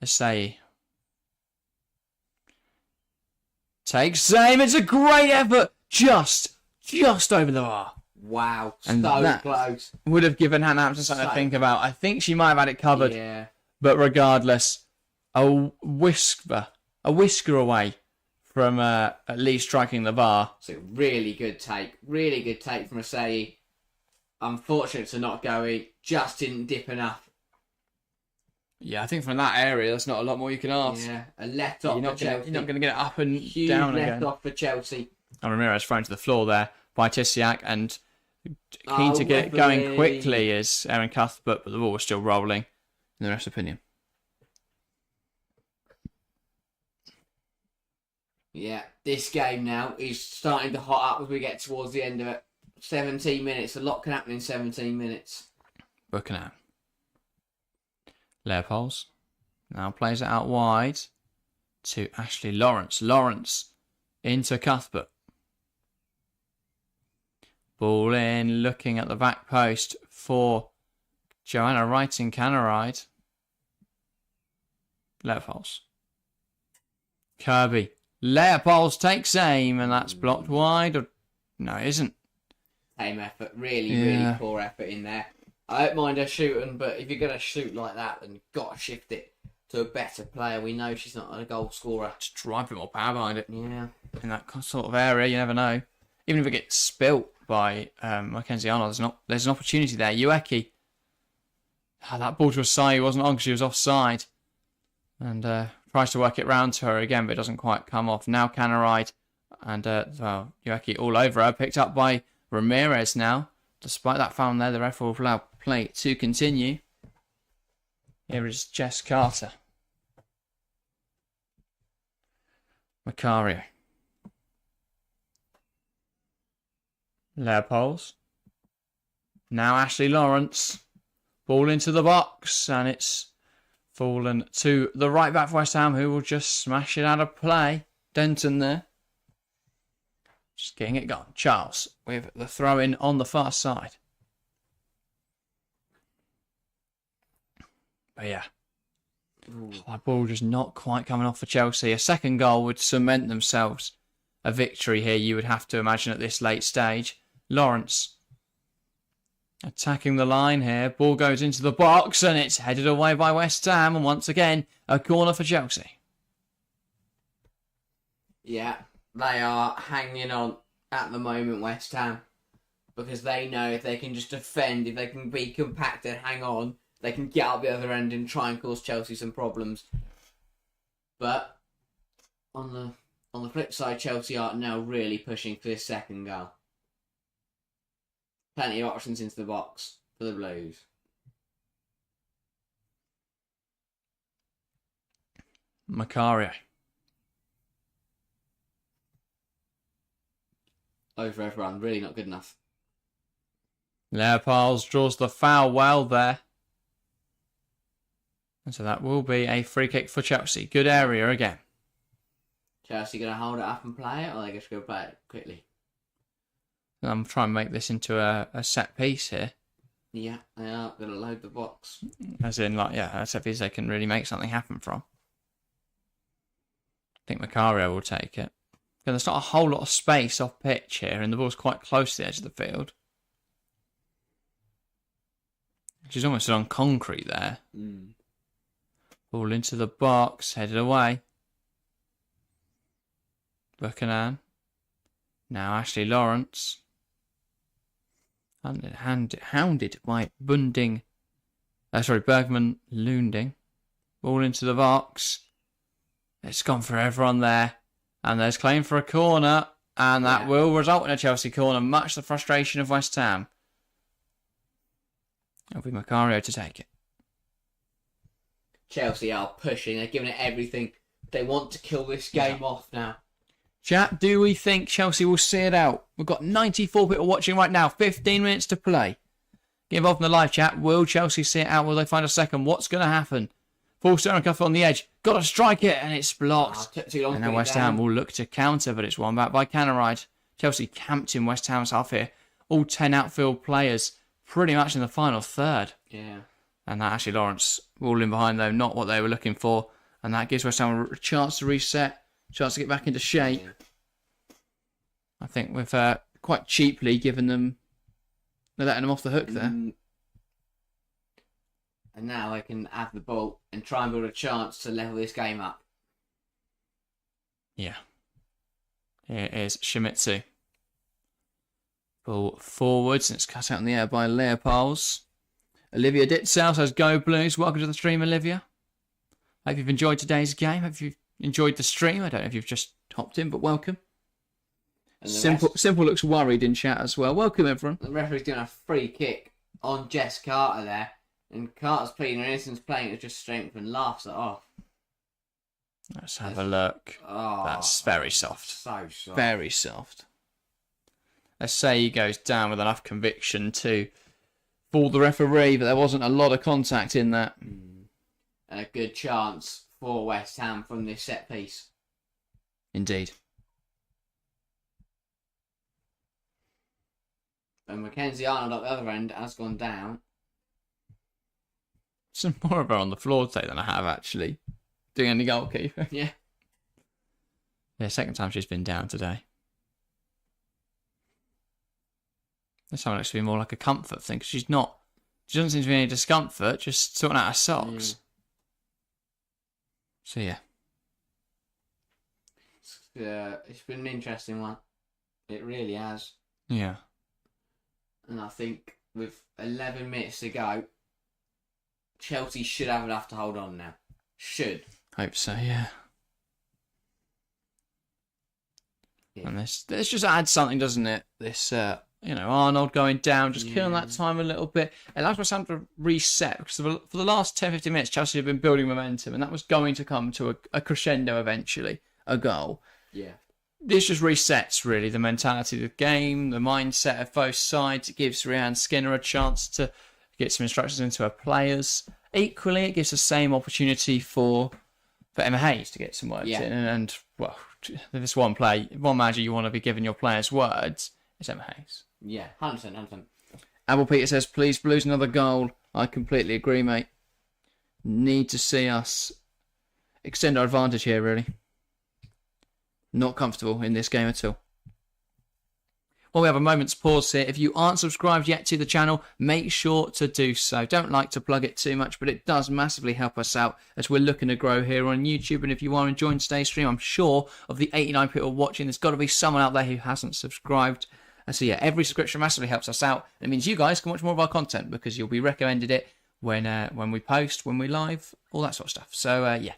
Say takes aim. It's a great effort. Just over the bar. Wow, and so close. Would have given Hannah Hampton something to think about. I think she might have had it covered. Yeah. But regardless, a whisker away from at least striking the bar. So really good take from Asai. Unfortunate to not go in. Just didn't dip enough. Yeah, I think from that area, there's not a lot more you can ask. Yeah, a left off for Chelsea. You're not going to get it up and Huge down left again. off for Chelsea. And Ramirez thrown to the floor there by Tisiak, and keen to get it going quickly is Aaron Cuthbert, but the ball was still rolling, in the ref's opinion. Yeah, this game now is starting to hot up as we get towards the end of it. 17 minutes, a lot can happen in 17 minutes. Buchanan. Leopolds now plays it out wide to Ashley Lawrence. Lawrence into Cuthbert. Ball in, looking at the back post for Joanna Wrighting Canaride. Leopolds. Kirby. Leopolds takes aim, and that's blocked wide. No, it isn't. Same effort. Really poor effort in there. I don't mind her shooting, but if you're going to shoot like that, then you've got to shift it to a better player. We know she's not a goal scorer. Just drive a bit more power behind it. Yeah. In that sort of area, you never know. Even if it gets spilt by Mackenzie Arnold, there's an opportunity there. Ueki. That ball to Asai wasn't on because she was offside. And tries to work it round to her again, but it doesn't quite come off. Now Canaride and Ueki all over her. Picked up by Ramirez now. Despite that foul there, the ref will allow play to continue. Here is Jess Carter. Macario. Leopolds. Now Ashley Lawrence. Ball into the box, and it's fallen to the right back for West Ham, who will just smash it out of play. Denton there. Just getting it gone. Charles with the throw-in on the far side. But yeah. That ball just not quite coming off for Chelsea. A second goal would cement themselves a victory here, you would have to imagine, at this late stage. Lawrence attacking the line here. Ball goes into the box and it's headed away by West Ham. And once again, a corner for Chelsea. Yeah, they are hanging on at the moment, West Ham. Because they know if they can just defend, if they can be compact and hang on, they can get up the other end and try and cause Chelsea some problems. But on the flip side, Chelsea are now really pushing for this second goal. Plenty of options into the box for the Blues. Macario. Over everyone, really not good enough. Leopards draws the foul well there. And so that will be a free kick for Chelsea. Good area again. Chelsea going to hold it up and play it, or are they just going to play it quickly? I'm trying to make this into a set piece here. Yeah, they are going to load the box. As in, like, yeah, a set piece they can really make something happen from. I think Macario will take it. And there's not a whole lot of space off pitch here, and the ball's quite close to the edge of the field. She's almost on concrete there. Ball into the box, headed away. Buchanan. Now Ashley Lawrence. Hounded by Bergman Lunding. Ball into the box. It's gone for everyone there. And there's claim for a corner. And that will result in a Chelsea corner. Much the frustration of West Ham. It'll be Macario to take it. Chelsea are pushing. They're giving it everything. They want to kill this game off now. Chat, do we think Chelsea will see it out? We've got 94 people watching right now. 15 minutes to play. Get involved in the live chat. Will Chelsea see it out? Will they find a second? What's going to happen? Full Stern Cuff on the edge. Got to strike it, and it's blocked. Took too long and to now get West down. Ham will look to counter, but it's won back by Canaride. Chelsea camped in West Ham's half here. All 10 outfield players pretty much in the final third. Yeah. And that Ashley Lawrence rolling behind, though, not what they were looking for. And that gives West Ham a chance to reset, chance to get back into shape. Yeah. I think we've quite cheaply given them, they're letting them off the hook there. And now they can have the ball and try and build a chance to level this game up. Yeah. Here is Shimizu. Ball forwards, and it's cut out in the air by Leopolds. Olivia Ditzel says, "Go Blues." Welcome to the stream, Olivia. Hope you've enjoyed today's game. Hope you've enjoyed the stream. I don't know if you've just hopped in, but welcome. Simple looks worried in chat as well. Welcome, everyone. The referee's doing a free kick on Jess Carter there. And Carter's pleading her innocence, playing it just strength and laughs it off. Let's have a look. Oh, That's very soft. So soft. Very soft. Let's say he goes down with enough conviction to fool the referee, but there wasn't a lot of contact in that. And a good chance for West Ham from this set piece. Indeed. And Mackenzie Arnold at the other end has gone down. Some more of her on the floor today than I have, actually. Doing any goalkeeper. Yeah. Yeah, second time she's been down today. This one looks to be more like a comfort thing, because she doesn't seem to be any discomfort, just sorting out her socks. So, yeah. It's been an interesting one. It really has. Yeah. And I think with 11 minutes to go, Chelsea should have enough to hold on now. Should. Hope so, yeah. And this just adds something, doesn't it? This, Arnold going down, just killing that time a little bit. It allows West Ham to reset, because for the last 10-15 minutes, Chelsea have been building momentum, and that was going to come to a crescendo eventually, a goal. Yeah. This just resets, really, the mentality of the game, the mindset of both sides. It gives Rhiannon Skinner a chance to get some instructions into her players. Equally, it gives the same opportunity for Emma Hayes to get some words in. And, well, if there's one manager you want to be giving your players words, it's Emma Hayes. Yeah, 100%. Abel Peter says, "Please, Blues, another goal." I completely agree, mate. Need to see us extend our advantage here, really. Not comfortable in this game at all. Well, we have a moment's pause here. If you aren't subscribed yet to the channel, make sure to do so. Don't like to plug it too much, but it does massively help us out as we're looking to grow here on YouTube. And if you are enjoying today's stream, I'm sure of the 89 people watching, there's got to be someone out there who hasn't subscribed. And so yeah, every subscription massively helps us out. And it means you guys can watch more of our content because you'll be recommended it when we post, when we live, all that sort of stuff. So yeah,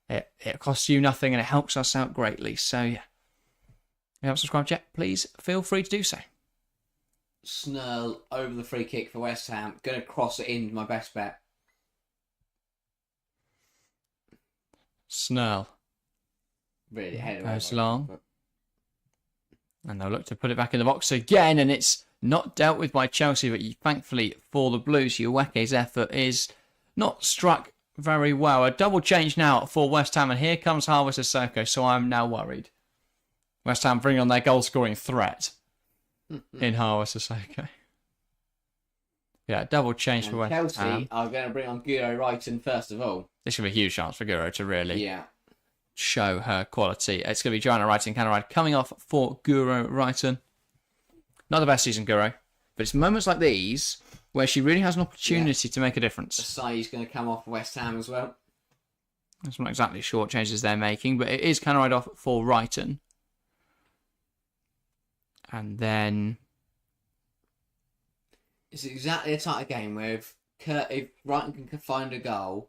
it costs you nothing and it helps us out greatly. So yeah. If you haven't subscribed yet, please feel free to do so. Snurl over the free kick for West Ham. Going to cross it in, my best bet. Snurl. Really ahead of goes long. And they'll look to put it back in the box again, and it's not dealt with by Chelsea, but thankfully for the Blues, Uweke's effort is not struck very well. A double change now for West Ham, and here comes Harvey Sissoko, so I'm now worried. West Ham bring on their goal-scoring threat in Harvey Sissoko. Yeah, double change and for West Chelsea Ham. Chelsea are going to bring on Guro Wrighton first of all. This should be a huge chance for Guro to really show her quality. It's going to be Joanna Wrighton, counter-ride coming off for Guro Wrighton. Not the best season, Guro, but it's moments like these where she really has an opportunity to make a difference. Asai's going to come off West Ham as well. I'm not exactly sure what changes they're making, but it is counter-ride off for Wrighton. And then it's exactly the type of game where if Brighton can find a goal,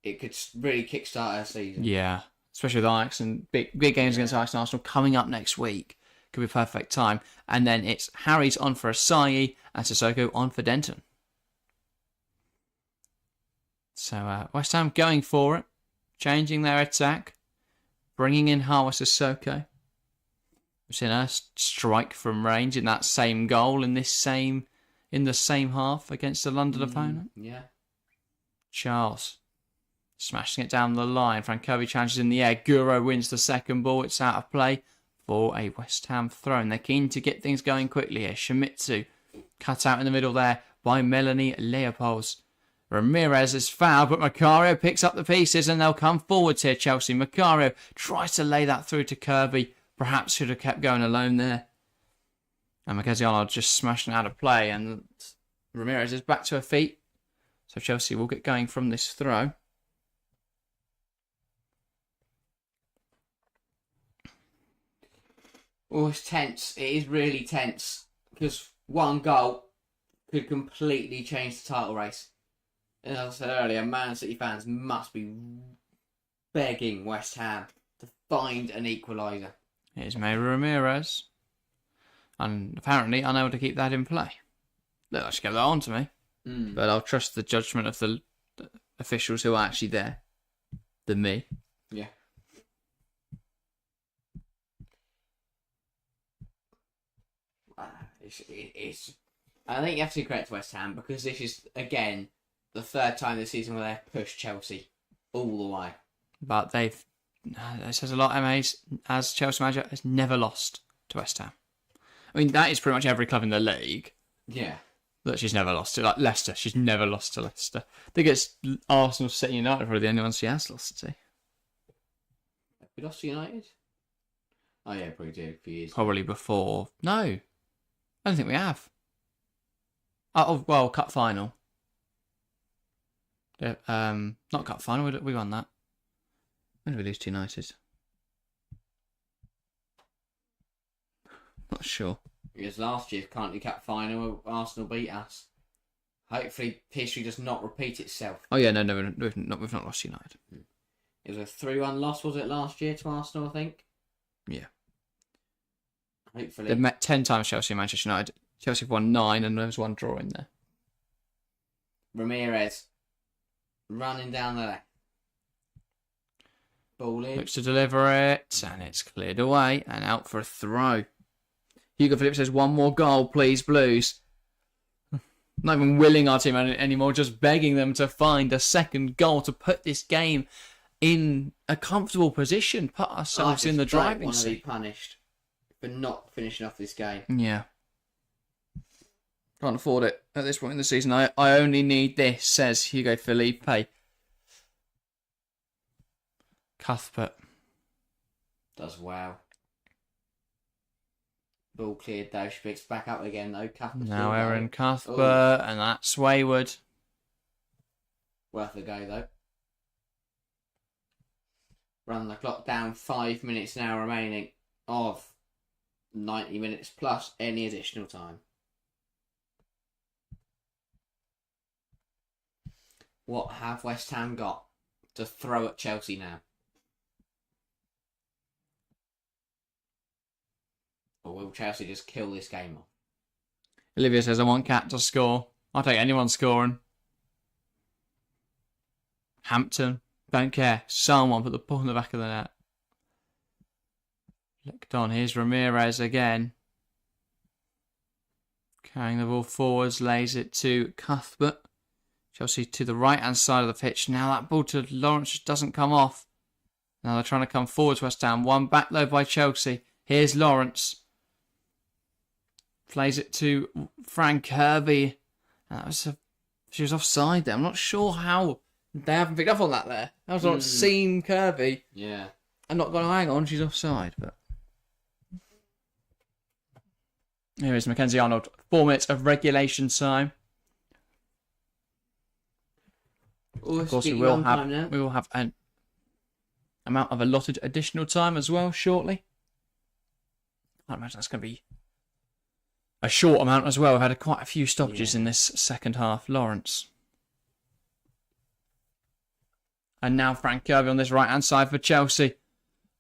it could really kickstart our season. Yeah, especially with Ajax and big games against Ajax and Arsenal coming up next week. Could be a perfect time. And then it's Harry's on for Asai and Sissoko on for Denton. So West Ham going for it, changing their attack, bringing in Harvey Sissoko. We've seen her strike from range in that same goal in the same half against the London opponent. Yeah. Charles smashing it down the line. Frankovic challenges in the air. Guro wins the second ball. It's out of play for a West Ham throw. And they're keen to get things going quickly here. Shimizu cut out in the middle there by Melanie Leopolds. Ramirez is fouled, but Macario picks up the pieces and they'll come forwards here, Chelsea. Macario tries to lay that through to Kirby. Perhaps should have kept going alone there. And Mackenzie just smashing out of play. And Ramirez is back to her feet. So Chelsea will get going from this throw. Oh, it's tense. It is really tense. Because one goal could completely change the title race. And as I said earlier, Man City fans must be begging West Ham to find an equaliser. Here's Mayra Ramirez. And apparently unable to keep that in play. Look, I should give that on to me. But I'll trust the judgment of the officials who are actually there than me. Yeah. It's. I think you have to credit to West Ham because this is, again, the third time this season where they've pushed Chelsea all the way. But they've... It says a lot, MAs, as Chelsea manager, has never lost to West Ham. I mean, that is pretty much every club in the league. Yeah. That she's never lost to. Like Leicester, she's never lost to Leicester. I think it's Arsenal, City, United probably the only ones she has lost to. Have we lost to United? Oh yeah, probably did a few years. Probably before. No. I don't think we have. Oh, well, cup final. Yeah, not cup final, we won that. When did we lose to United? Not sure. Because last year's Country Cup final, Arsenal beat us. Hopefully, history does not repeat itself. Oh yeah, no, we've not lost to United. It was a 3-1 loss, was it, last year to Arsenal, I think? Yeah. Hopefully. They've met 10 times, Chelsea and Manchester United. Chelsea have won 9 and there was 1 draw in there. Ramirez running down the left. Ball in. Looks to deliver it, and it's cleared away and out for a throw. Hugo Phillips says, one more goal, please, Blues. Not even willing our team anymore, just begging them to find a second goal to put this game in a comfortable position, put ourselves in the driving seat. I want to be punished for not finishing off this game. Yeah. Can't afford it at this point in the season. I only need this, says Hugo Felipe. Cuthbert. Does well. Ball cleared though. She picks back up again though. Now Erin Cuthbert, and that's wayward. Worth a go though. Run the clock down. 5 minutes now remaining of 90 minutes plus any additional time. What have West Ham got to throw at Chelsea now? Or will Chelsea just kill this game off? Olivia says, I want Cat to score. I'll take anyone scoring. Hampton, don't care. Someone put the ball in the back of the net. Looked on. Here's Ramirez again. Carrying the ball forwards, lays it to Cuthbert. Chelsea to the right-hand side of the pitch. Now that ball to Lawrence just doesn't come off. Now they're trying to come forwards, West Ham. One back though by Chelsea. Here's Lawrence. Plays it to Frank Kirby. She was offside there. I'm not sure how they haven't picked up on that there. I was not seen Kirby. Yeah. I'm not going to hang on. She's offside. But here is Mackenzie Arnold. 4 minutes of regulation time. Of course, we will have an amount of allotted additional time as well shortly. I imagine that's going to be a short amount as well. We've had quite a few stoppages in this second half. Lawrence. And now Frank Kirby on this right-hand side for Chelsea.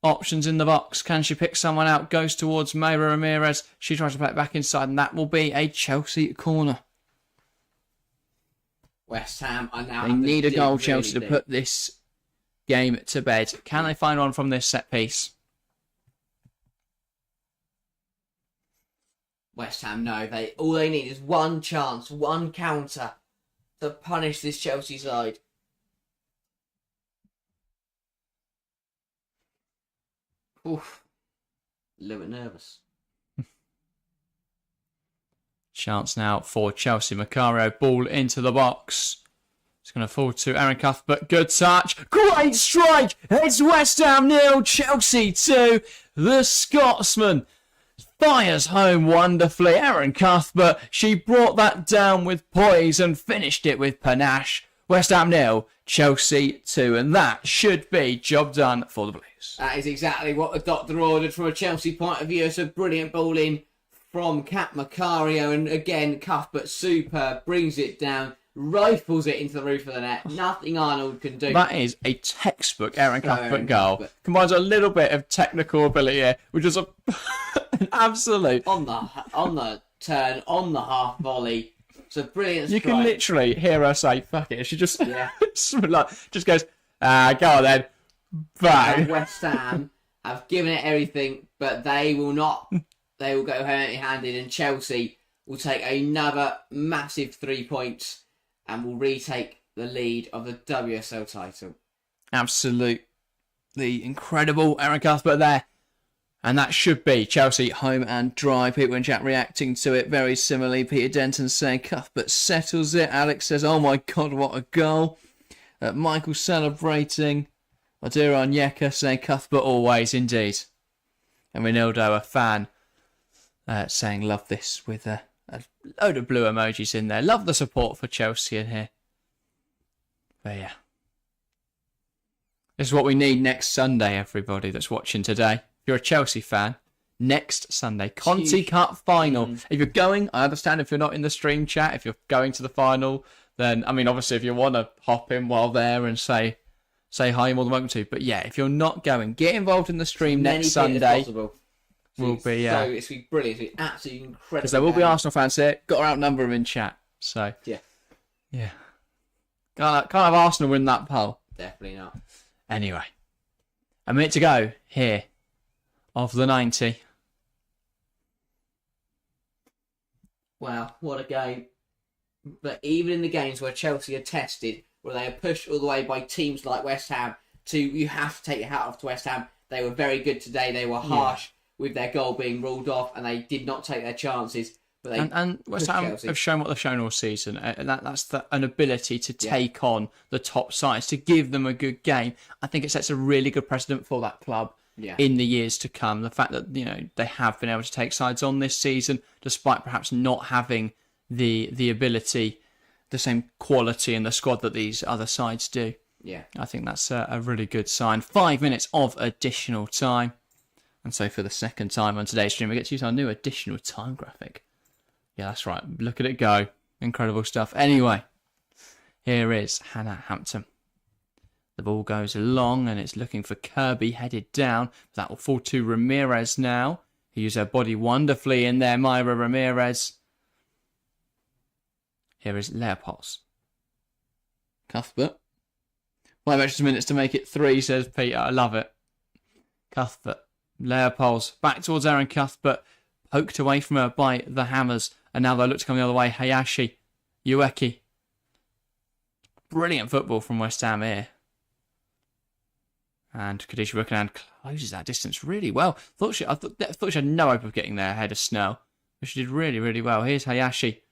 Options in the box. Can she pick someone out? Goes towards Mayra Ramirez. She tries to play it back inside, and that will be a Chelsea corner. West Ham are now... They need a goal, Chelsea, to put this game to bed. Can they find one from this set piece? West Ham, no. All they need is one chance, one counter to punish this Chelsea side. Oof. A little bit nervous. Chance now for Chelsea. Macario, ball into the box. It's going to fall to Erin Cuthbert. Good touch. Great strike. It's West Ham 0, Chelsea 2. The Scotsman fires home wonderfully. Erin Cuthbert, she brought that down with poise and finished it with panache. West Ham 0, Chelsea 2. And that should be job done for the Blues. That is exactly what the doctor ordered from a Chelsea point of view. It's a brilliant ball in from Kat Macario, and again Cuthbert superb, brings it down, rifles it into the roof of the net. Nothing Arnold can do. That is a textbook Erin Cuthbert goal. Combines a little bit of technical ability here, which is an absolute on the turn, on the half volley. It's a brilliant strike. You can literally hear her say "fuck it." She just just goes, go on then, bang. And West Ham have given it everything, but they will not. They will go empty-handed, and Chelsea will take another massive 3 points and will retake the lead of the WSL title. Absolutely incredible Erin Cuthbert there. And that should be Chelsea home and dry. People in chat reacting to it very similarly. Peter Denton saying Cuthbert settles it. Alex says, oh my God, what a goal. Michael celebrating. Adira Onyeka saying Cuthbert always, indeed. And Ronaldo, a fan, saying love this with a load of blue emojis in there. Love the support for Chelsea in here. But yeah. This is what we need next Sunday, everybody that's watching today. If you're a Chelsea fan, next Sunday, Conti Cup final. If you're going, I understand if you're not in the stream chat, if you're going to the final, then, I mean, obviously, if you want to hop in while there and say hi, you're more than welcome to. But yeah, if you're not going, get involved in the stream next Sunday. Will be, so it's going to be brilliant. It's going to be absolutely incredible. Because there will be Arsenal fans here. Got to outnumber them in chat. So, yeah. Can't have Arsenal win that poll. Definitely not. Anyway, a minute to go here of the 90. Wow, what a game. But even in the games where Chelsea are tested, where they are pushed all the way by teams like West Ham, you have to take your hat off to West Ham. They were very good today. They were harsh with their goal being ruled off, and they did not take their chances. But they and West Ham have shown what they've shown all season. That's an ability to take on the top sides, to give them a good game. I think it sets a really good precedent for that club in the years to come. The fact that, they have been able to take sides on this season, despite perhaps not having the ability, the same quality in the squad that these other sides do. Yeah. I think that's a really good sign. 5 minutes of additional time. And so for the second time on today's stream, we get to use our new additional time graphic. Yeah, that's right. Look at it go. Incredible stuff. Anyway, here is Hannah Hampton. The ball goes long and it's looking for Kirby headed down. That will fall to Ramirez now. He used her body wonderfully in there, Myra Ramirez. Here is Leopolds. Cuthbert. 5 extra minutes to make it 3, says Peter. I love it. Cuthbert. Leopolds. Back towards Aaron Cuthbert. Poked away from her by the Hammers. And now they look to come the other way. Hayashi. Ueki. Brilliant football from West Ham here. And Kadisha Buchanan closes that distance really well. I thought she had no hope of getting there ahead of Snell. But she did really, really well. Here's Hayashi.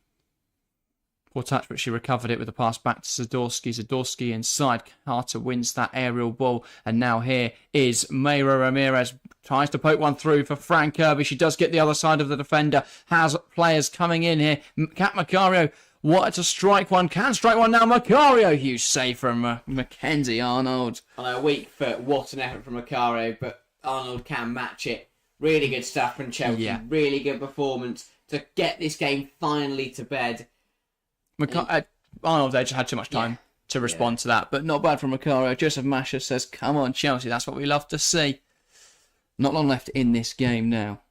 Poor touch, but she recovered it with a pass back to Zadorsky. Zadorsky inside. Carter wins that aerial ball. And now here is Mayra Ramirez. Tries to poke one through for Fran Kirby. She does get the other side of the defender. Has players coming in here. Kat Macario wanted to strike one. Can strike one now. Macario. Huge save from Mackenzie Arnold. On a weak foot. What an effort from Macario. But Arnold can match it. Really good stuff from Chelsea. Yeah. Really good performance to get this game finally to bed. Arnold just had too much time to respond to that, but not bad from Macario. Joseph Masher says, come on, Chelsea, that's what we love to see. Not long left in this game now.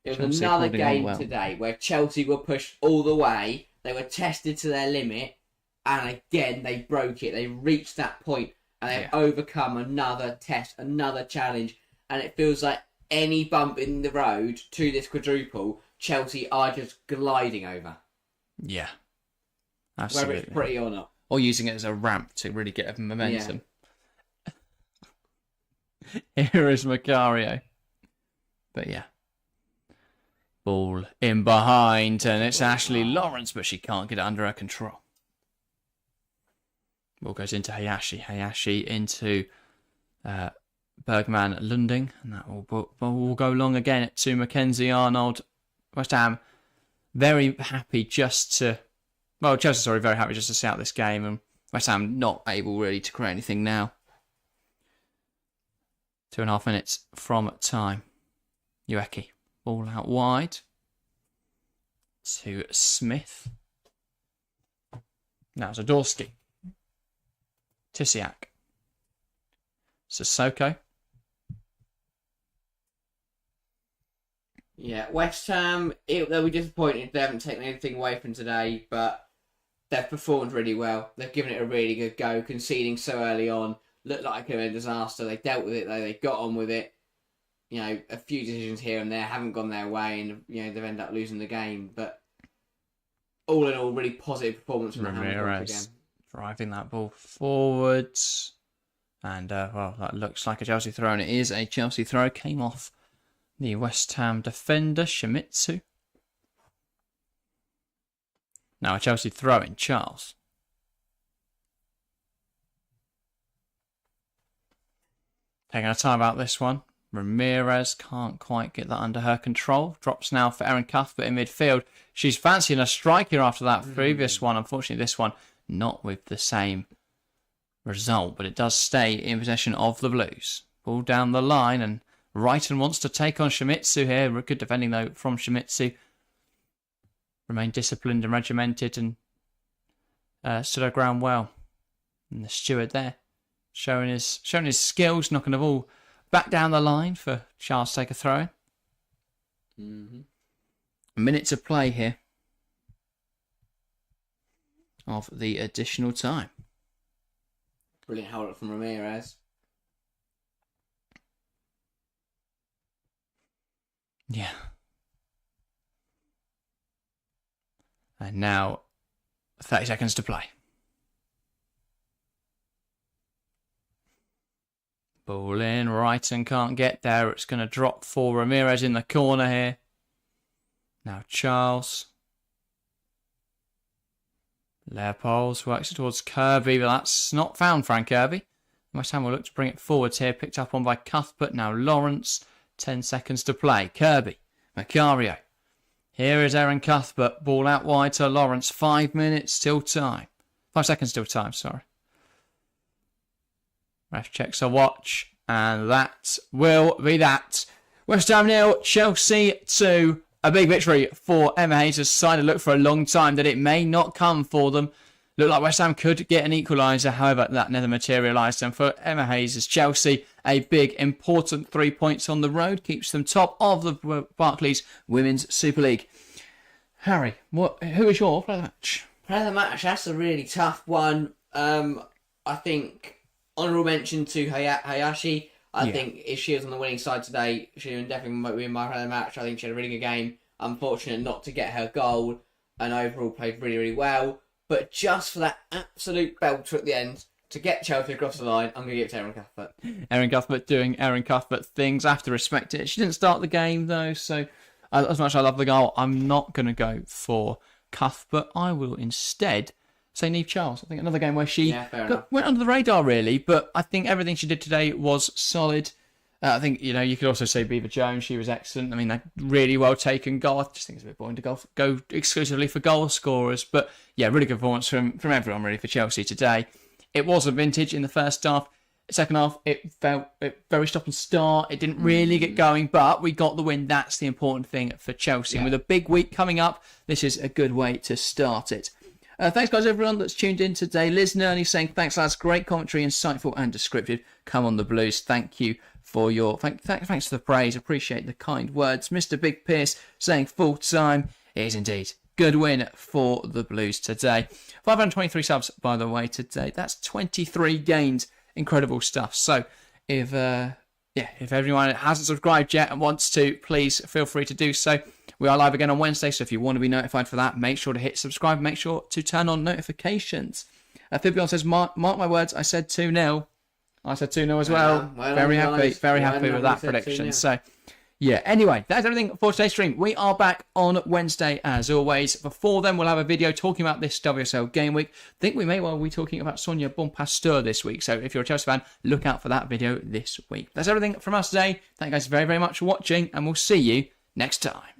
It was another game today where Chelsea were pushed all the way, they were tested to their limit, and again they broke it. They reached that point, and they've overcome another test, another challenge, and it feels like any bump in the road to this quadruple, Chelsea are just gliding over. Yeah. Absolutely. Whether it's pretty or not. Or using it as a ramp to really get momentum. Yeah. Here is Macario. But yeah. Ball in behind, and it's Ashley Lawrence, but she can't get it under her control. Ball goes into Hayashi. Hayashi into Bergman Lunding, and that will go long again to Mackenzie Arnold. West Ham very happy just to... Well, Chelsea, very happy just to see out this game, and West Ham not able really to create anything now. 2.5 minutes from time. Ueki. Ball out wide to Smith. Now Zadorsky. Tisiak. Sissoko. Yeah, West Ham, they'll be disappointed they haven't taken anything away from today, but they've performed really well. They've given it a really good go, conceding so early on. Looked like a disaster. They dealt with it, though. They got on with it. A few decisions here and there haven't gone their way, and they've ended up losing the game. But all in all, really positive performance from Ramirez again. Driving that ball forwards. And, that looks like a Chelsea throw, and it is a Chelsea throw. Came off the West Ham defender, Shimizu. Now a Chelsea throw in, Charles. Taking a time about this one. Ramirez can't quite get that under her control. Drops now for Erin Cuthbert in midfield. She's fancying a striker after that previous one. Unfortunately, this one not with the same result, but it does stay in possession of the Blues. Ball down the line, and Wrighton wants to take on Shimizu here. Good defending, though, from Shimizu. Remained disciplined and regimented and stood her ground well. And the steward there showing his skills, knocking the ball back down the line for Charles to take a throw. A minute to play here of the additional time. Brilliant hold up from Ramirez. Yeah. And now 30 seconds to play. Ball in, Wrighton can't get there. It's going to drop for Ramirez in the corner here. Now Charles. Leopolds works towards Kirby, but that's not found Frank Kirby. West Ham will look to bring it forwards here. Picked up on by Cuthbert. Now Lawrence. 10 seconds to play. Kirby. Macario. Here is Aaron Cuthbert. Ball out wide to Lawrence. 5 minutes till time. 5 seconds till time, sorry. Ref checks a watch. And that will be that. West Ham 0, Chelsea 2. A big victory for Emma Hayes' side. It looked for a long time that it may not come for them. Looked like West Ham could get an equaliser. However, that never materialised. And for Emma Hayes' Chelsea, a big, important 3 points on the road. Keeps them top of the Barclays Women's Super League. Harry, who is your player of the match? Player of the match, that's a really tough one. I think honourable mention to Hayashi. I think if she was on the winning side today, she would definitely win my player of the match. I think she had a really good game. Unfortunate not to get her goal, and overall played really, really well. But just for that absolute belter at the end to get Chelsea across the line, I'm going to give it to Aaron Cuthbert. Aaron Cuthbert doing Aaron Cuthbert things. I have to respect it. She didn't start the game though, so as much as I love the goal, I'm not going to go for Cuthbert. I will instead say Niamh Charles. I think another game where she went under the radar really, but I think everything she did today was solid. I think, you could also say Beaver Jones. She was excellent. I mean, a really well taken goal. I just think it's a bit boring to go exclusively for goal scorers. But yeah, really good performance from everyone really for Chelsea today. It was a vintage in the first half. Second half, it felt very stop and start. It didn't really get going, but we got the win. That's the important thing for Chelsea. Yeah. And with a big week coming up, this is a good way to start it. Thanks, guys, everyone that's tuned in today. Liz Nerney saying, thanks, lads. Great commentary, insightful and descriptive. Come on the Blues. Thank you for your... Thanks for the praise. Appreciate the kind words. Mr. Big Pierce saying, full time. It is indeed. Good win for the Blues today. 523 subs, by the way, today. That's 23 gains. Incredible stuff. So, if everyone hasn't subscribed yet and wants to, please feel free to do so. We are live again on Wednesday, so if you want to be notified for that, make sure to hit subscribe. Make sure to turn on notifications. Fibion says, mark my words, I said 2-0. I said 2-0 as well. Very happy with that prediction. So, yeah, anyway, that's everything for today's stream. We are back on Wednesday as always. Before then, we'll have a video talking about this WSL game week. I think we may well be talking about Sonia Bonpasteur this week. So if you're a Chelsea fan, look out for that video this week. That's everything from us today. Thank you guys very, very much for watching, and we'll see you next time.